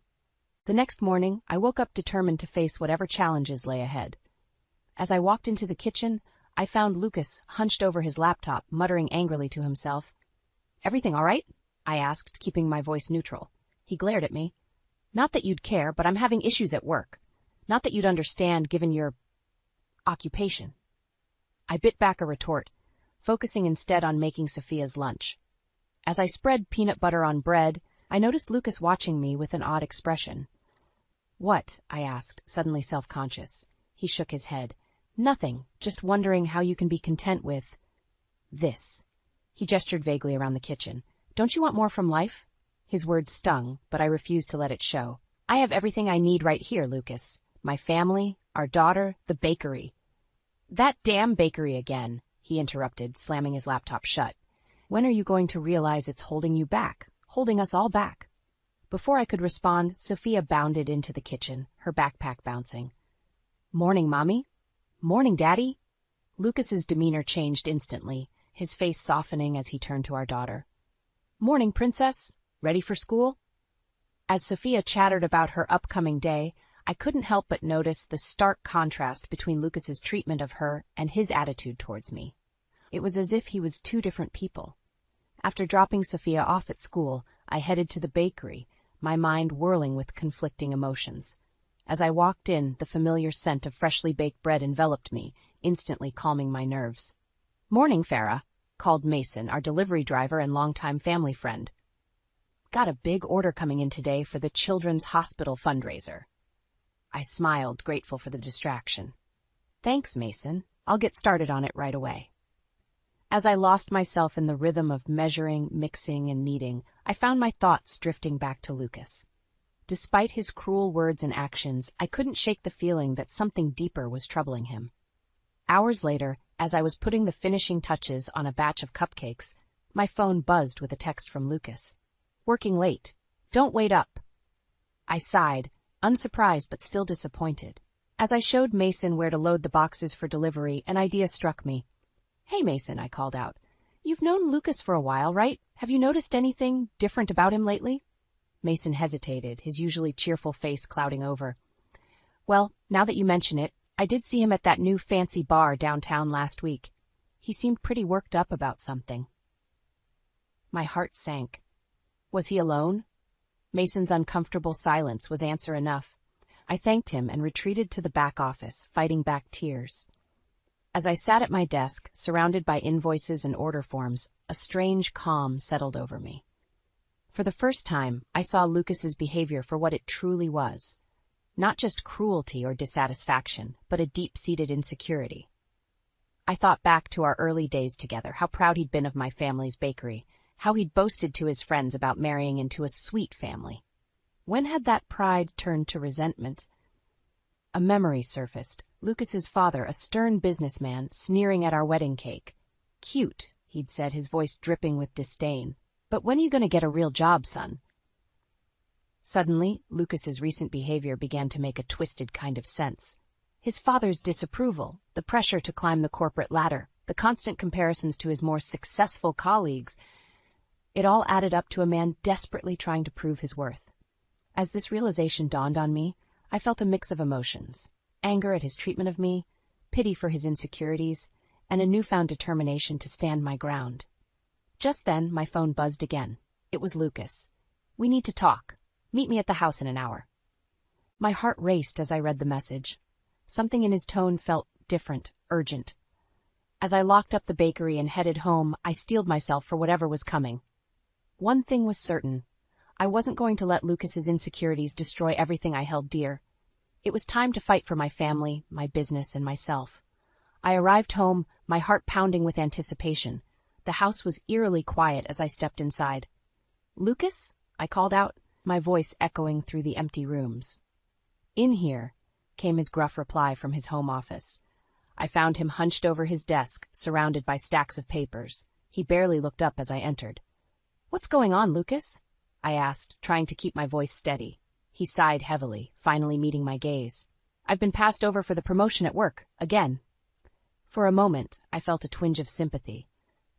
The next morning, I woke up determined to face whatever challenges lay ahead. As I walked into the kitchen, I found Lucas hunched over his laptop, muttering angrily to himself. "Everything all right?" I asked, keeping my voice neutral. He glared at me. "Not that you'd care, but I'm having issues at work. Not that you'd understand, given your occupation." I bit back a retort, focusing instead on making Sophia's lunch. As I spread peanut butter on bread, I noticed Lucas watching me with an odd expression. "What?" I asked, suddenly self-conscious. He shook his head. "Nothing, just wondering how you can be content with this." He gestured vaguely around the kitchen. "Don't you want more from life?" His words stung, but I refused to let it show. "I have everything I need right here, Lucas. My family, our daughter, the bakery." "That damn bakery again," he interrupted, slamming his laptop shut. "When are you going to realize it's holding you back, holding us all back?" Before I could respond, Sophia bounded into the kitchen, her backpack bouncing. "Morning, Mommy." "Morning, Daddy." Lucas's demeanor changed instantly, his face softening as he turned to our daughter. "Morning, Princess. Ready for school?" As Sophia chattered about her upcoming day, I couldn't help but notice the stark contrast between Lucas's treatment of her and his attitude towards me. It was as if he was two different people. After dropping Sophia off at school, I headed to the bakery, my mind whirling with conflicting emotions. As I walked in, the familiar scent of freshly baked bread enveloped me, instantly calming my nerves. "Morning, Farah," called Mason, our delivery driver and longtime family friend. "Got a big order coming in today for the Children's Hospital fundraiser." I smiled, grateful for the distraction. "Thanks, Mason. I'll get started on it right away." As I lost myself in the rhythm of measuring, mixing, and kneading, I found my thoughts drifting back to Lucas. Despite his cruel words and actions, I couldn't shake the feeling that something deeper was troubling him. Hours later, as I was putting the finishing touches on a batch of cupcakes, my phone buzzed with a text from Lucas. "Working late. Don't wait up." I sighed, unsurprised but still disappointed. As I showed Mason where to load the boxes for delivery, an idea struck me. "Hey, Mason," I called out. "You've known Lucas for a while, right? Have you noticed anything different about him lately?" Mason hesitated, his usually cheerful face clouding over. "Well, now that you mention it, I did see him at that new fancy bar downtown last week. He seemed pretty worked up about something." My heart sank. Was he alone? Mason's uncomfortable silence was answer enough. I thanked him and retreated to the back office, fighting back tears. As I sat at my desk, surrounded by invoices and order forms, a strange calm settled over me. For the first time, I saw Lucas's behavior for what it truly was. Not just cruelty or dissatisfaction, but a deep-seated insecurity. I thought back to our early days together, how proud he'd been of my family's bakery, how he'd boasted to his friends about marrying into a sweet family. When had that pride turned to resentment? A memory surfaced. Lucas's father, a stern businessman, sneering at our wedding cake. "Cute," he'd said, his voice dripping with disdain. "But when are you going to get a real job, son?" Suddenly, Lucas's recent behavior began to make a twisted kind of sense. His father's disapproval, the pressure to climb the corporate ladder, the constant comparisons to his more successful colleagues, it all added up to a man desperately trying to prove his worth. As this realization dawned on me, I felt a mix of emotions: anger at his treatment of me, pity for his insecurities, and a newfound determination to stand my ground. Just then, my phone buzzed again. It was Lucas. "We need to talk. Meet me at the house in an hour." My heart raced as I read the message. Something in his tone felt different, urgent. As I locked up the bakery and headed home, I steeled myself for whatever was coming. One thing was certain. I wasn't going to let Lucas's insecurities destroy everything I held dear. It was time to fight for my family, my business, and myself. I arrived home, my heart pounding with anticipation. The house was eerily quiet as I stepped inside. "Lucas?" I called out, my voice echoing through the empty rooms. "In here," came his gruff reply from his home office. I found him hunched over his desk, surrounded by stacks of papers. He barely looked up as I entered. "What's going on, Lucas?" I asked, trying to keep my voice steady. He sighed heavily, finally meeting my gaze. "I've been passed over for the promotion at work, again." For a moment, I felt a twinge of sympathy.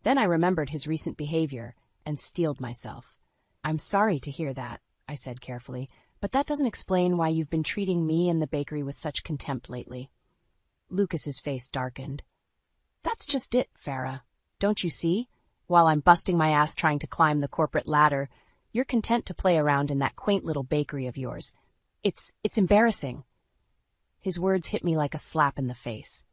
Then I remembered his recent behavior and steeled myself. "I'm sorry to hear that," I said carefully, "but that doesn't explain why you've been treating me and the bakery with such contempt lately." Lucas's face darkened. "That's just it, Farah. Don't you see? While I'm busting my ass trying to climb the corporate ladder, you're content to play around in that quaint little bakery of yours. It's embarrassing." His words hit me like a slap in the face.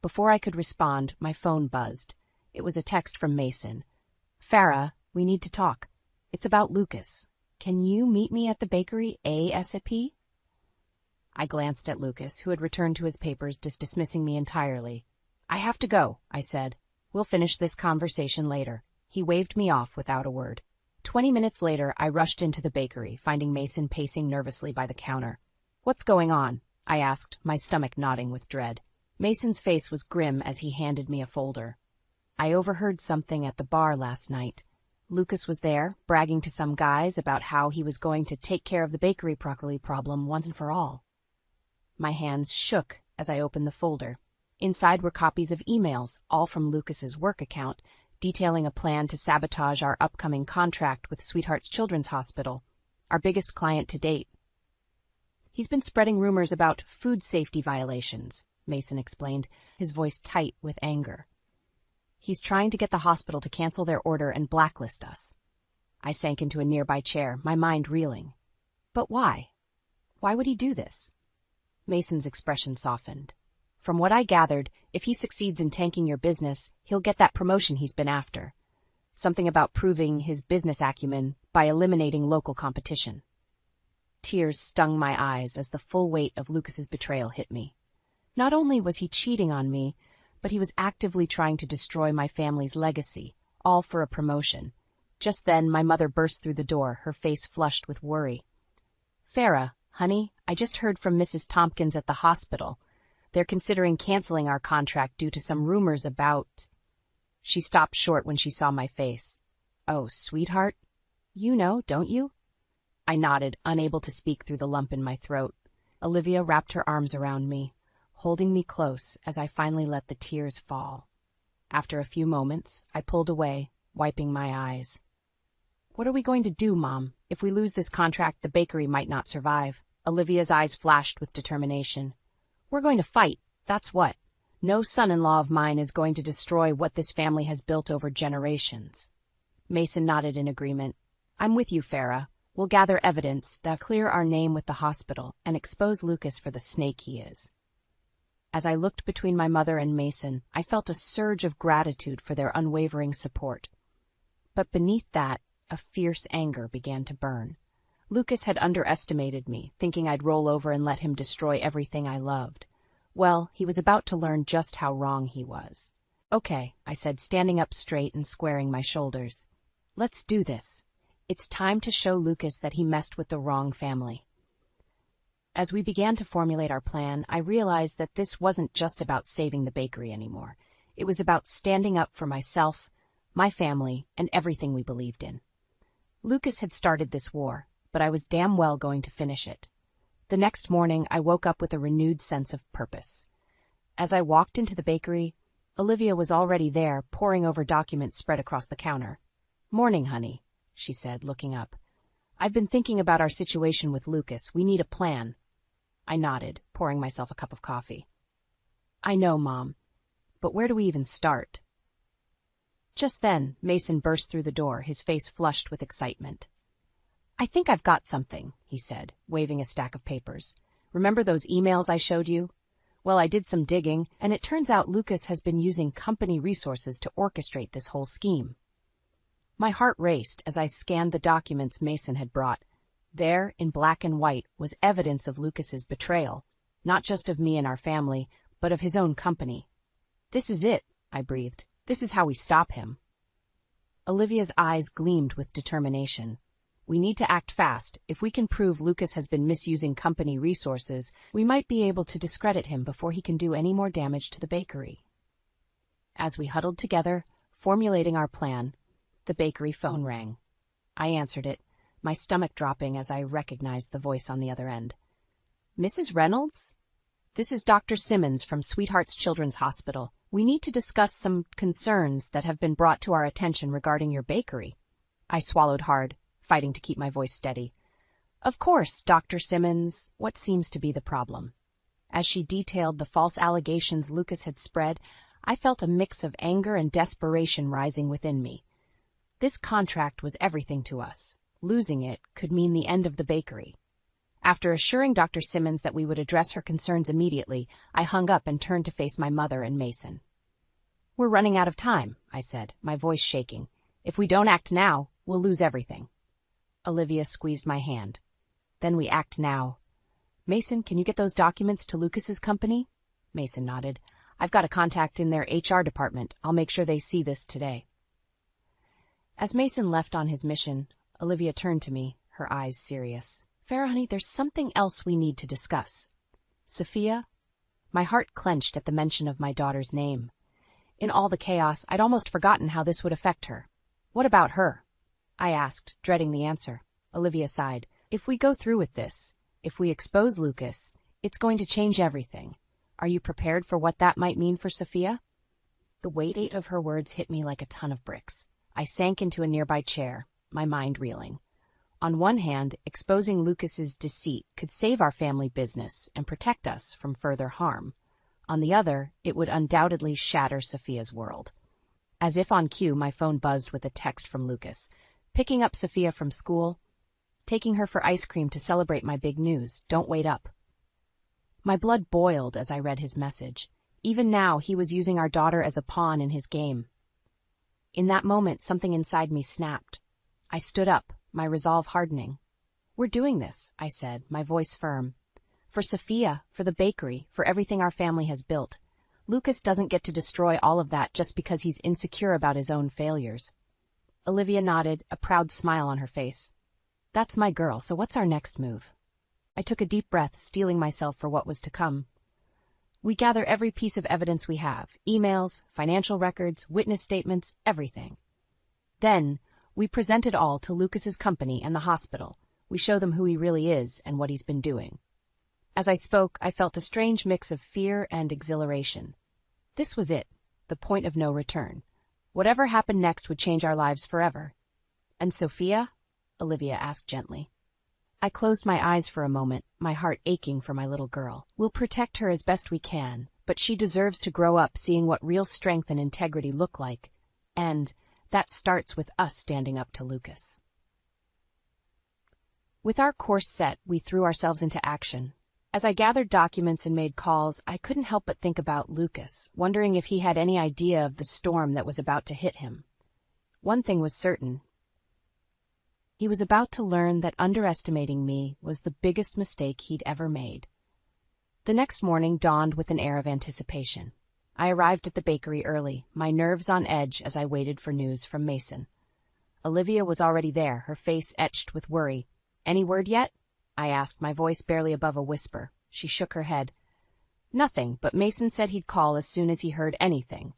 Before I could respond, my phone buzzed. It was a text from Mason. "Farah, we need to talk. It's about Lucas. Can you meet me at the bakery ASAP?" I glanced at Lucas, who had returned to his papers, dismissing me entirely. "I have to go," I said. "We'll finish this conversation later." He waved me off without a word. 20 minutes later, I rushed into the bakery, finding Mason pacing nervously by the counter. "What's going on?" I asked, my stomach knotting with dread. Mason's face was grim as he handed me a folder. "I overheard something at the bar last night. Lucas was there, bragging to some guys about how he was going to take care of the bakery broccoli problem once and for all." My hands shook as I opened the folder. Inside were copies of emails, all from Lucas's work account, detailing a plan to sabotage our upcoming contract with Sweetheart's Children's Hospital, our biggest client to date. "He's been spreading rumors about food safety violations," Mason explained, his voice tight with anger. "He's trying to get the hospital to cancel their order and blacklist us." I sank into a nearby chair, my mind reeling. "But why? Why would he do this?" Mason's expression softened. "From what I gathered, if he succeeds in tanking your business, he'll get that promotion he's been after. Something about proving his business acumen by eliminating local competition." Tears stung my eyes as the full weight of Lucas's betrayal hit me. Not only was he cheating on me, but he was actively trying to destroy my family's legacy, all for a promotion. Just then, my mother burst through the door, her face flushed with worry. "Farah, honey, I just heard from Mrs. Tompkins at the hospital. They're considering canceling our contract due to some rumors about—" She stopped short when she saw my face. "Oh, Sweetheart? You know, don't you?" I nodded, unable to speak through the lump in my throat. Olivia wrapped her arms around me, holding me close as I finally let the tears fall. After a few moments, I pulled away, wiping my eyes. "What are we going to do, Mom? If we lose this contract, the bakery might not survive." Olivia's eyes flashed with determination. "We're going to fight, that's what. No son-in-law of mine is going to destroy what this family has built over generations." Mason nodded in agreement. "I'm with you, Farah. We'll gather evidence that'll clear our name with the hospital and expose Lucas for the snake he is." As I looked between my mother and Mason, I felt a surge of gratitude for their unwavering support. But beneath that, a fierce anger began to burn. Lucas had underestimated me, thinking I'd roll over and let him destroy everything I loved. Well, he was about to learn just how wrong he was. "Okay," I said, standing up straight and squaring my shoulders. "Let's do this. It's time to show Lucas that he messed with the wrong family." As we began to formulate our plan, I realized that this wasn't just about saving the bakery anymore. It was about standing up for myself, my family, and everything we believed in. Lucas had started this war, but I was damn well going to finish it. The next morning, I woke up with a renewed sense of purpose. As I walked into the bakery, Olivia was already there, poring over documents spread across the counter. "Morning, honey," she said, looking up. "I've been thinking about our situation with Lucas. We need a plan." I nodded, pouring myself a cup of coffee. "I know, Mom, but where do we even start?" Just then, Mason burst through the door, his face flushed with excitement. "I think I've got something," he said, waving a stack of papers. "Remember those emails I showed you? Well, I did some digging, and it turns out Lucas has been using company resources to orchestrate this whole scheme." My heart raced as I scanned the documents Mason had brought. There, in black and white, was evidence of Lucas's betrayal, not just of me and our family, but of his own company. "This is it," I breathed. "This is how we stop him." Olivia's eyes gleamed with determination. "We need to act fast. If we can prove Lucas has been misusing company resources, we might be able to discredit him before he can do any more damage to the bakery." As we huddled together, formulating our plan, the bakery phone rang. I answered it, my stomach dropping as I recognized the voice on the other end. Mrs. Reynolds? This is Dr. Simmons from Sweethearts Children's Hospital. We need to discuss some concerns that have been brought to our attention regarding your bakery. I swallowed hard, fighting to keep my voice steady. Of course, Dr. Simmons, what seems to be the problem? As she detailed the false allegations Lucas had spread, I felt a mix of anger and desperation rising within me. This contract was everything to us. Losing it could mean the end of the bakery. After assuring Dr. Simmons that we would address her concerns immediately, I hung up and turned to face my mother and Mason. We're running out of time, I said, my voice shaking. If we don't act now, we'll lose everything. Olivia squeezed my hand. Then we act now. Mason, can you get those documents to Lucas's company? Mason nodded. I've got a contact in their HR department. I'll make sure they see this today. As Mason left on his mission, Olivia turned to me, her eyes serious. Farrah, honey, there's something else we need to discuss. Sophia? My heart clenched at the mention of my daughter's name. In all the chaos, I'd almost forgotten how this would affect her. What about her? I asked, dreading the answer. Olivia sighed. If we go through with this, if we expose Lucas, it's going to change everything. Are you prepared for what that might mean for Sophia? The weight of her words hit me like a ton of bricks. I sank into a nearby chair, my mind reeling. On one hand, exposing Lucas's deceit could save our family business and protect us from further harm. On the other, it would undoubtedly shatter Sophia's world. As if on cue, my phone buzzed with a text from Lucas. Picking up Sophia from school, taking her for ice cream to celebrate my big news. Don't wait up. My blood boiled as I read his message. Even now, he was using our daughter as a pawn in his game. In that moment, something inside me snapped. I stood up, my resolve hardening. We're doing this, I said, my voice firm. For Sophia, for the bakery, for everything our family has built. Lucas doesn't get to destroy all of that just because he's insecure about his own failures. Olivia nodded, a proud smile on her face. That's my girl, so what's our next move? I took a deep breath, steeling myself for what was to come. We gather every piece of evidence we have, emails, financial records, witness statements, everything. Then, we present it all to Lucas's company and the hospital. We show them who he really is and what he's been doing. As I spoke, I felt a strange mix of fear and exhilaration. This was it, the point of no return. Whatever happened next would change our lives forever. And Sophia? Olivia asked gently. I closed my eyes for a moment, my heart aching for my little girl. We'll protect her as best we can, but she deserves to grow up seeing what real strength and integrity look like. And that starts with us standing up to Lucas. With our course set, we threw ourselves into action. As I gathered documents and made calls, I couldn't help but think about Lucas, wondering if he had any idea of the storm that was about to hit him. One thing was certain. He was about to learn that underestimating me was the biggest mistake he'd ever made. The next morning dawned with an air of anticipation. I arrived at the bakery early, my nerves on edge as I waited for news from Mason. Olivia was already there, her face etched with worry. Any word yet? I asked, my voice barely above a whisper. She shook her head. Nothing, but Mason said he'd call as soon as he heard anything.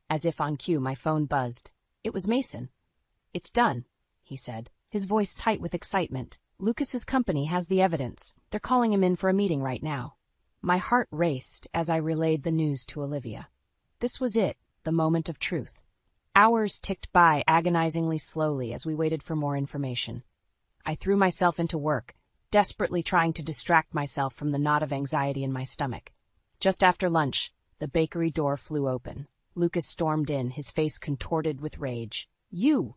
As if on cue, my phone buzzed. It was Mason. It's done, he said, his voice tight with excitement. Lucas's company has the evidence. They're calling him in for a meeting right now. My heart raced as I relayed the news to Olivia. This was it, the moment of truth. Hours ticked by agonizingly slowly as we waited for more information. I threw myself into work, desperately trying to distract myself from the knot of anxiety in my stomach. Just after lunch, the bakery door flew open. Lucas stormed in, his face contorted with rage. You!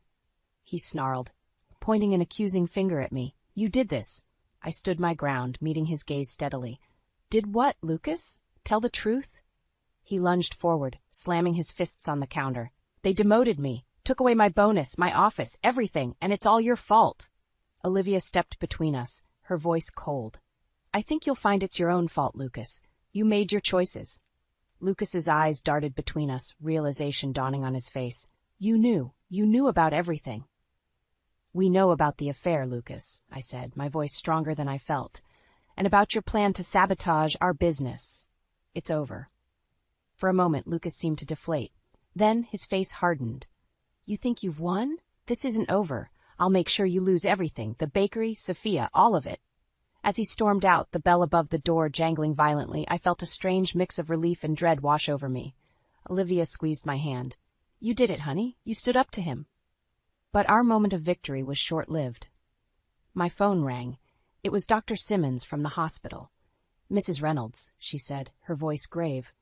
He snarled, pointing an accusing finger at me. You did this. I stood my ground, meeting his gaze steadily. Did what, Lucas? Tell the truth? He lunged forward, slamming his fists on the counter. They demoted me, took away my bonus, my office, everything, and it's all your fault. Olivia stepped between us, her voice cold. I think you'll find it's your own fault, Lucas. You made your choices. Lucas's eyes darted between us, realization dawning on his face. You knew about everything. We know about the affair, Lucas, I said, my voice stronger than I felt, and about your plan to sabotage our business. It's over. For a moment, Lucas seemed to deflate. Then his face hardened. You think you've won? This isn't over. I'll make sure you lose everything, the bakery, Sophia, all of it. As he stormed out, the bell above the door jangling violently, I felt a strange mix of relief and dread wash over me. Olivia squeezed my hand. You did it, honey. You stood up to him. But our moment of victory was short-lived. My phone rang. It was Dr. Simmons from the hospital. Mrs. Reynolds, she said, her voice grave.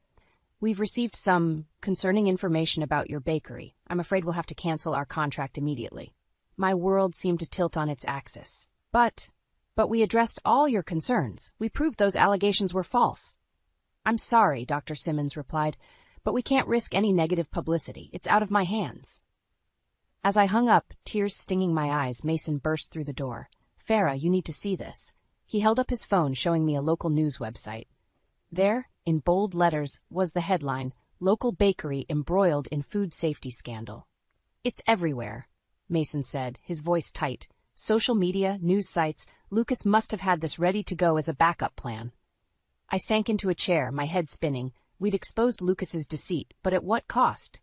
We've received some concerning information about your bakery. I'm afraid we'll have to cancel our contract immediately. My world seemed to tilt on its axis. But we addressed all your concerns. We proved those allegations were false. I'm sorry, Dr. Simmons replied, but we can't risk any negative publicity. It's out of my hands. As I hung up, tears stinging my eyes, Mason burst through the door. Farah, you need to see this. He held up his phone, showing me a local news website. There, in bold letters, was the headline, Local Bakery Embroiled in Food Safety Scandal. It's everywhere, Mason said, his voice tight. Social media, news sites, Lucas must have had this ready to go as a backup plan. I sank into a chair, my head spinning. We'd exposed Lucas's deceit, but at what cost?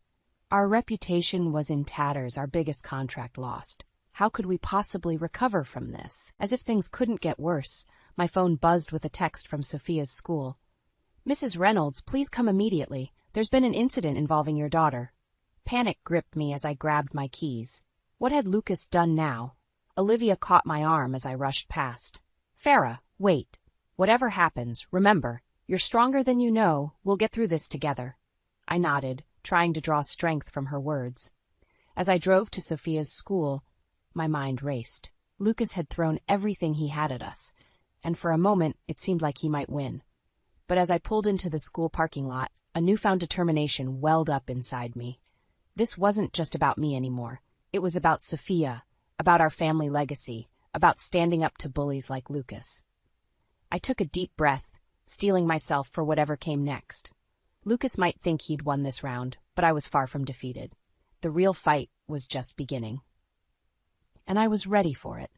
Our reputation was in tatters, our biggest contract lost. How could we possibly recover from this? As if things couldn't get worse, my phone buzzed with a text from Sophia's school. Mrs. Reynolds, please come immediately. There's been an incident involving your daughter. Panic gripped me as I grabbed my keys. What had Lucas done now? Olivia caught my arm as I rushed past. Farah, wait. Whatever happens, remember, you're stronger than you know. We'll get through this together. I nodded, trying to draw strength from her words. As I drove to Sophia's school, my mind raced. Lucas had thrown everything he had at us, and for a moment it seemed like he might win. But as I pulled into the school parking lot, a newfound determination welled up inside me. This wasn't just about me anymore. It was about Sophia, about our family legacy, about standing up to bullies like Lucas. I took a deep breath, steeling myself for whatever came next. Lucas might think he'd won this round, but I was far from defeated. The real fight was just beginning. And I was ready for it.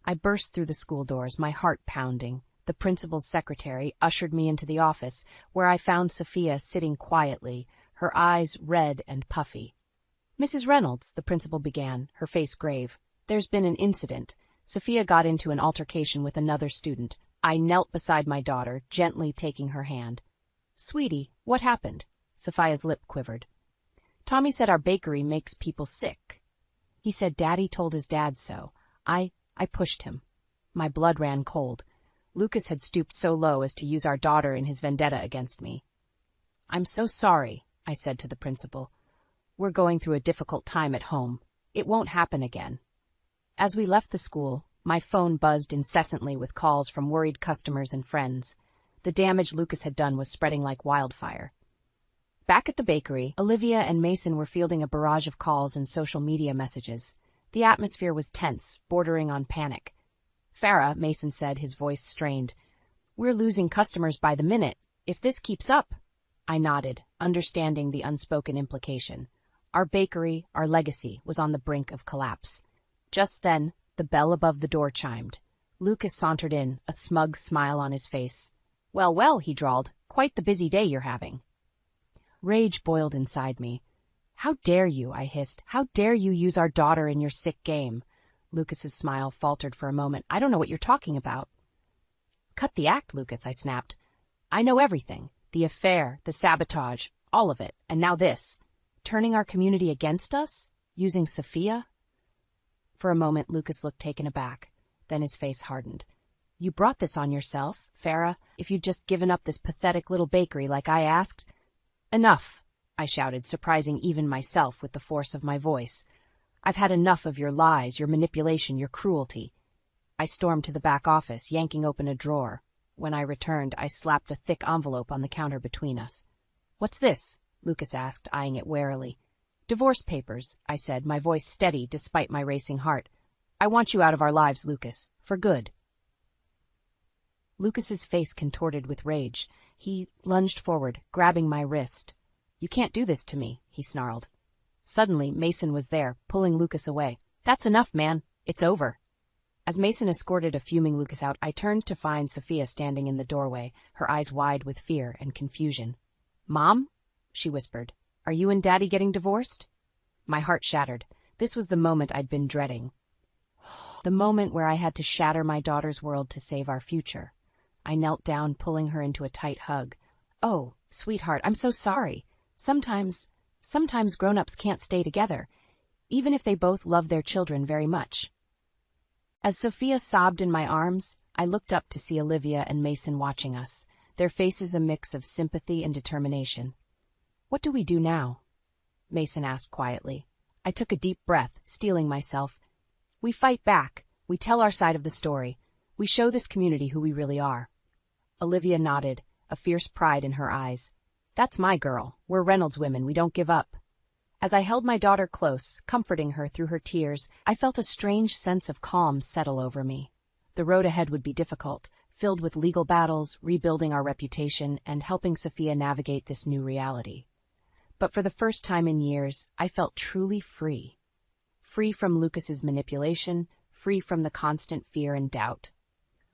I burst through the school doors, my heart pounding. The principal's secretary ushered me into the office, where I found Sophia sitting quietly, her eyes red and puffy. Mrs. Reynolds, the principal began, her face grave. There's been an incident. Sophia got into an altercation with another student. I knelt beside my daughter, gently taking her hand. Sweetie, what happened? Sophia's lip quivered. Tommy said our bakery makes people sick. He said Daddy told his dad so. I pushed him. My blood ran cold. Lucas had stooped so low as to use our daughter in his vendetta against me. I'm so sorry, I said to the principal. We're going through a difficult time at home. It won't happen again. As we left the school, my phone buzzed incessantly with calls from worried customers and friends. The damage Lucas had done was spreading like wildfire. Back at the bakery, Olivia and Mason were fielding a barrage of calls and social media messages. The atmosphere was tense, bordering on panic. Farah, Mason said, his voice strained. We're losing customers by the minute. If this keeps up... I nodded, understanding the unspoken implication. Our bakery, our legacy, was on the brink of collapse. Just then, the bell above the door chimed. Lucas sauntered in, a smug smile on his face. Well, well, he drawled. Quite the busy day you're having. Rage boiled inside me. How dare you, I hissed. How dare you use our daughter in your sick game? Lucas's smile faltered for a moment. I don't know what you're talking about. Cut the act, Lucas, I snapped. I know everything. The affair, the sabotage, all of it. And now this. Turning our community against us? Using Sophia? For a moment, Lucas looked taken aback. Then his face hardened. You brought this on yourself, Farah. If you'd just given up this pathetic little bakery like I asked. Enough, I shouted, surprising even myself with the force of my voice. I've had enough of your lies, your manipulation, your cruelty. I stormed to the back office, yanking open a drawer. When I returned, I slapped a thick envelope on the counter between us. What's this? Lucas asked, eyeing it warily. Divorce papers, I said, my voice steady despite my racing heart. I want you out of our lives, Lucas, for good. Lucas's face contorted with rage. He lunged forward, grabbing my wrist. You can't do this to me, he snarled. Suddenly, Mason was there, pulling Lucas away. That's enough, man. It's over. As Mason escorted a fuming Lucas out, I turned to find Sophia standing in the doorway, her eyes wide with fear and confusion. Mom? She whispered. Are you and Daddy getting divorced? My heart shattered. This was the moment I'd been dreading. The moment where I had to shatter my daughter's world to save our future. I knelt down, pulling her into a tight hug. "Oh, sweetheart, I'm so sorry. Sometimes grown-ups can't stay together, even if they both love their children very much." As Sophia sobbed in my arms, I looked up to see Olivia and Mason watching us, their faces a mix of sympathy and determination. "What do we do now?" Mason asked quietly. I took a deep breath, steeling myself. "We fight back. We tell our side of the story. We show this community who we really are." Olivia nodded, a fierce pride in her eyes. "That's my girl. We're Reynolds women. We don't give up." As I held my daughter close, comforting her through her tears, I felt a strange sense of calm settle over me. The road ahead would be difficult, filled with legal battles, rebuilding our reputation, and helping Sophia navigate this new reality. But for the first time in years, I felt truly free. Free from Lucas's manipulation, free from the constant fear and doubt.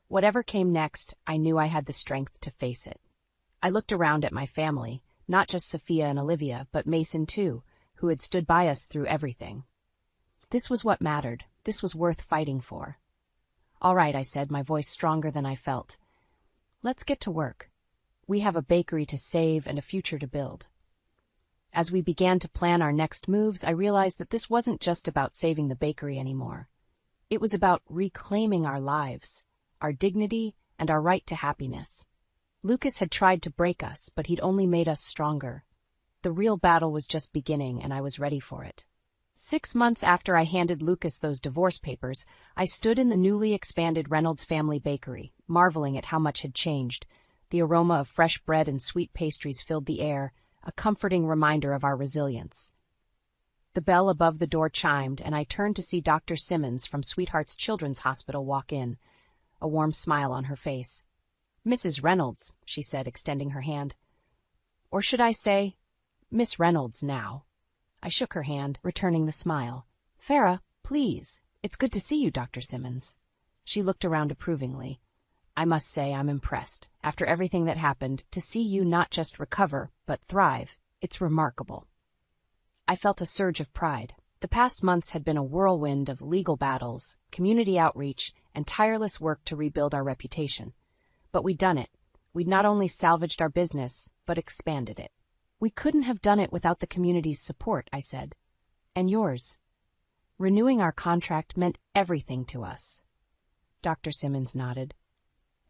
Whatever came next, I knew I had the strength to face it. I looked around at my family, not just Sophia and Olivia, but Mason too, who had stood by us through everything. This was what mattered. This was worth fighting for. "All right," I said, my voice stronger than I felt. "Let's get to work. We have a bakery to save and a future to build." As we began to plan our next moves, I realized that this wasn't just about saving the bakery anymore. It was about reclaiming our lives, our dignity, and our right to happiness. Lucas had tried to break us, but he'd only made us stronger. The real battle was just beginning, and I was ready for it. 6 months after I handed Lucas those divorce papers, I stood in the newly expanded Reynolds family bakery, marveling at how much had changed. The aroma of fresh bread and sweet pastries filled the air, a comforting reminder of our resilience. The bell above the door chimed, and I turned to see Dr. Simmons from Sweetheart's Children's Hospital walk in, a warm smile on her face. "Mrs. Reynolds," she said, extending her hand. "Or should I say, Miss Reynolds now?" I shook her hand, returning the smile. "Farah, please. It's good to see you, Dr. Simmons." She looked around approvingly. "I must say I'm impressed. After everything that happened, to see you not just recover, but thrive, it's remarkable." I felt a surge of pride. The past months had been a whirlwind of legal battles, community outreach, and tireless work to rebuild our reputation. But we'd done it. We'd not only salvaged our business, but expanded it. "We couldn't have done it without the community's support," I said. "And yours." Renewing our contract meant everything to us. Dr. Simmons nodded.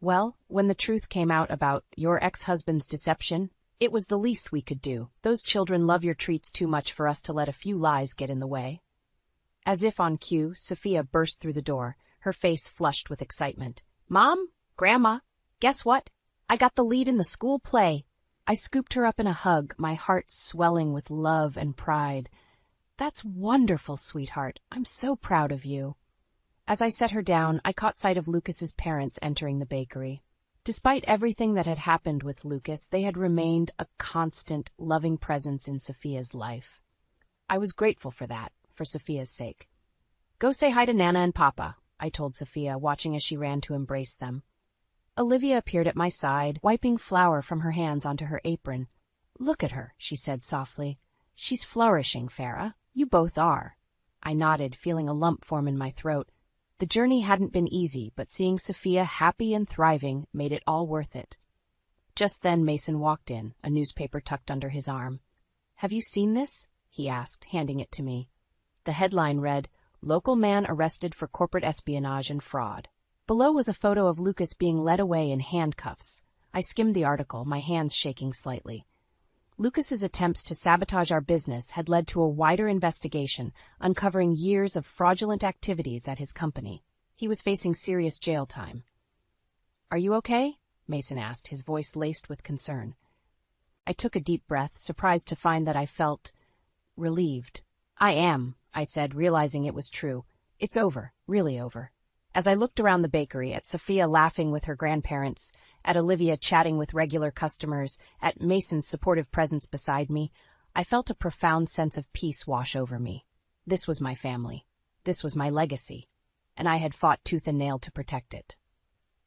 "Well, when the truth came out about your ex-husband's deception, it was the least we could do. Those children love your treats too much for us to let a few lies get in the way." As if on cue, Sophia burst through the door, her face flushed with excitement. "Mom, Grandma, guess what? I got the lead in the school play." I scooped her up in a hug, my heart swelling with love and pride. "That's wonderful, sweetheart. I'm so proud of you." As I set her down, I caught sight of Lucas's parents entering the bakery. Despite everything that had happened with Lucas, they had remained a constant, loving presence in Sophia's life. I was grateful for that, for Sophia's sake. "Go say hi to Nana and Papa," I told Sophia, watching as she ran to embrace them. Olivia appeared at my side, wiping flour from her hands onto her apron. "Look at her," she said softly. "She's flourishing, Farah. You both are." I nodded, feeling a lump form in my throat. The journey hadn't been easy, but seeing Sophia happy and thriving made it all worth it. Just then Mason walked in, a newspaper tucked under his arm. "Have you seen this?" he asked, handing it to me. The headline read, "Local man arrested for corporate espionage and fraud." Below was a photo of Lucas being led away in handcuffs. I skimmed the article, my hands shaking slightly. Lucas's attempts to sabotage our business had led to a wider investigation, uncovering years of fraudulent activities at his company. He was facing serious jail time. "Are you okay?" Mason asked, his voice laced with concern. I took a deep breath, surprised to find that I felt relieved. "I am," I said, realizing it was true. "It's over, really over." As I looked around the bakery, at Sophia laughing with her grandparents, at Olivia chatting with regular customers, at Mason's supportive presence beside me, I felt a profound sense of peace wash over me. This was my family. This was my legacy. And I had fought tooth and nail to protect it.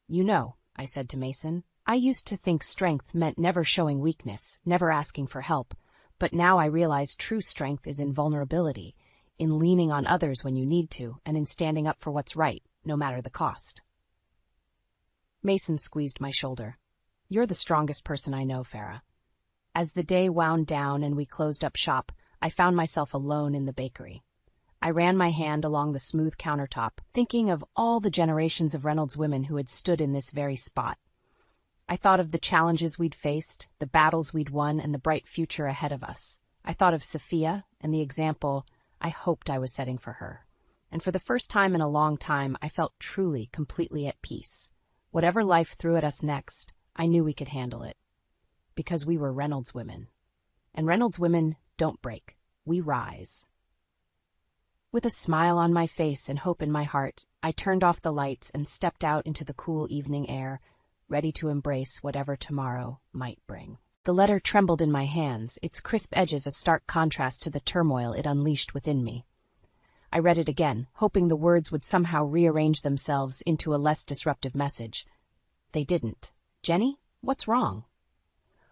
"You know," I said to Mason, "I used to think strength meant never showing weakness, never asking for help. But now I realize true strength is in vulnerability, in leaning on others when you need to, and in standing up for what's right, no matter the cost. Mason squeezed my shoulder. You're the strongest person I know, Farah. As the day wound down and we closed up shop, I found myself alone in the bakery. I ran my hand along the smooth countertop, thinking of all the generations of Reynolds women who had stood in this very spot. I thought of the challenges we'd faced, the battles we'd won, and the bright future ahead of us. I thought of Sophia and the example I hoped I was setting for her. And for the first time in a long time, I felt truly, completely at peace. Whatever life threw at us next, I knew we could handle it. Because we were Reynolds women. And Reynolds women don't break. We rise. With a smile on my face and hope in my heart, I turned off the lights and stepped out into the cool evening air, ready to embrace whatever tomorrow might bring. The letter trembled in my hands, its crisp edges a stark contrast to the turmoil it unleashed within me. I read it again, hoping the words would somehow rearrange themselves into a less disruptive message. They didn't. Jenny, what's wrong?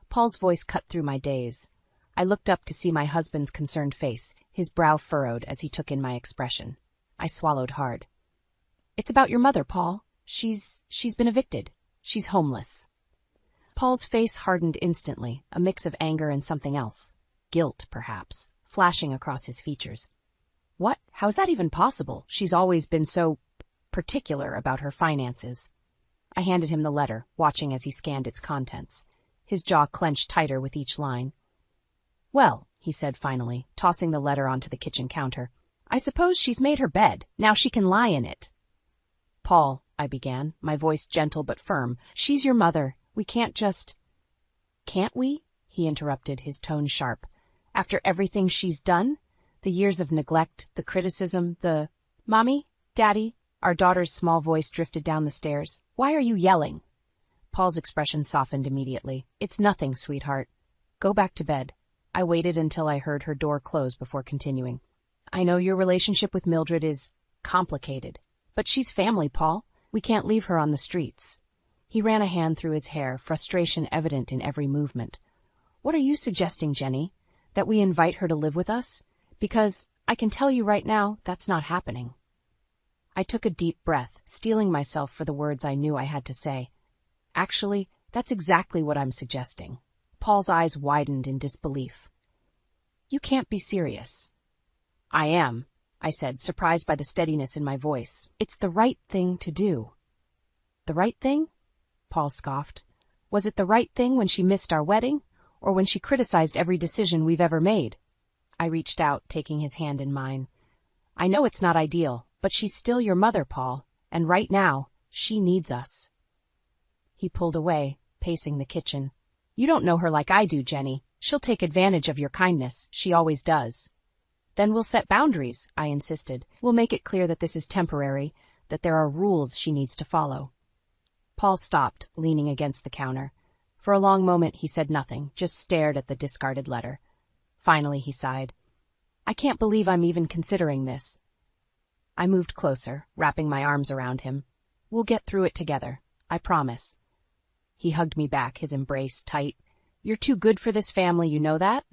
Paul's voice cut through my daze. I looked up to see my husband's concerned face, his brow furrowed as he took in my expression. I swallowed hard. It's about your mother, Paul. She's been evicted. She's homeless. Paul's face hardened instantly, a mix of anger and something else. Guilt, perhaps, flashing across his features. What? How's that even possible? She's always been so particular about her finances. I handed him the letter, watching as he scanned its contents. His jaw clenched tighter with each line. Well, he said finally, tossing the letter onto the kitchen counter, I suppose she's made her bed. Now she can lie in it. Paul, I began, my voice gentle but firm, she's your mother. We can't just... Can't we? He interrupted, his tone sharp. After everything she's done? The years of neglect, the criticism, the... Mommy? Daddy? Our daughter's small voice drifted down the stairs. Why are you yelling? Paul's expression softened immediately. It's nothing, sweetheart. Go back to bed. I waited until I heard her door close before continuing. I know your relationship with Mildred is complicated, but she's family, Paul. We can't leave her on the streets. He ran a hand through his hair, frustration evident in every movement. What are you suggesting, Jenny? That we invite her to live with us? Because I can tell you right now, that's not happening. I took a deep breath, steeling myself for the words I knew I had to say. Actually, that's exactly what I'm suggesting. Paul's eyes widened in disbelief. You can't be serious. I am, I said, surprised by the steadiness in my voice. It's the right thing to do. The right thing? Paul scoffed. Was it the right thing when she missed our wedding, or when she criticized every decision we've ever made? I reached out, taking his hand in mine. I know it's not ideal, but she's still your mother, Paul, and right now, she needs us. He pulled away, pacing the kitchen. You don't know her like I do, Jenny. She'll take advantage of your kindness. She always does. Then we'll set boundaries, I insisted. We'll make it clear that this is temporary, that there are rules she needs to follow. Paul stopped, leaning against the counter. For a long moment he said nothing, just stared at the discarded letter. Finally he sighed. I can't believe I'm even considering this. I moved closer, wrapping my arms around him. We'll get through it together, I promise. He hugged me back, his embrace tight. You're too good for this family, you know that?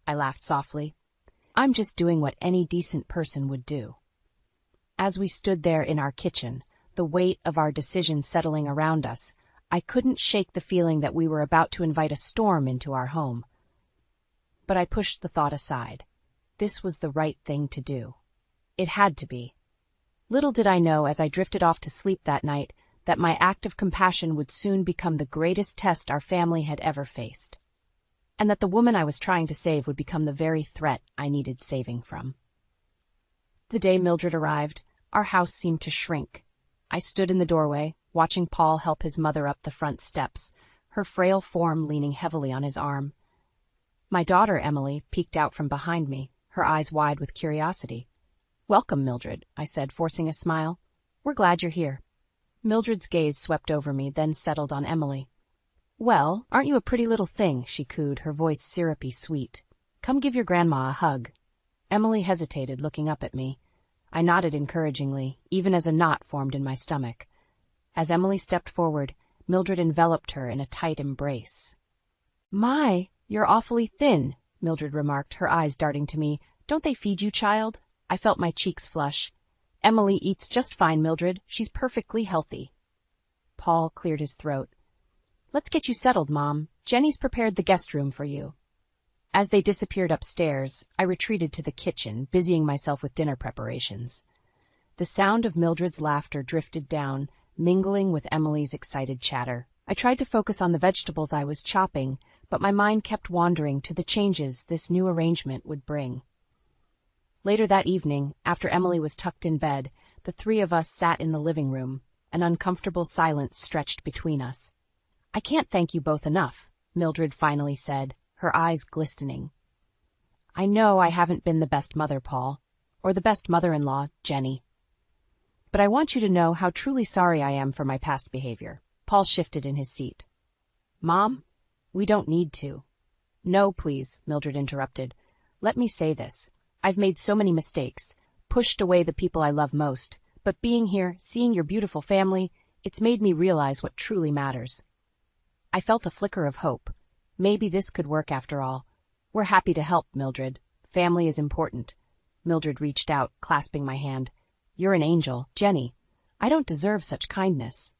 I laughed softly. I'm just doing what any decent person would do. As we stood there in our kitchen, the weight of our decision settling around us, I couldn't shake the feeling that we were about to invite a storm into our home. But I pushed the thought aside. This was the right thing to do. It had to be. Little did I know as I drifted off to sleep that night that my act of compassion would soon become the greatest test our family had ever faced, and that the woman I was trying to save would become the very threat I needed saving from. The day Mildred arrived, our house seemed to shrink. I stood in the doorway, watching Paul help his mother up the front steps, her frail form leaning heavily on his arm. My daughter, Emily, peeked out from behind me, her eyes wide with curiosity. Welcome, Mildred, I said, forcing a smile. We're glad you're here. Mildred's gaze swept over me, then settled on Emily. Well, aren't you a pretty little thing, she cooed, her voice syrupy sweet. Come give your grandma a hug. Emily hesitated, looking up at me. I nodded encouragingly, even as a knot formed in my stomach. As Emily stepped forward, Mildred enveloped her in a tight embrace. My, you're awfully thin, Mildred remarked, her eyes darting to me. Don't they feed you, child? I felt my cheeks flush. Emily eats just fine, Mildred. She's perfectly healthy. Paul cleared his throat. Let's get you settled, Mom. Jenny's prepared the guest room for you. As they disappeared upstairs, I retreated to the kitchen, busying myself with dinner preparations. The sound of Mildred's laughter drifted down, mingling with Emily's excited chatter. I tried to focus on the vegetables I was chopping, but my mind kept wandering to the changes this new arrangement would bring. Later that evening, after Emily was tucked in bed, the three of us sat in the living room. An uncomfortable silence stretched between us. I can't thank you both enough, Mildred finally said, her eyes glistening. I know I haven't been the best mother, Paul, or the best mother-in-law, Jenny. But I want you to know how truly sorry I am for my past behavior. Paul shifted in his seat. Mom, we don't need to. No, please, Mildred interrupted. Let me say this. I've made so many mistakes, pushed away the people I love most, but being here, seeing your beautiful family, it's made me realize what truly matters. I felt a flicker of hope. Maybe this could work after all. We're happy to help, Mildred. Family is important. Mildred reached out, clasping my hand. You're an angel, Jenny. I don't deserve such kindness.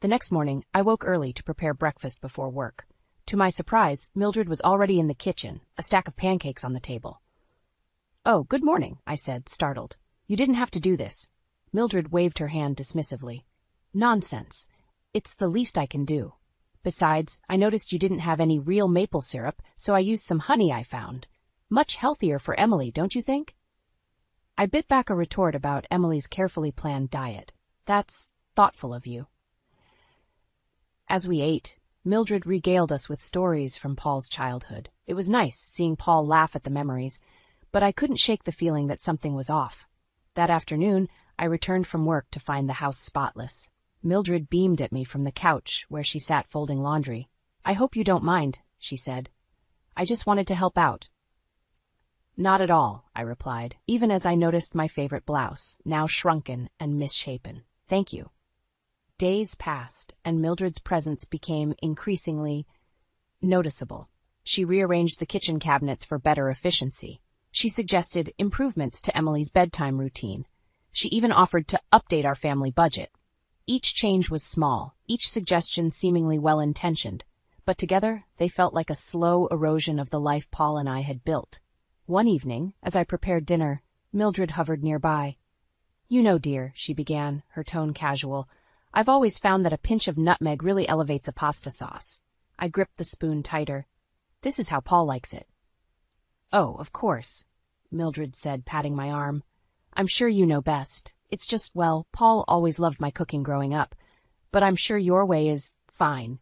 The next morning, I woke early to prepare breakfast before work. To my surprise, Mildred was already in the kitchen, a stack of pancakes on the table. Oh, good morning, I said, startled. You didn't have to do this. Mildred waved her hand dismissively. Nonsense. It's the least I can do. Besides, I noticed you didn't have any real maple syrup, so I used some honey I found. Much healthier for Emily, don't you think? I bit back a retort about Emily's carefully planned diet. That's thoughtful of you. As we ate, Mildred regaled us with stories from Paul's childhood. It was nice seeing Paul laugh at the memories, but I couldn't shake the feeling that something was off. That afternoon, I returned from work to find the house spotless. Mildred beamed at me from the couch where she sat folding laundry. I hope you don't mind, she said. I just wanted to help out. Not at all, I replied, even as I noticed my favorite blouse, now shrunken and misshapen. Thank you. Days passed, and Mildred's presence became increasingly noticeable. She rearranged the kitchen cabinets for better efficiency. She suggested improvements to Emily's bedtime routine. She even offered to update our family budget. Each change was small, each suggestion seemingly well-intentioned, but together they felt like a slow erosion of the life Paul and I had built. One evening, as I prepared dinner, Mildred hovered nearby. You know, dear, she began, her tone casual, I've always found that a pinch of nutmeg really elevates a pasta sauce. I gripped the spoon tighter. This is how Paul likes it. Oh, of course, Mildred said, patting my arm. I'm sure you know best. It's just, well, Paul always loved my cooking growing up, but I'm sure your way is fine.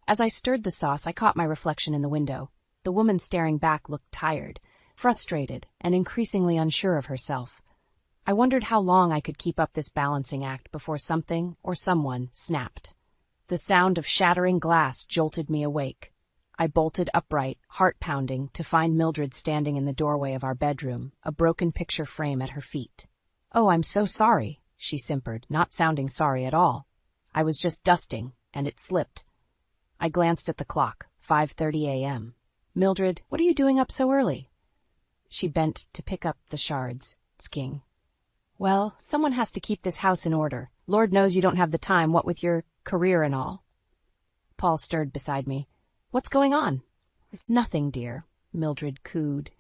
As I stirred the sauce, I caught my reflection in the window. The woman staring back looked tired, frustrated, and increasingly unsure of herself. I wondered how long I could keep up this balancing act before something or someone snapped. The sound of shattering glass jolted me awake. I bolted upright, heart pounding, to find Mildred standing in the doorway of our bedroom, a broken picture frame at her feet. Oh, I'm so sorry, she simpered, not sounding sorry at all. I was just dusting, and it slipped. I glanced at the clock, 5:30 a.m. Mildred, what are you doing up so early? She bent to pick up the shards, sking. Well, someone has to keep this house in order. Lord knows you don't have the time, what with your career and all. Paul stirred beside me. What's going on? It's nothing, dear, Mildred cooed.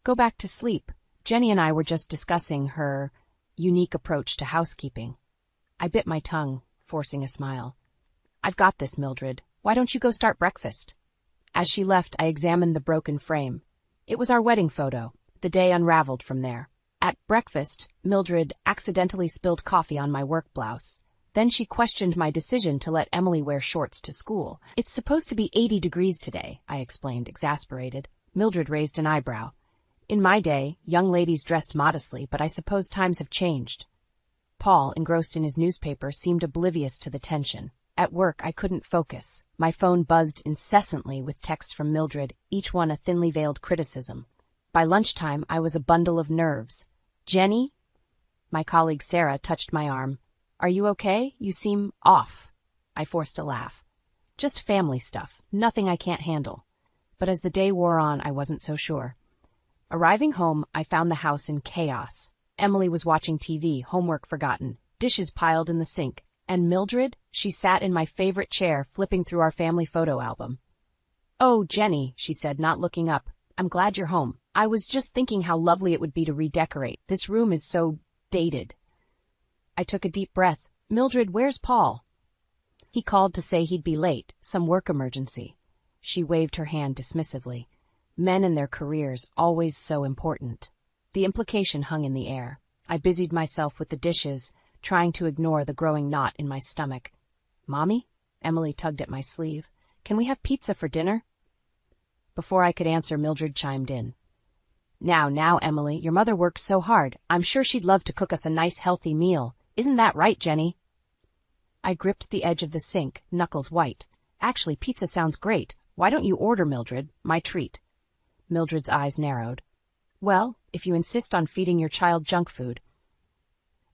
Go back to sleep. Jenny and I were just discussing her unique approach to housekeeping. I bit my tongue, forcing a smile. I've got this, Mildred. Why don't you go start breakfast? As she left, I examined the broken frame. It was our wedding photo. The day unraveled from there. At breakfast, Mildred accidentally spilled coffee on my work blouse. Then she questioned my decision to let Emily wear shorts to school. It's supposed to be 80 degrees today, I explained, exasperated. Mildred raised an eyebrow. In my day, young ladies dressed modestly, but I suppose times have changed. Paul, engrossed in his newspaper, seemed oblivious to the tension. At work, I couldn't focus. My phone buzzed incessantly with texts from Mildred, each one a thinly veiled criticism. By lunchtime, I was a bundle of nerves. Jenny? My colleague Sarah touched my arm. Are you okay? You seem off. I forced a laugh. Just family stuff, nothing I can't handle. But as the day wore on, I wasn't so sure. Arriving home, I found the house in chaos. Emily was watching TV, homework forgotten, dishes piled in the sink, and Mildred, she sat in my favorite chair, flipping through our family photo album. "Oh, Jenny," she said, not looking up, "I'm glad you're home. I was just thinking how lovely it would be to redecorate. This room is so dated." I took a deep breath. "Mildred, where's Paul?" "He called to say he'd be late, some work emergency." She waved her hand dismissively. Men and their careers, always so important. The implication hung in the air. I busied myself with the dishes, trying to ignore the growing knot in my stomach. "Mommy?" Emily tugged at my sleeve. "Can we have pizza for dinner?" Before I could answer, Mildred chimed in. Now, Emily, your mother works so hard. I'm sure she'd love to cook us a nice healthy meal. Isn't that right, Jenny?" I gripped the edge of the sink, knuckles white. "Actually, pizza sounds great. Why don't you order, Mildred? My treat." Mildred's eyes narrowed. "Well, if you insist on feeding your child junk food."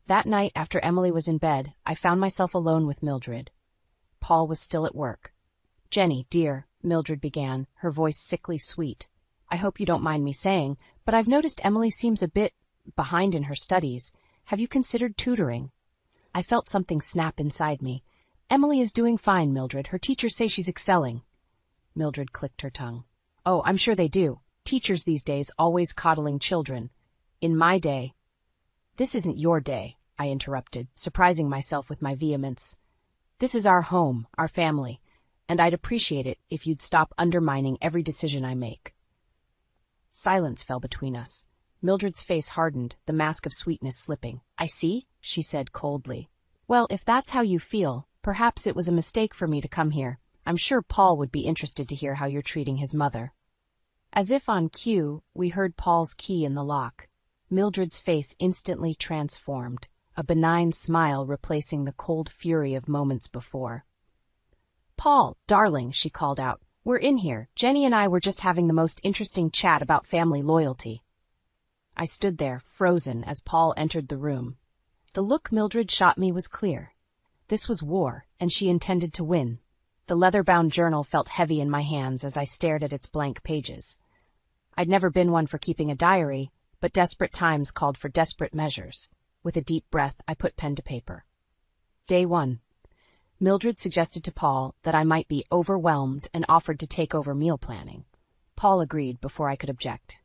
That night, after Emily was in bed, I found myself alone with Mildred. Paul was still at work. "Jenny, dear," Mildred began, her voice sickly sweet. "I hope you don't mind me saying, but I've noticed Emily seems a bit behind in her studies. Have you considered tutoring?" I felt something snap inside me. "Emily is doing fine, Mildred. Her teachers say she's excelling." Mildred clicked her tongue. "Oh, I'm sure they do. Teachers these days always coddling children. In my day—" "This isn't your day," I interrupted, surprising myself with my vehemence. "This is our home, our family, and I'd appreciate it if you'd stop undermining every decision I make." Silence fell between us. Mildred's face hardened, the mask of sweetness slipping. "I see," she said coldly. "Well, if that's how you feel, perhaps it was a mistake for me to come here. I'm sure Paul would be interested to hear how you're treating his mother." As if on cue, we heard Paul's key in the lock. Mildred's face instantly transformed, a benign smile replacing the cold fury of moments before. "Paul, darling," she called out, "we're in here. Jenny and I were just having the most interesting chat about family loyalty." I stood there, frozen, as Paul entered the room. The look Mildred shot me was clear. This was war, and she intended to win. The leather-bound journal felt heavy in my hands as I stared at its blank pages. I'd never been one for keeping a diary, but desperate times called for desperate measures. With a deep breath, I put pen to paper. Day 1. Mildred suggested to Paul that I might be overwhelmed and offered to take over meal planning. Paul agreed before I could object.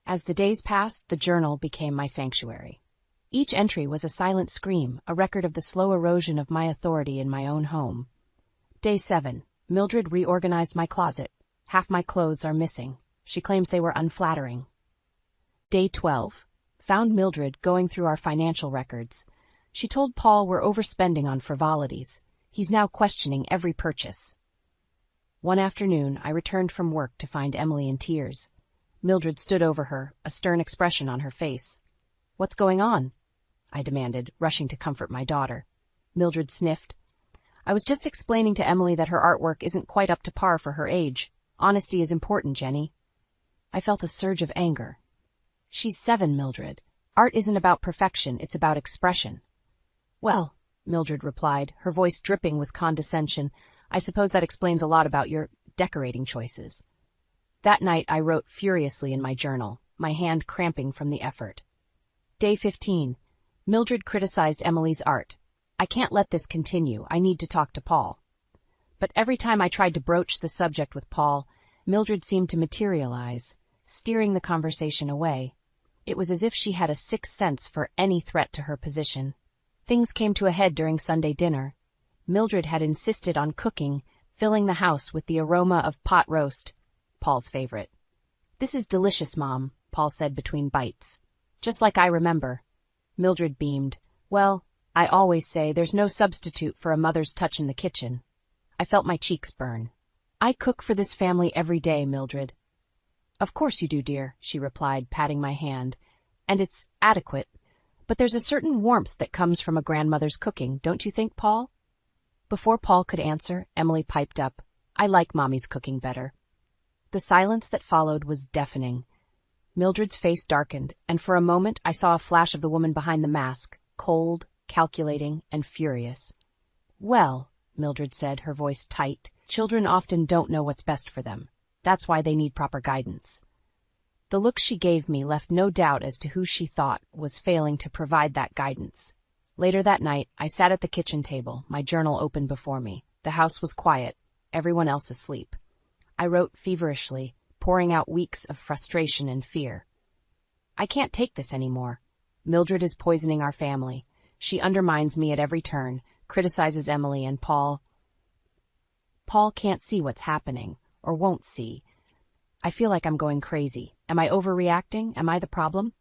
As the days passed, the journal became my sanctuary. Each entry was a silent scream, a record of the slow erosion of my authority in my own home. Day 7. Mildred reorganized my closet. Half my clothes are missing. She claims they were unflattering. Day 12. Found Mildred going through our financial records. She told Paul we're overspending on frivolities. He's now questioning every purchase. One afternoon, I returned from work to find Emily in tears. Mildred stood over her, a stern expression on her face. "What's going on?" I demanded, rushing to comfort my daughter. Mildred sniffed. "I was just explaining to Emily that her artwork isn't quite up to par for her age. Honesty is important, Jenny." I felt a surge of anger. "She's 7, Mildred. Art isn't about perfection, it's about expression." "Well," Mildred replied, her voice dripping with condescension, "I suppose that explains a lot about your decorating choices." That night I wrote furiously in my journal, my hand cramping from the effort. Day 15. Mildred criticized Emily's art. "I can't let this continue. I need to talk to Paul." But every time I tried to broach the subject with Paul, Mildred seemed to materialize, steering the conversation away. It was as if she had a sixth sense for any threat to her position. Things came to a head during Sunday dinner. Mildred had insisted on cooking, filling the house with the aroma of pot roast, Paul's favorite. "This is delicious, Mom," Paul said between bites. "Just like I remember." Mildred beamed. "Well, I always say there's no substitute for a mother's touch in the kitchen." I felt my cheeks burn. "I cook for this family every day, Mildred." "Of course you do, dear," she replied, patting my hand. "And it's adequate. But there's a certain warmth that comes from a grandmother's cooking, don't you think, Paul?" Before Paul could answer, Emily piped up, "I like Mommy's cooking better." The silence that followed was deafening. Mildred's face darkened, and for a moment I saw a flash of the woman behind the mask, cold, calculating, and furious. "Well," Mildred said, her voice tight, "children often don't know what's best for them. That's why they need proper guidance." The look she gave me left no doubt as to who she thought was failing to provide that guidance. Later that night, I sat at the kitchen table, my journal open before me. The house was quiet, everyone else asleep. I wrote feverishly, pouring out weeks of frustration and fear. I can't take this anymore. Mildred is poisoning our family. She undermines me at every turn, criticizes Emily and Paul. Paul can't see what's happening, or won't see. I feel like I'm going crazy. Am I overreacting? Am I the problem?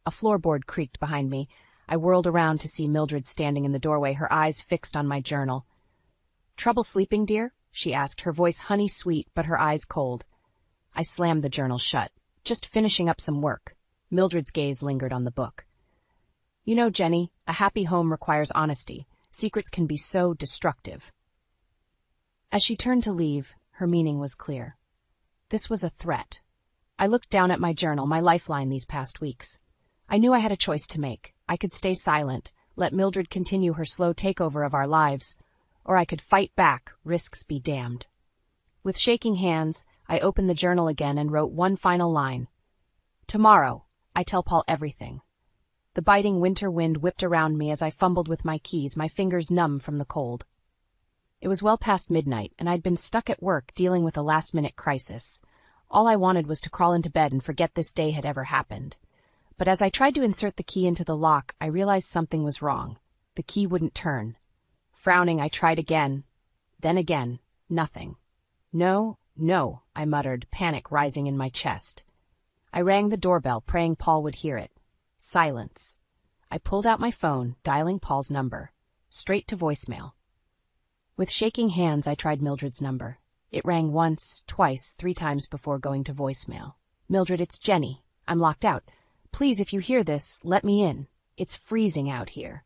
A floorboard creaked behind me. I whirled around to see Mildred standing in the doorway, her eyes fixed on my journal. "Trouble sleeping, dear?" she asked, her voice honey-sweet but her eyes cold. I slammed the journal shut. "Just finishing up some work." Mildred's gaze lingered on the book. "You know, Jenny, a happy home requires honesty. Secrets can be so destructive." As she turned to leave, her meaning was clear. This was a threat. I looked down at my journal, my lifeline these past weeks. I knew I had a choice to make. I could stay silent, let Mildred continue her slow takeover of our lives, or I could fight back, risks be damned. With shaking hands, I opened the journal again and wrote one final line. "Tomorrow, I tell Paul everything." The biting winter wind whipped around me as I fumbled with my keys, my fingers numb from the cold. It was well past midnight, and I'd been stuck at work dealing with a last-minute crisis. All I wanted was to crawl into bed and forget this day had ever happened. But as I tried to insert the key into the lock, I realized something was wrong. The key wouldn't turn. Frowning, I tried again. Then again. Nothing. "No, no," I muttered, panic rising in my chest. I rang the doorbell, praying Paul would hear it. Silence. I pulled out my phone, dialing Paul's number. Straight to voicemail. With shaking hands, I tried Mildred's number. It rang once, twice, 3 times before going to voicemail. "Mildred, it's Jenny. I'm locked out. Please, if you hear this, let me in. It's freezing out here."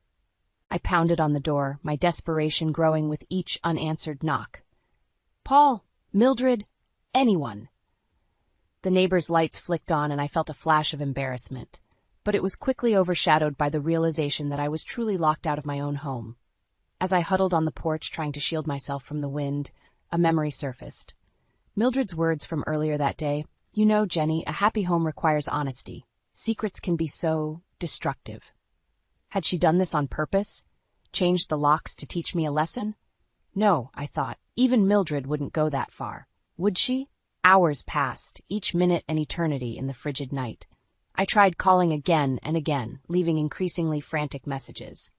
I pounded on the door, my desperation growing with each unanswered knock. "Paul, Mildred, anyone." The neighbor's lights flicked on and I felt a flash of embarrassment, but it was quickly overshadowed by the realization that I was truly locked out of my own home. As I huddled on the porch trying to shield myself from the wind, a memory surfaced. Mildred's words from earlier that day, "You know, Jenny, a happy home requires honesty. Secrets can be so destructive." Had she done this on purpose? Changed the locks to teach me a lesson? No, I thought. Even Mildred wouldn't go that far. Would she? Hours passed, each minute an eternity in the frigid night. I tried calling again and again, leaving increasingly frantic messages.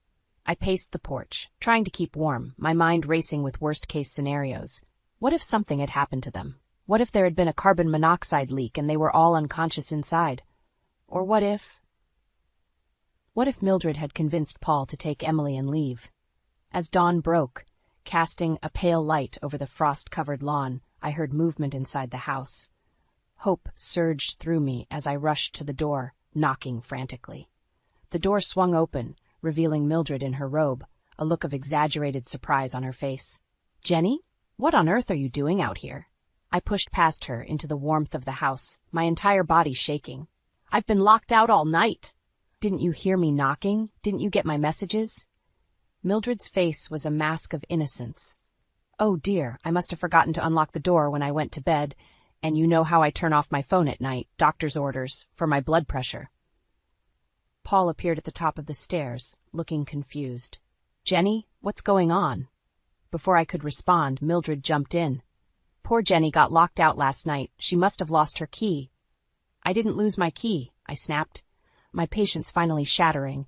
I paced the porch, trying to keep warm, my mind racing with worst-case scenarios. What if something had happened to them? What if there had been a carbon monoxide leak and they were all unconscious inside? Or what if Mildred had convinced Paul to take Emily and leave? As dawn broke, casting a pale light over the frost-covered lawn, I heard movement inside the house. Hope surged through me as I rushed to the door, knocking frantically. The door swung open, revealing Mildred in her robe, a look of exaggerated surprise on her face. "Jenny? What on earth are you doing out here?" I pushed past her into the warmth of the house, my entire body shaking. "I've been locked out all night." "Didn't you hear me knocking? Didn't you get my messages?" Mildred's face was a mask of innocence. "Oh dear, I must have forgotten to unlock the door when I went to bed, and you know how I turn off my phone at night, doctor's orders, for my blood pressure." Paul appeared at the top of the stairs, looking confused. "Jenny, what's going on?" Before I could respond, Mildred jumped in. "Poor Jenny got locked out last night. She must have lost her key." "I didn't lose my key," I snapped, my patience finally shattering.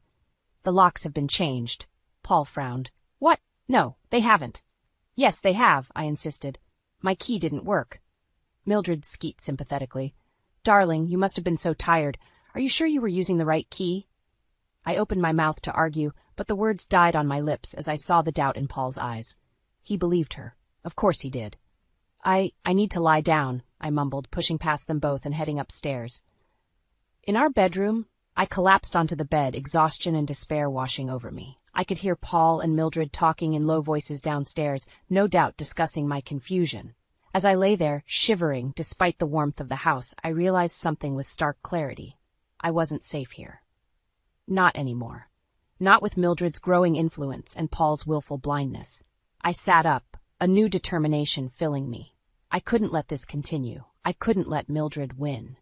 "The locks have been changed." Paul frowned. "What? No, they haven't." "Yes, they have," I insisted. "My key didn't work." Mildred skeeked sympathetically. "Darling, you must have been so tired. Are you sure you were using the right key?" I opened my mouth to argue, but the words died on my lips as I saw the doubt in Paul's eyes. He believed her. Of course he did. I need to lie down," I mumbled, pushing past them both and heading upstairs. In our bedroom, I collapsed onto the bed, exhaustion and despair washing over me. I could hear Paul and Mildred talking in low voices downstairs, no doubt discussing my confusion. As I lay there, shivering despite the warmth of the house, I realized something with stark clarity. I wasn't safe here. Not anymore. Not with Mildred's growing influence and Paul's willful blindness. I sat up, a new determination filling me. I couldn't let this continue. I couldn't let Mildred win.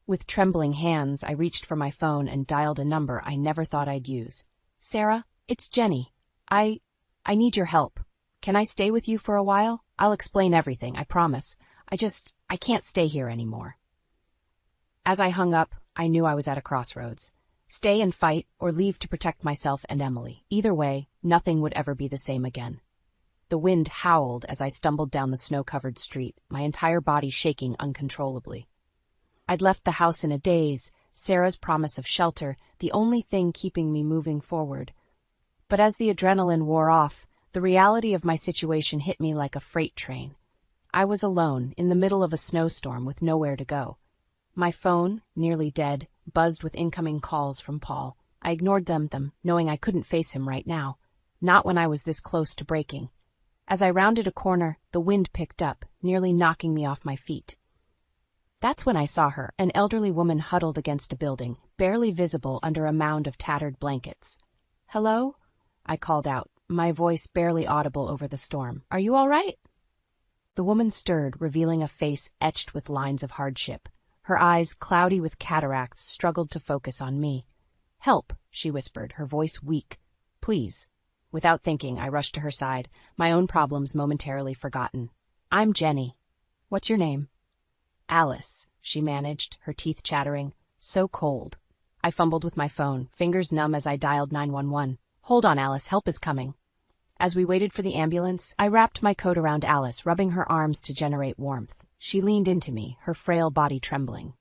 With trembling hands, I reached for my phone and dialed a number I never thought I'd use. "Sarah, it's Jenny. I need your help. Can I stay with you for a while? I'll explain everything, I promise. I can't stay here anymore." As I hung up, I knew I was at a crossroads. Stay and fight, or leave to protect myself and Emily. Either way, nothing would ever be the same again. The wind howled as I stumbled down the snow-covered street, my entire body shaking uncontrollably. I'd left the house in a daze, Sarah's promise of shelter, the only thing keeping me moving forward. But as the adrenaline wore off, the reality of my situation hit me like a freight train. I was alone, in the middle of a snowstorm with nowhere to go. My phone, nearly dead, buzzed with incoming calls from Paul. I ignored them, knowing I couldn't face him right now, not when I was this close to breaking. As I rounded a corner, the wind picked up, nearly knocking me off my feet. That's when I saw her, an elderly woman huddled against a building, barely visible under a mound of tattered blankets. "Hello?" I called out, my voice barely audible over the storm. "Are you all right?" The woman stirred, revealing a face etched with lines of hardship. Her eyes, cloudy with cataracts, struggled to focus on me. "Help," she whispered, her voice weak. "Please." Without thinking, I rushed to her side, my own problems momentarily forgotten. "I'm Jenny." "What's your name?" "Alice," she managed, her teeth chattering. "So cold." I fumbled with my phone, fingers numb as I dialed 911. "Hold on, Alice, help is coming." As we waited for the ambulance, I wrapped my coat around Alice, rubbing her arms to generate warmth. She leaned into me, her frail body trembling.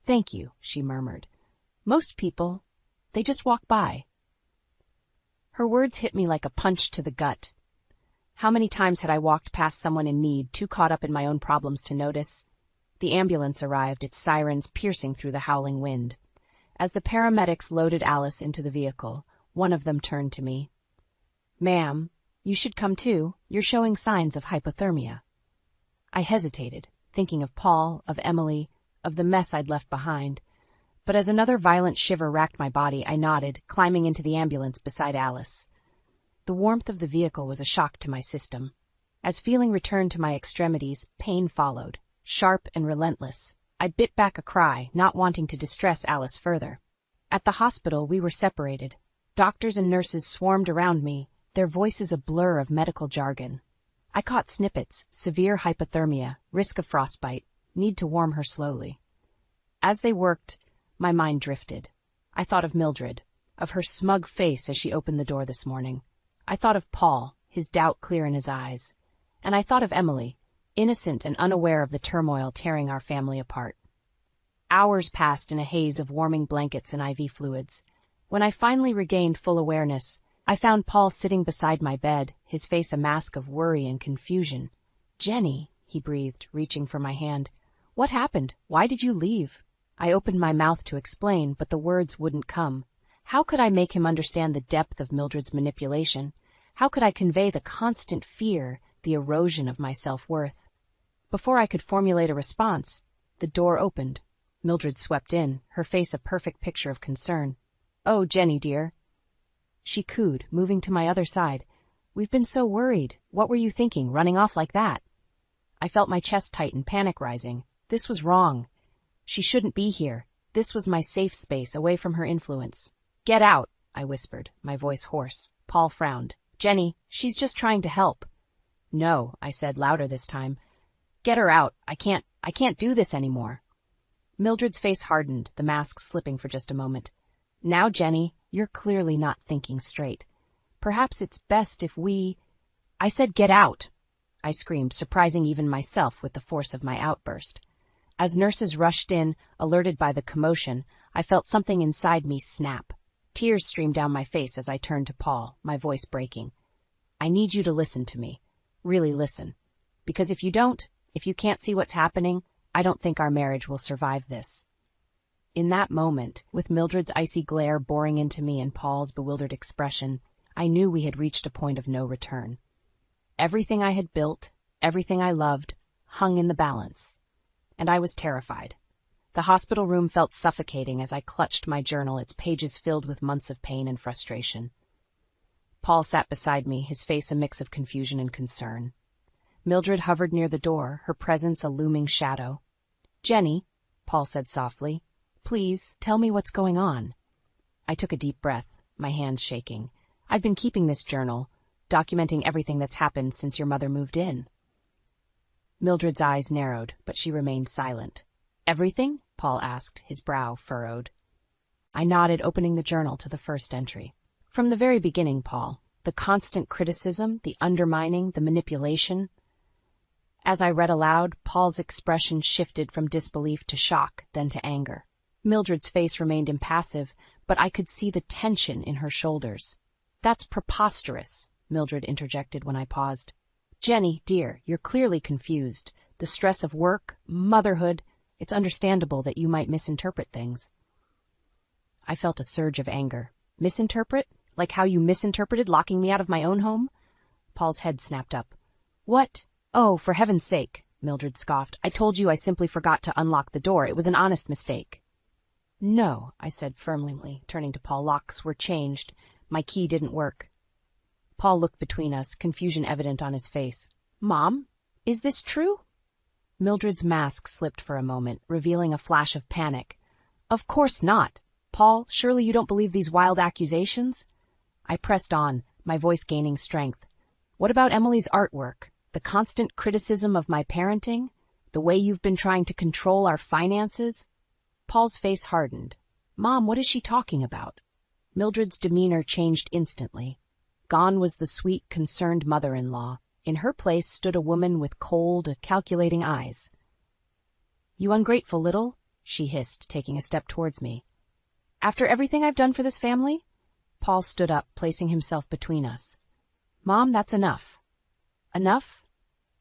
"Thank you," she murmured. "Most people, they just walk by." Her words hit me like a punch to the gut. How many times had I walked past someone in need, too caught up in my own problems to notice? The ambulance arrived, its sirens piercing through the howling wind. As the paramedics loaded Alice into the vehicle, one of them turned to me. "Ma'am, you should come too. You're showing signs of hypothermia." I hesitated, thinking of Paul, of Emily, of the mess I'd left behind. But as another violent shiver racked my body, I nodded, climbing into the ambulance beside Alice. The warmth of the vehicle was a shock to my system. As feeling returned to my extremities, pain followed, sharp and relentless. I bit back a cry, not wanting to distress Alice further. At the hospital, we were separated. Doctors and nurses swarmed around me, their voices a blur of medical jargon. I caught snippets: severe hypothermia, risk of frostbite, need to warm her slowly. As they worked, my mind drifted. I thought of Mildred, of her smug face as she opened the door this morning. I thought of Paul, his doubt clear in his eyes. And I thought of Emily, innocent and unaware of the turmoil tearing our family apart. Hours passed in a haze of warming blankets and IV fluids. When I finally regained full awareness, I found Paul sitting beside my bed, his face a mask of worry and confusion. "Jenny," he breathed, reaching for my hand. "What happened? Why did you leave?" I opened my mouth to explain, but the words wouldn't come. How could I make him understand the depth of Mildred's manipulation? How could I convey the constant fear, the erosion of my self-worth? Before I could formulate a response, the door opened. Mildred swept in, her face a perfect picture of concern. "Oh, Jenny, dear," she cooed, moving to my other side. "We've been so worried. What were you thinking, running off like that?" I felt my chest tighten, panic rising. This was wrong. She shouldn't be here. This was my safe space, away from her influence. "Get out," I whispered, my voice hoarse. Paul frowned. "Jenny, she's just trying to help." "No," I said, louder this time. "Get her out. I can't do this anymore." Mildred's face hardened, the mask slipping for just a moment. "Now, Jenny, you're clearly not thinking straight. Perhaps it's best if we—" "I said get out!" I screamed, surprising even myself with the force of my outburst. As nurses rushed in, alerted by the commotion, I felt something inside me snap. Tears streamed down my face as I turned to Paul, my voice breaking. "I need you to listen to me. Really listen. Because if you don't, if you can't see what's happening, I don't think our marriage will survive this." In that moment, with Mildred's icy glare boring into me and Paul's bewildered expression, I knew we had reached a point of no return. Everything I had built, everything I loved, hung in the balance. And I was terrified. The hospital room felt suffocating as I clutched my journal, its pages filled with months of pain and frustration. Paul sat beside me, his face a mix of confusion and concern. Mildred hovered near the door, her presence a looming shadow. "Jenny," Paul said softly, Please, tell me what's going on. I took a deep breath, my hands shaking. I've been keeping this journal, documenting everything that's happened since your mother moved in. Mildred's eyes narrowed, but she remained silent. Everything? Paul asked, his brow furrowed. I nodded, opening the journal to the first entry. From the very beginning, Paul, the constant criticism, the undermining, the manipulation. As I read aloud, Paul's expression shifted from disbelief to shock, then to anger. Mildred's face remained impassive, but I could see the tension in her shoulders. That's preposterous, Mildred interjected when I paused. Jenny, dear, you're clearly confused. The stress of work, motherhood, it's understandable that you might misinterpret things. I felt a surge of anger. Misinterpret? Like how you misinterpreted locking me out of my own home? Paul's head snapped up. What? Oh, for heaven's sake, Mildred scoffed. I told you I simply forgot to unlock the door. It was an honest mistake. No, I said firmly, turning to Paul. Locks were changed. My key didn't work. Paul looked between us, confusion evident on his face. Mom, is this true? Mildred's mask slipped for a moment, revealing a flash of panic. Of course not. Paul, surely you don't believe these wild accusations? I pressed on, my voice gaining strength. What about Emily's artwork? The constant criticism of my parenting? The way you've been trying to control our finances? Paul's face hardened. Mom, what is she talking about? Mildred's demeanor changed instantly. Gone was the sweet, concerned mother-in-law. In her place stood a woman with cold, calculating eyes. You ungrateful little, she hissed, taking a step towards me. After everything I've done for this family? Paul stood up, placing himself between us. Mom, that's enough. Enough?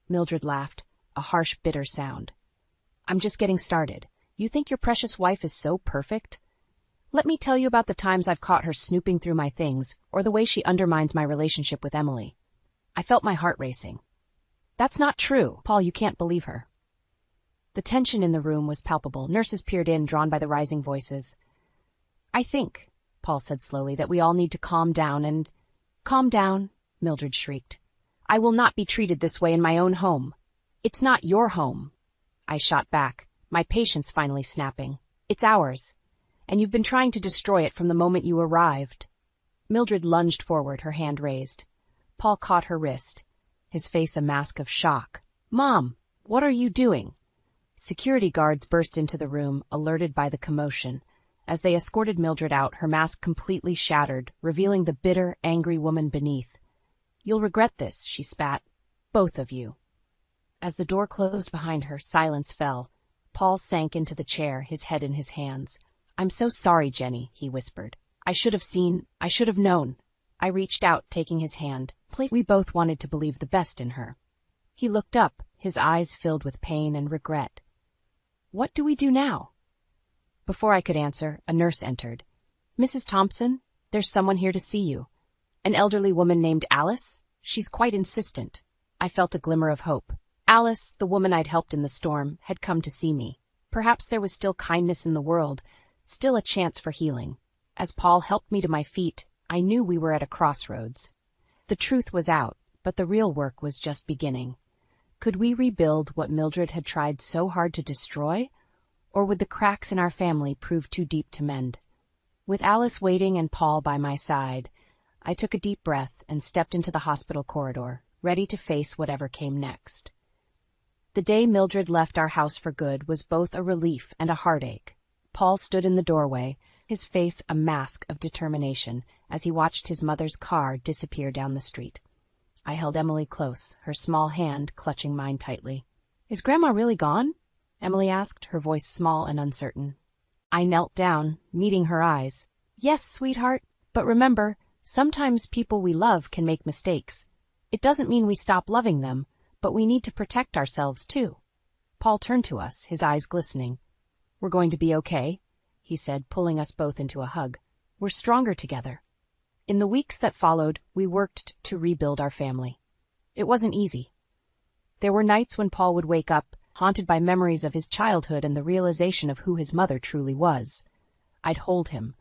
Mildred laughed, a harsh, bitter sound. I'm just getting started. You think your precious wife is so perfect? Let me tell you about the times I've caught her snooping through my things, or the way she undermines my relationship with Emily. I felt my heart racing. That's not true. Paul, you can't believe her. The tension in the room was palpable. Nurses peered in, drawn by the rising voices. I think, Paul said slowly, that we all need to calm down and... Calm down, Mildred shrieked. I will not be treated this way in my own home. It's not your home. I shot back, my patience finally snapping. It's ours, and you've been trying to destroy it from the moment you arrived. Mildred lunged forward, her hand raised. Paul caught her wrist, his face a mask of shock. Mom, what are you doing? Security guards burst into the room, alerted by the commotion. As they escorted Mildred out, her mask completely shattered, revealing the bitter, angry woman beneath. You'll regret this, she spat. Both of you. As the door closed behind her, silence fell. Paul sank into the chair, his head in his hands. I'm so sorry, Jenny, he whispered. I should have known. I reached out, taking his hand. We both wanted to believe the best in her. He looked up, his eyes filled with pain and regret. What do we do now? Before I could answer, a nurse entered. Mrs. Thompson, there's someone here to see you. An elderly woman named Alice? She's quite insistent. I felt a glimmer of hope. Alice, the woman I'd helped in the storm, had come to see me. Perhaps there was still kindness in the world, still a chance for healing. As Paul helped me to my feet, I knew we were at a crossroads. The truth was out, but the real work was just beginning. Could we rebuild what Mildred had tried so hard to destroy? Or would the cracks in our family prove too deep to mend? With Alice waiting and Paul by my side, I took a deep breath and stepped into the hospital corridor, ready to face whatever came next. The day Mildred left our house for good was both a relief and a heartache. Paul stood in the doorway, his face a mask of determination, as he watched his mother's car disappear down the street. I held Emily close, her small hand clutching mine tightly. Is Grandma really gone? Emily asked, her voice small and uncertain. I knelt down, meeting her eyes. Yes, sweetheart, but remember, sometimes people we love can make mistakes. It doesn't mean we stop loving them, but we need to protect ourselves too. Paul turned to us, his eyes glistening. We're going to be okay, he said, pulling us both into a hug. We're stronger together. In the weeks that followed, we worked to rebuild our family. It wasn't easy. There were nights when Paul would wake up, haunted by memories of his childhood and the realization of who his mother truly was. I'd hold him,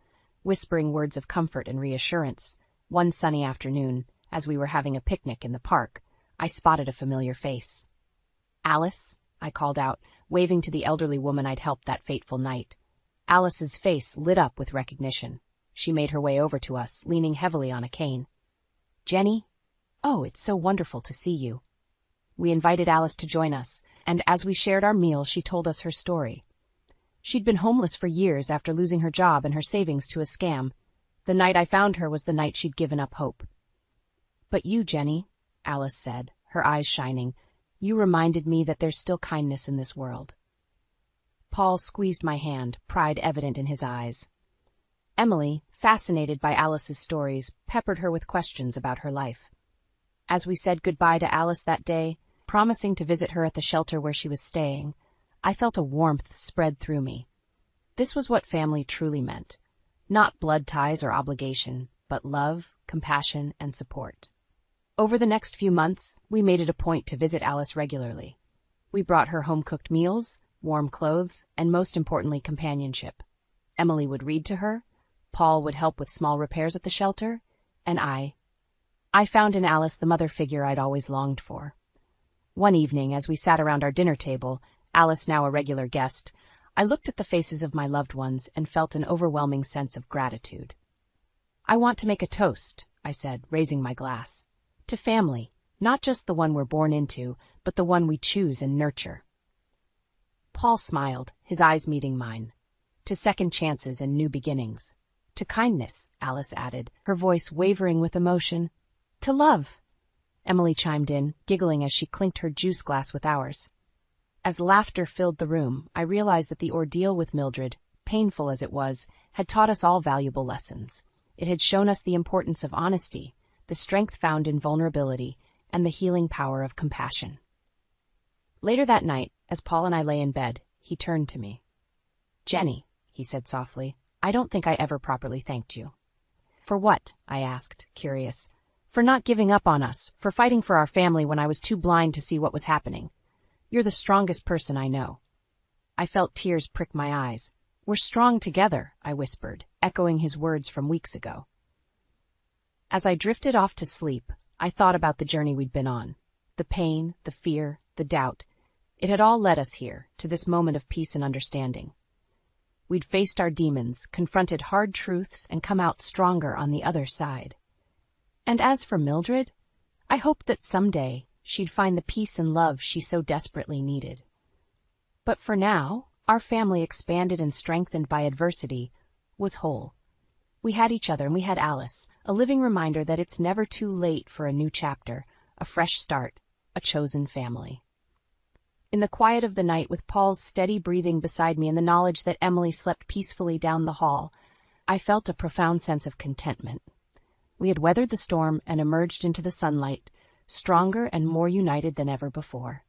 whispering words of comfort and reassurance. One sunny afternoon, as we were having a picnic in the park, I spotted a familiar face. Alice, I called out, waving to the elderly woman I'd helped that fateful night. Alice's face lit up with recognition. She made her way over to us, leaning heavily on a cane. "Jenny? Oh, it's so wonderful to see you." We invited Alice to join us, and as we shared our meal, she told us her story. She'd been homeless for years after losing her job and her savings to a scam. The night I found her was the night she'd given up hope. "But you, Jenny," Alice said, her eyes shining, "you reminded me that there's still kindness in this world." Paul squeezed my hand, pride evident in his eyes. Emily, fascinated by Alice's stories, peppered her with questions about her life. As we said goodbye to Alice that day, promising to visit her at the shelter where she was staying, I felt a warmth spread through me. This was what family truly meant. Not blood ties or obligation, but love, compassion, and support. Over the next few months, we made it a point to visit Alice regularly. We brought her home-cooked meals, warm clothes, and most importantly, companionship. Emily would read to her, Paul would help with small repairs at the shelter, and I found in Alice the mother figure I'd always longed for. One evening, as we sat around our dinner table, Alice now a regular guest, I looked at the faces of my loved ones and felt an overwhelming sense of gratitude. "I want to make a toast," I said, raising my glass. "To family, not just the one we're born into, but the one we choose and nurture." Paul smiled, his eyes meeting mine. "To second chances and new beginnings." "To kindness," Alice added, her voice wavering with emotion. "To love," Emily chimed in, giggling as she clinked her juice glass with ours. As laughter filled the room, I realized that the ordeal with Mildred, painful as it was, had taught us all valuable lessons. It had shown us the importance of honesty, the strength found in vulnerability, and the healing power of compassion. Later that night, as Paul and I lay in bed, he turned to me. "Jenny," he said softly, "I don't think I ever properly thanked you." "For what?" I asked, curious. "For not giving up on us, for fighting for our family when I was too blind to see what was happening. You're the strongest person I know." I felt tears prick my eyes. "We're strong together," I whispered, echoing his words from weeks ago. As I drifted off to sleep, I thought about the journey we'd been on. The pain, the fear, the doubt. It had all led us here, to this moment of peace and understanding. We'd faced our demons, confronted hard truths, and come out stronger on the other side. And as for Mildred, I hoped that someday she'd find the peace and love she so desperately needed. But for now, our family, expanded and strengthened by adversity, was whole. We had each other and we had Alice, a living reminder that it's never too late for a new chapter, a fresh start, a chosen family. In the quiet of the night, with Paul's steady breathing beside me and the knowledge that Emily slept peacefully down the hall, I felt a profound sense of contentment. We had weathered the storm and emerged into the sunlight, stronger and more united than ever before.